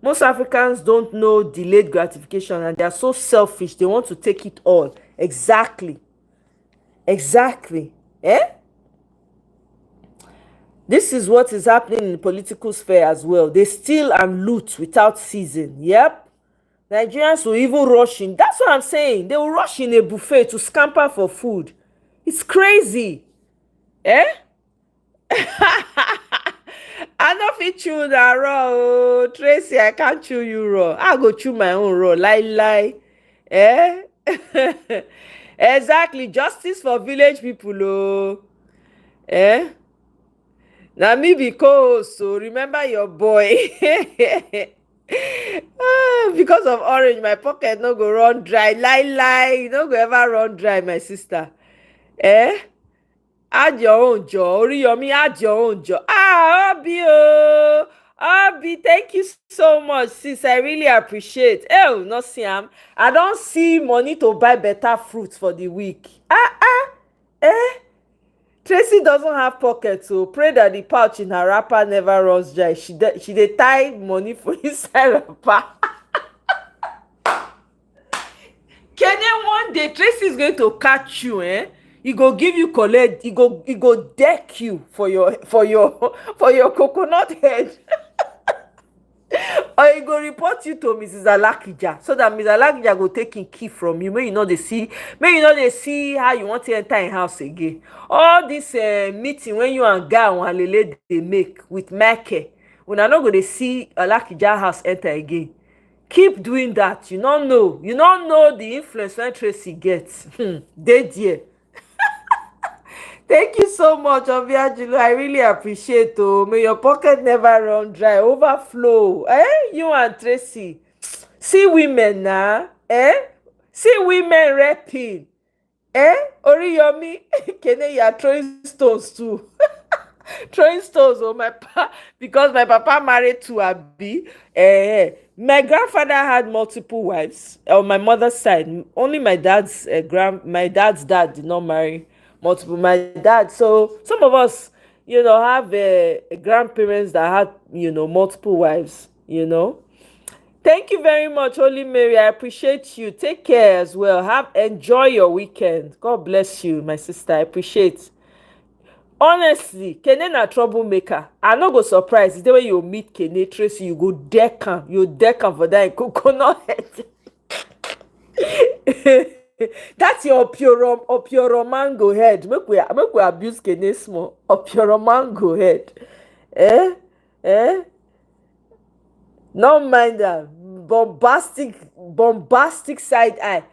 Speaker 12: Most Africans don't know delayed gratification, and they are so selfish. They want to take it all. Exactly. This is what is happening in the political sphere as well. They steal and loot without ceasing. Yep. Nigerians will even rush in. That's what I'm saying. They will rush in a buffet to scamper for food. It's crazy. I no fit chew that raw. Oh, Tracy, I can't chew you raw. I go chew my own raw. Lie. Exactly. Justice for village people. Oh. Now me be co-host, so remember your boy. Because of orange, my pocket no go run dry. Lie. No go ever run dry, my sister. Add your own jaw. Oriyomi, add your own jaw. Obi, thank you so much, sis. I really appreciate. No see am. I don't see money to buy better fruits for the week. Tracy doesn't have pockets, so pray that the pouch in her wrapper never runs dry. She dey tie money for inside wrapper. Kenyan, one day Tracy is going to catch you. He go give you collect. He go deck you for your coconut head. Or he go report you to Mrs. Alakija, so that Mrs. Alakija go take him key from you. May you know they see how you want to enter in house again. All this meeting when you and guy and lele they make with Make, when I not go to see Alakija house enter again. Keep doing that. You don't know the influence when Tracy gets. They dear. Thank you so much, Obiajulu. I really appreciate it. May your pocket never run dry, overflow. You and Tracy. See women now. See women rapping. Oriyomi, Kene, you are throwing stones too. Throwing stones on my because my papa married to Abi. My grandfather had multiple wives on my mother's side. Only my dad's dad did not marry multiple. My dad, so some of us, have grandparents that had, multiple wives. Thank you very much, Holy Mary. I appreciate you. Take care as well. Enjoy your weekend. God bless you, my sister. I appreciate. Honestly, Kene na troublemaker. I no go surprise the day when you meet Kene Tracy, you go deck am. You deck am for that coconut head. That's your Opioro mango head. Make we abuse Kene small. Opioro mango head. Eh? Eh? No mind that bombastic side eye.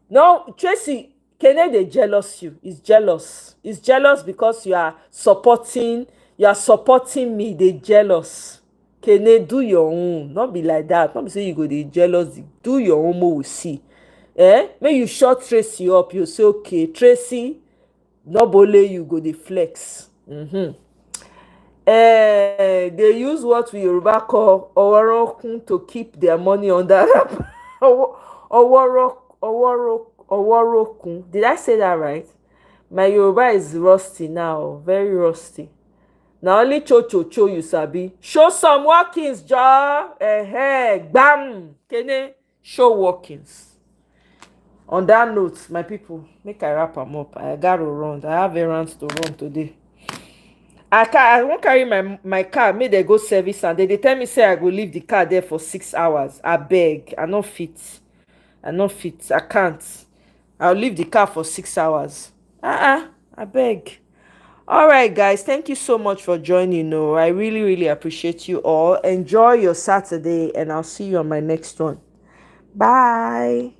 Speaker 12: No, Tracy, Kene dey jealous you. He's jealous. He's jealous because you are supporting me. They jealous. Kene, do your own. Not be like that. Not be say you go dey jealous. Do your own, we see. Make you shut Tracy up. You say, okay, Tracy, no bole you go dey flex. They use what we Yoruba call oworokun to keep their money under wrap. Oworokun. Did I say that right? My Yoruba is rusty now, very rusty. Now only cho you sabi. Show some workings, ja. Bam. Kene, show workings. On that note, my people, make I wrap am up. I gotta run. I have errands to run today. I won't carry my car, make they go service, and they tell me say I go leave the car there for 6 hours. I beg. I not fit. I can't. I'll leave the car for 6 hours. I beg. All right, guys. Thank you so much for joining. I really, really appreciate you all. Enjoy your Saturday, and I'll see you on my next one. Bye.